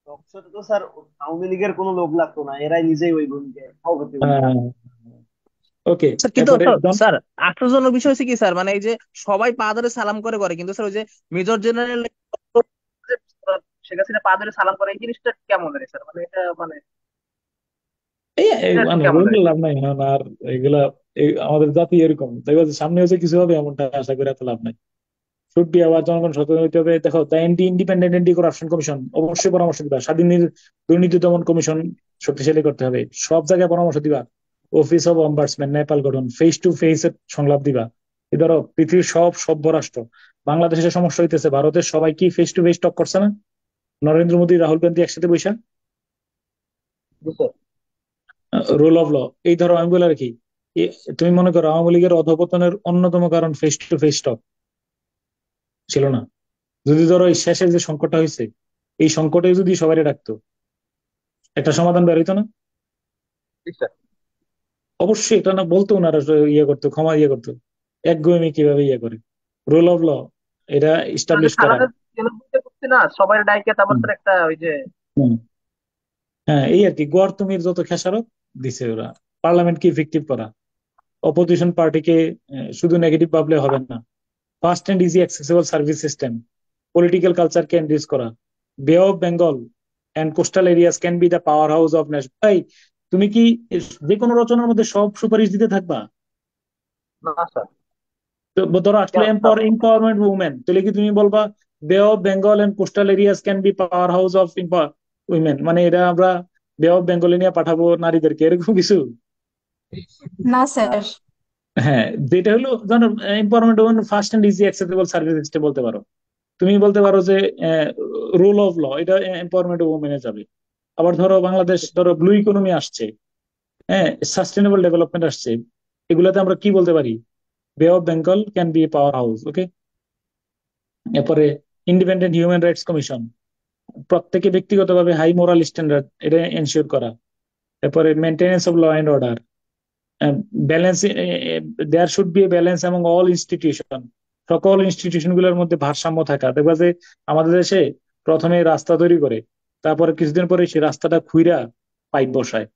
টকশোতে তো স্যার আওয়ামী লীগের কোনো লোক লাগতো না, এরাই নিজেই ওই ভূমিকায় সভাপতি হতো। ওকে। স্যার কিন্তু এরপরে স্যার আশ্চর্যজনক বিষয় হচ্ছে কি স্যার, মানে এই যে সবাই পা ধরে সালাম করে করে, কিন্তু স্যার ওই যে মেজর জেনারেল শেখ হাসিনা পা ধরে সালাম করে, এই জিনিসটা কেমন রে স্যার? মানে এটা মানে এই এটা মানে কেমন রে? বলতে লাভ নাই এখন আর এগুলা। আমাদের জাতি এরকম, দেখবা যে সামনে হচ্ছে কিছু হবে এমনটা আশা করে এত লাভ নাই। শুড বি আবার জনগণ সচেতন হইতে হবে। দেখো the independent anti corruption commission অবশ্যই পরামর্শ দিবা। স্বাধীন দুর্নীতি দমন কমিশন শক্তিশালী করতে হবে, সব জায়গায় পরামর্শ দিবা। অফিস অব অম্বার্সম্যান নেপাল গঠন, ফেস টু ফেস এর সংলাপ দিবা। এই ধরো পৃথিবীর সব সভ্য রাষ্ট্র, বাংলাদেশের সমস্যা হইতেছে ভারতের সবাই কি ফেস টু ফেস টক করছে না? নরেন্দ্র মোদী, রাহুল গান্ধী একসাথে বৈশা রুল অফ ল। এই ধরো আমি বলে রাখি, তুমি মনে করো আওয়ামী লীগের অধঃপতনের অন্যতম কারণ ফেস টু ফেস টক ছিল না? যদি ধরো এই শেষে যে সংকটটা হয়েছে, এই সংকটে যদি সবাই ডাকতো, একটা সমাধান বের হইতো না? অবশ্যই এটা না বলতো ওনারা, করতো ক্ষমা করতো। একগুঁয়েমি কিভাবে করে রুল অফ ল এটা যে ইস্টাবলিশ করা। সালাদের জেনোসাইড করছে না সবাই ডাইকে, তারপর হুম, স্যার একটা ওই যে হুম। হ্যাঁ, এই আর কি গোয়ার তুমির যত খেসারত দিছে ওরা। পার্লামেন্ট কি ইফেক্টিভ করা, অপোজিশন পার্টিকে শুধু নেগেটিভ ভাবলে হবে না। Fast and easy accessible service system, political কালচারকে এনরিচ করা। Bay of Bengal and coastal areas can be the power house of nation. ভাই, তুমি কি যে কোনো রচনার মধ্যে সব সুপারিশ দিতে থাকবা? না স্যার। তো ধরো আসলে এম্পাওয়ারমেন্ট উমেন, তাহলে কি তুমি বলবা Bay of Bengal and coastal areas can be power house of women, মানে এটা আমরা বে অফ বেঙ্গলে নিয়ে পাঠাবো নারীদেরকে, এরকম কিছু? না স্যার। হ্যাঁ, যেটা হলো ধরো empowerment women first and easy accessible service বলতে পারো। তুমি বলতে পারো যে রুল অফ ল, এটা এম্পাওয়ারমেন্ট উমেনে যাবে। আবার ধরো বাংলাদেশ, ধরো ব্লু ইকোনমি আসছে, হ্যাঁ, সাস্টেনেবল ডেভেলপমেন্ট আসছে, এগুলাতে আমরা কি বলতে পারি? Bay of Bengal can be a power house. Okay. এরপরে ইন্ডিপেন্ডেন্ট হিউম্যান রাইটস কমিশন, প্রত্যেকে ব্যক্তিগতভাবে হাই মোরাল স্ট্যান্ডার্ড এটা এনশিওর করা। এরপরে maintenance of law and order, balance, there should be a balance among all institution, সকল ইনস্টিটিউশন গুলোর মধ্যে ভারসাম্য থাকা। দেখবা যে আমাদের দেশে প্রথমে রাস্তা তৈরি করে, তারপরে কিছুদিন পরে সেই রাস্তাটা খুইরা পাইপ বসায়,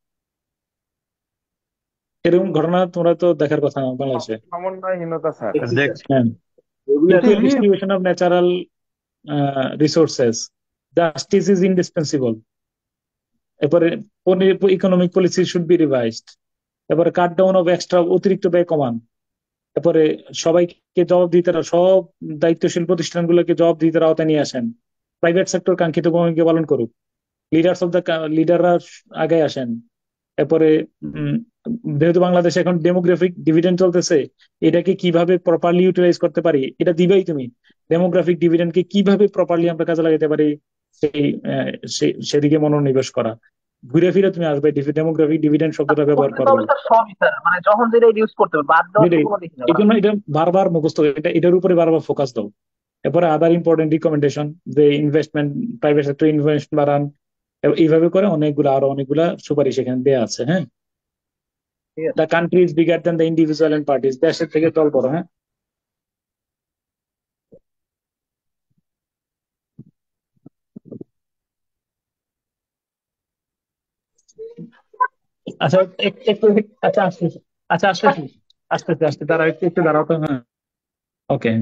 এরকম ঘটনা তোমরা তো দেখার কথা না বাংলাদেশে। সমন্বয়হীনতা স্যার। হ্যাঁ, equal distribution of natural resources, justice is indispensable. এরপরে economic policy should be revised. এরপরে কাট ডাউন অফ এক্সট্রা, অতিরিক্ত ব্যয় কমান। তারপরে সবাইকে জবাবদিহিতার, সব দায়িত্বশীল প্রতিষ্ঠানগুলোকে জবাবদিহিতার আওতায় নিয়ে আসেন। প্রাইভেট সেক্টর কাঙ্ক্ষিত ভূমিকা পালন করুক। লিডাররা আগে আসেন। এরপরে যেহেতু বাংলাদেশে এখন ডেমোগ্রাফিক ডিভিডেন্ড চলতেছে, এটাকে কিভাবে প্রপারলি ইউটিলাইজ করতে পারি, এটা দিবেই তুমি। ডেমোগ্রাফিক ডিভিডেন্ডকে কিভাবে প্রপারলি আমরা কাজে লাগাতে পারি, সেই সেদিকে মনোনিবেশ করা। ঘুরে ফিরে তুমি আসবে ডেমোগ্রাফিক ডিভিডেন্ড শব্দটা ব্যবহার করবে। সবই স্যার, মানে যখন যেটা ইউজ করতে হবে, বাদ দেওয়ার এটাই, কোনো দেখি না। এই জন্য এটা বারবার মুখস্থ, এটার উপরে বারবার ফোকাস দাও। এরপরে আদার ইম্পর্টেন্ট রিকমেন্ডেশন, যে ইনভেস্টমেন্ট, প্রাইভেট সেক্টর ইনভেস্টমেন্ট বাড়ান, এইভাবে করে আরো অনেকগুলা সুপারিশ এখানে দেওয়া আছে। হ্যাঁ, the country is bigger than the individual and parties, দেশের থেকে দল বড়। হ্যাঁ, আচ্ছা একটু, আচ্ছা আসতেছি, আচ্ছা আসতেছি, আসতে দাঁড়াও, একটু দাঁড়াও তো। হ্যাঁ, ওকে।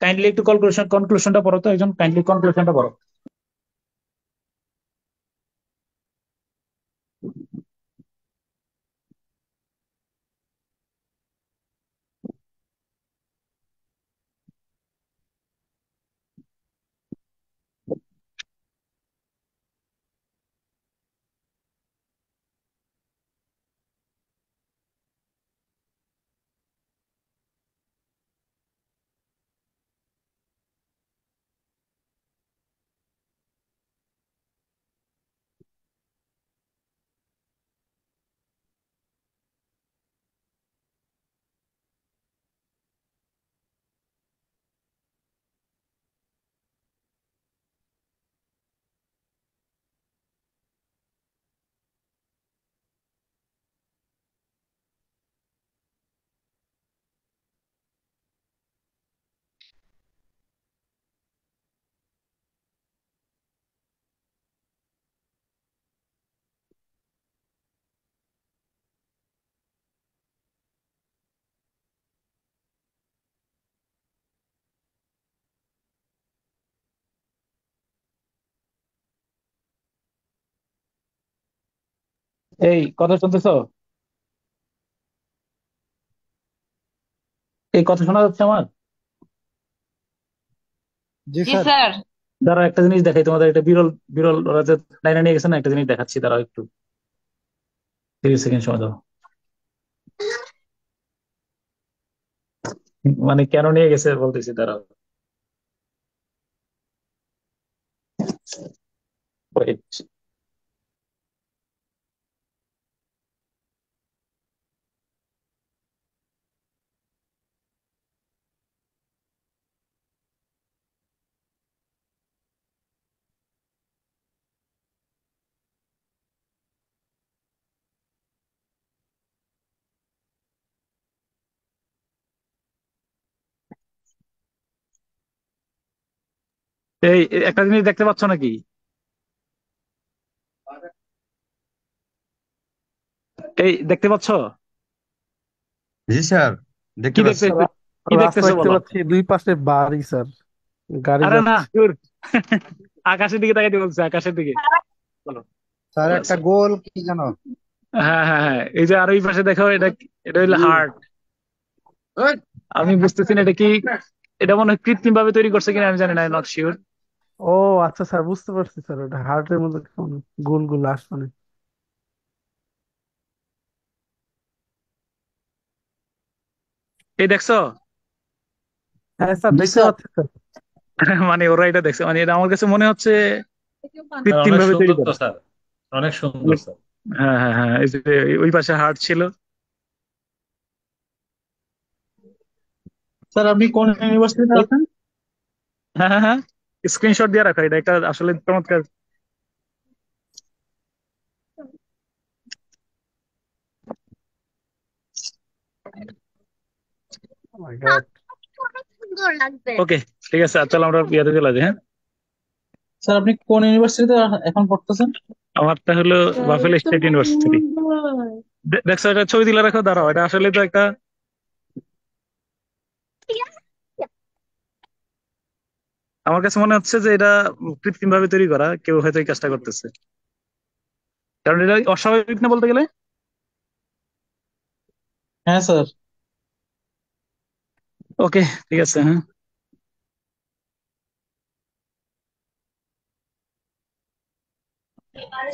কাইন্ডলি একটু কনক্লুশনটা পড়ো তো, একজন কাইন্ডলি কনক্লুশনটা পড়ো। এই কথা শুনতেছো? এই কথা শোনা যাচ্ছে আমার? জি জি স্যার। স্যার। দাঁড়াও, একটা জিনিস দেখাই তোমাদের, এটা বিরল বিরল, ওরা যে লাইনে নিয়ে গেছে না, একটা জিনিস দেখাচ্ছি, দাঁড়াও একটু 30 সেকেন্ড সময় দাও। মানে কেন নিয়ে গেছে বলতেছি, দাঁড়াও। Wait. একটা জিনিস দেখতে পাচ্ছ নাকি? দেখতে পাচ্ছ? জি স্যার, দেখতে কি পাচ্ছি। কি রাস্তা দেখতেছো দেখতে বলো? পাচ্ছি, দুই পাশে বাড়ি স্যার, গাড়ি আরে না, যাচ্ছে। আকাশের দিকে তাকাইতে বলছে, আকাশের দিকে। বলো। স্যার কি একটা আছে? গোল কি জানো? হ্যাঁ হ্যাঁ হ্যাঁ, এই যে আর ওই পাশে দেখো, এটা এটা হইলো হার্ট। আমি বুঝতেছি না এটা কি, এটা মনে হয় কৃত্রিম ভাবে তৈরি করছে কিনা আমি জানি না, নট শিওর। ও আচ্ছা স্যার, বুঝতে পারছি স্যার, ওটা হার্টের মধ্যে কেমন গোল গোল আসমানে। এই দেখছো? হ্যাঁ স্যার, জি দেখতে স্যার। পাচ্ছি স্যার। মানে ওরা এটা দেখছে, মানে এটা আমার কাছে মনে হচ্ছে স্যার কৃত্রিম অনেক ভাবে তৈরি সুন্দর তো করা। স্যার, অনেক সুন্দর স্যার। হ্যাঁ হ্যাঁ হ্যাঁ, এই যে ওই পাশে হার্ট ছিল। স্যার আপনি কোন ইউনিভার্সিটিতে আছেন? হ্যাঁ হ্যাঁ হ্যাঁ, স্ক্রিনশট দিয়ে রাখো, এটা একটা আসলে চমৎকার। ও মাই গড। ওকে, ঠিক আছে, চলো আমরা ইয়াতে চলে যাই। হ্যাঁ, স্যার আপনি কোন ইউনিভার্সিটিতে এখন পড়তেছেন? আমারটা হলো বাফেলো স্টেট ইউনিভার্সিটি। দেখছো, এটা ছবি তুলে রাখো, দাঁড়াও, এটা আসলে তো একটা, আমার কাছে মনে হচ্ছে যে এটা কৃত্রিম ভাবে তৈরি করা, কেউ হয়তো এই কাজটা করতেছে, কারণ এটা অস্বাভাবিক না বলতে গেলে। হ্যাঁ স্যার। ওকে, ঠিক আছে। হ্যাঁ,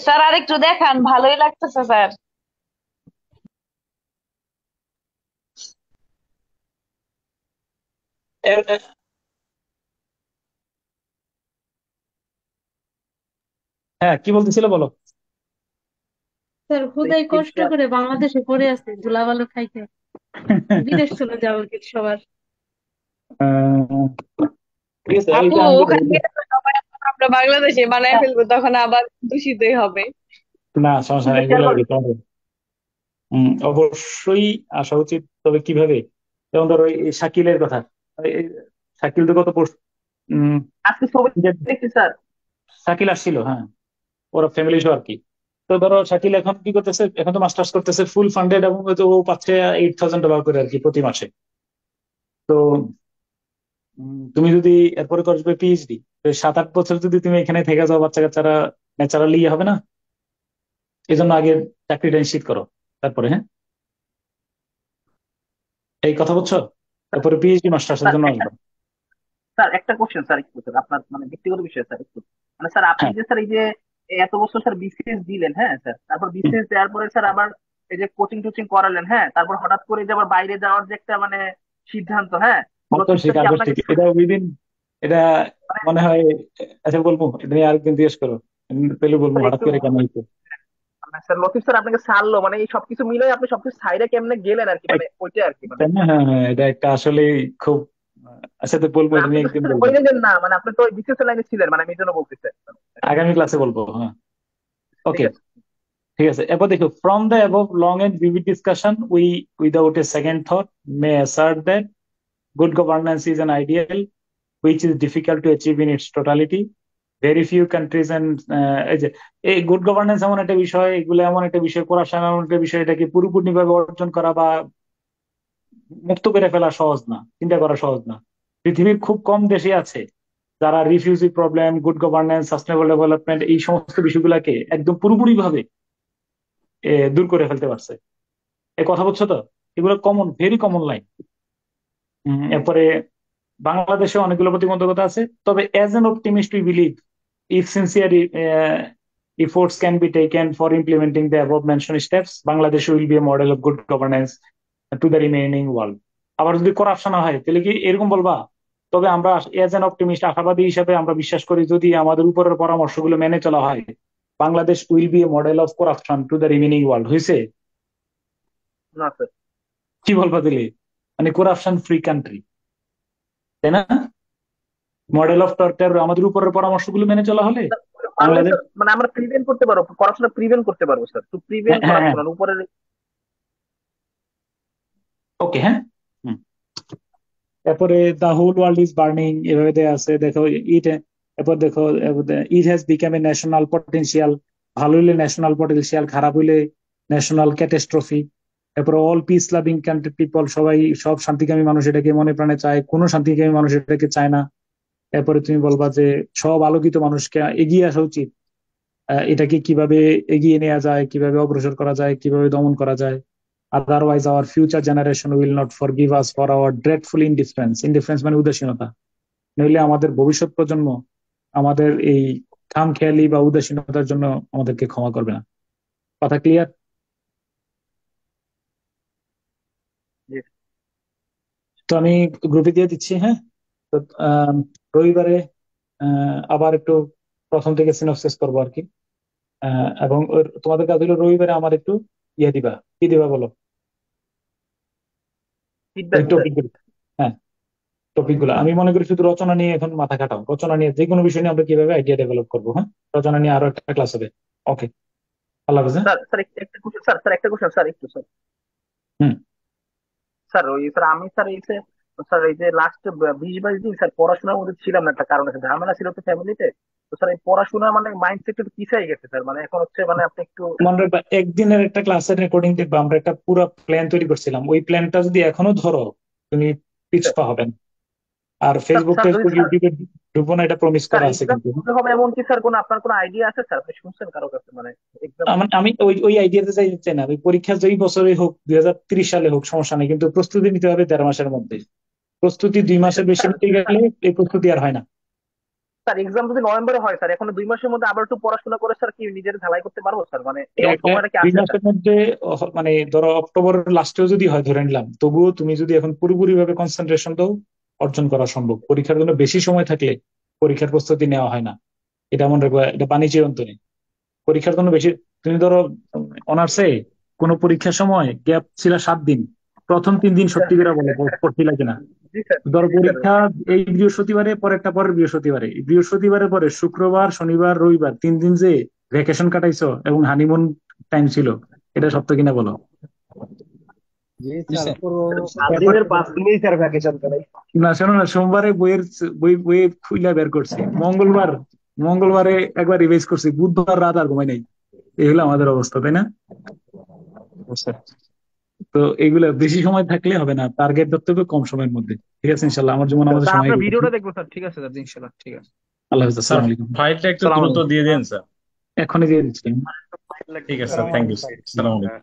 স্যার আরেকটু দেখান, ভালোই লাগতেছে স্যার। হ্যাঁ, কি বলতেছিল বলো। স্যার খুদাই কষ্ট করে বাংলাদেশে পড়ে আছে ধুলাবালু খাইতে, বিদেশ চলে যাওয়া উচিত সবার। আহ, ঠিক আছে, আপু এইটা আমি ওখানে গেলে তো সবাই আমরা বাংলাদেশে বানায় ফেলবো, তখন আবার দূষিতই হবে। না, সমস্যা নাই, এগুলো দিতে হবে। অবশ্যই আসা উচিত, তবে কিভাবে? যেমন ধরো এই শাকিলের কথা, এই শাকিল তো কত আজকে ছবি দেখছি স্যার। শাকিল আসছিল, হ্যাঁ, ওরা ফ্যামিলি শো আর কি। তো ধরো শাকিল এখন কি করতেছে, এখন তো মাস্টার্স করতেছে ফুল ফান্ডেড, এবং হয়তো ও পাচ্ছে $8,000 করে আর কি প্রতি মাসে। তো তুমি যদি এরপরে করবে পিএইচডি, 7-8 বছর যদি তুমি এখানে থেকে যাও, বাচ্চা কাচ্চারা ন্যাচারালি হবে না। এই জন্য আগে চাকরিটা নিশ্চিত করো, তারপরে। হ্যাঁ, এই কথা বলছো, তারপরে পিএইচডি মাস্টার্স এর স্যার জন্য একটা আসবে। স্যার একটা কোশ্চেন স্যার, একটু স্যার আপনার মানে ব্যক্তিগত বিষয় স্যার একটু, মানে স্যার আপনি হ্যাঁ, যে স্যার এই যে এত বছর স্যার বিসিএস দিলেন, হ্যাঁ স্যার, তারপর বিসিএস দেওয়ার পরে স্যার আবার এই যে কোচিং টোচিং করালেন, হ্যাঁ, তারপর হঠাৎ করে যে আবার বাইরে যাওয়ার যে একটা মানে সিদ্ধান্ত, হ্যাঁ, লতিফ আদর্শিক স্যার কি আপনাকে আদর্শিক, এটা উইদিন, এটা মনে হয়, আচ্ছা বলবো, এটা নিয়ে আরেকদিন জিজ্ঞেস করো, পেলে বলবো স্যার হঠাৎ একটু করে কেন হয়েছে। মানে স্যার লতিফ স্যার আপনাকে ছাড়লো, মানে এই সবকিছু মিলে আপনি সবকিছু সাইডে কেমনে গেলেন আর কি, মানে ওইটা আর কি মানে। তাই না? হ্যাঁ হ্যাঁ, এটা একটা আসলে খুব, আচ্ছা তো বলবো, এটা আপনি নিয়ে তো একদিন স্যার বলবো, ওই লেভেল না, মানে আপনি তো বিসিএস লাইনে ছিলেন, মানে আমি এই জন্য বলতেছি। আগামী ক্লাসে বলবো। হ্যাঁ, ঠিক ওকে, আছে। ঠিক আছে। এরপর দেখো, from the above long and vivid discussion, we without a second thought may assert that good governance is an ideal which is difficult to achieve in its totality. Very few countries and এই good governance এমন একটা বিষয়, এগুলো এমন একটা বিষয়, corruption এমন একটা বিষয়, এটাকে পুরোপুরিভাবে অর্জন করা বা মুক্ত করে ফেলা সহজ না, চিন্তা করা সহজ না। পৃথিবীর খুব কম দেশে আছে যারা refugee problem, good governance, sustainable development, এই সমস্ত বিষয়গুলোকে একদম পুরোপুরি ভাবে দূর করে ফেলতে পারছে। এই কথা বলছো তো, এগুলো কমন, ভেরি কমন লাইন। এরপরে বাংলাদেশে অনেকগুলো প্রতিবন্ধকতা আছে, তবে as an optimist we believe if sincere efforts can be taken for implementing the above mentioned steps, Bangladesh will be a model of good governance to the remaining world. আবার যদি corruption হয় তাহলে কি এরকম বলবা? তবে আমরা এজ এন অপটিমিস্ট, আশাবাদী হিসাবে আমরা বিশ্বাস করি, যদি আমাদের উপরের পরামর্শগুলো মেনে চলা হয়, Bangladesh will B A model of corruption to the remaining world. হয়েছে? না স্যার। কি বলবা দিলে, মানে করাপশন ফ্রি কান্ট্রি, তাই না? মডেল অফ টর্চার, আমাদের উপরের পরামর্শগুলো মেনে চলা হলে বাংলাদেশ, মানে আমরা প্রিভেন্ট করতে পারবো, করাপশন প্রিভেন্ট করতে পারবো স্যার, টু প্রিভেন্ট হ্যাঁ হ্যাঁ, করাপশন উপরের। ওকে, হ্যাঁ। তারপরে the whole world is burning, এভাবে দেয়া আছে, দেখো ইট। এরপর দেখো, it has become a national potential, ভালো হইলে ন্যাশনাল পটেনশিয়াল, খারাপ হইলে ন্যাশনাল ক্যাটাস্ট্রফি। এরপর all peace loving country people, সবাই, সব শান্তিকামী মানুষ এটাকে মনে প্রাণে চায়, কোনো শান্তিকামী মানুষ এটাকে চায় না। এরপরে তুমি বলবা যে সব আলোকিত মানুষকে এগিয়ে আসা উচিত, এটাকে কিভাবে এগিয়ে নেওয়া যায়, কিভাবে অগ্রসর করা যায়, কিভাবে দমন করা যায়। Otherwise our future generation will not forgive us for our dreadful indifference. Indifference মানে উদাসীনতা। নইলে আমাদের ভবিষ্যৎ প্রজন্ম আমাদের এই খামখেয়ালি বা উদাসীনতার জন্য আমাদেরকে ক্ষমা করবে না। কথা ক্লিয়ার? তো আমি গ্রুপে দিয়ে দিচ্ছি। হ্যাঁ, তো রবিবারে আবার একটু প্রথম থেকে সিনপসিস করবো আর কি। এবং তোমাদের কাজ হলো রবিবারে আমার একটু ইয়ে দিবা। কি দিবা বলো? টপিক গুলো। হ্যাঁ, টপিক গুলো আমি মনে করি শুধু রচনা নিয়ে এখন মাথা খাটাও। রচনা নিয়ে যে কোনো বিষয় নিয়ে আমরা কিভাবে আইডিয়া ডেভেলপ করবো। হ্যাঁ, রচনা নিয়ে আরো একটা ক্লাস হবে। ওকে, আল্লাহ হাফেজ। স্যার স্যার একটা কোশ্চেন স্যার, স্যার একটা কোশ্চেন স্যার, একটু স্যার। হুম। স্যার ওই স্যার আমি স্যার এই যে স্যার এই যে লাস্ট 20-22 দিন স্যার পড়াশোনার মধ্যে ছিলাম না, একটা কারণে স্যার ঝামেলা ছিল তো ফ্যামিলিতে। তো স্যার এই পড়াশোনা মানে মাইন্ডসেট একটু পিছিয়ে গেছে স্যার, মানে এখন হচ্ছে মানে আপনি একটু মনে রাখবা, একদিনের একটা ক্লাসের রেকর্ডিং দেখবা, আমরা একটা পুরো প্ল্যান তৈরি করছিলাম। ওই প্ল্যানটা যদি এখনো ধরো তুমি পিছপা হবেন। আর ফেসবুক টেসবুক ইউটিউবে ঢুকবো না, এটা প্রমিস স্যার করা আছে এক্সাম কিন্তু। হবে এমন কি স্যার কোন আপনার কোনো আইডিয়া আছে স্যার? আপনি শুনছেন কারো কাছে মানে এক্সাম? আমি ওই ওই আইডিয়াতে চাই না। ওই পরীক্ষা যেই বছরই হোক, 2030 সালে হোক, সমস্যা নেই, কিন্তু প্রস্তুতি নিতে হবে 1.5 মাসের মধ্যে। প্রস্তুতি 2 মাসের বেশি নিতে গেলে এই প্রস্তুতি আর হয় না। স্যার এক্সাম যদি নভেম্বরে হয় স্যার, এখন 2 মাসের মধ্যে আবার একটু পড়াশোনা করে স্যার কি নিজের ঢালাই করতে পারবো স্যার? মানে এই সময়টা কি 2 আছে স্যার? মাসের মধ্যে মানে ধরো অক্টোবরের লাস্টেও যদি হয় ধরে নিলাম, তবুও তুমি যদি এখন পুরোপুরি ভাবে কনসেন্ট্রেশন দাও, অর্জন করা সম্ভব। পরীক্ষার জন্য বেশি সময় থাকলে পরীক্ষার প্রস্তুতি নেওয়া হয় না। এটা মনে রাখবা, এটা পানি চিরন্তনী। পরীক্ষার জন্য বেশি, তুমি ধরো অনার্সে কোনো পরীক্ষার সময় গ্যাপ ছিল 7 দিন, প্রথম 3 দিন সত্যি করে বলো পড়ছিলা কিনা। ধরো পরীক্ষা এই বৃহস্পতিবারে, পরেরটা পরের বৃহস্পতিবারে, বৃহস্পতিবারের পরে শুক্রবার, শনিবার, রবিবার, 3 দিন যে ভ্যাকেশন কাটাইছো এবং হানিমুন টাইম ছিল, এটা সত্য কিনা বলো? না শোনো না, সোমবারে বইয়ে খুইলা বের করছি, মঙ্গলবারে একবার রিভাইজ করছি, বুধবার রাত আর ঘুমাই নাই। এই হলো আমাদের অবস্থা, তাই না? তো এইগুলা বেশি সময় থাকলে হবে না, টার্গেট ধরতে হবে কম সময়ের মধ্যে। ঠিক আছে, ইনশাল্লাহ। আমার যেমন আমাদের সময় আপনার ভিডিওটা দেখবো স্যার। ঠিক আছে স্যার, ইনশাল্লাহ। ঠিক আছে, আল্লাহ হাফেজ, আসসালামু আলাইকুম। ফাইলটা একটু দ্রুত দিয়ে দিন স্যার। এখনই দিয়ে দিচ্ছি। ঠিক আছে স্যার, থ্যাংক ইউ স্যার, আসসালামু আলাইকুম।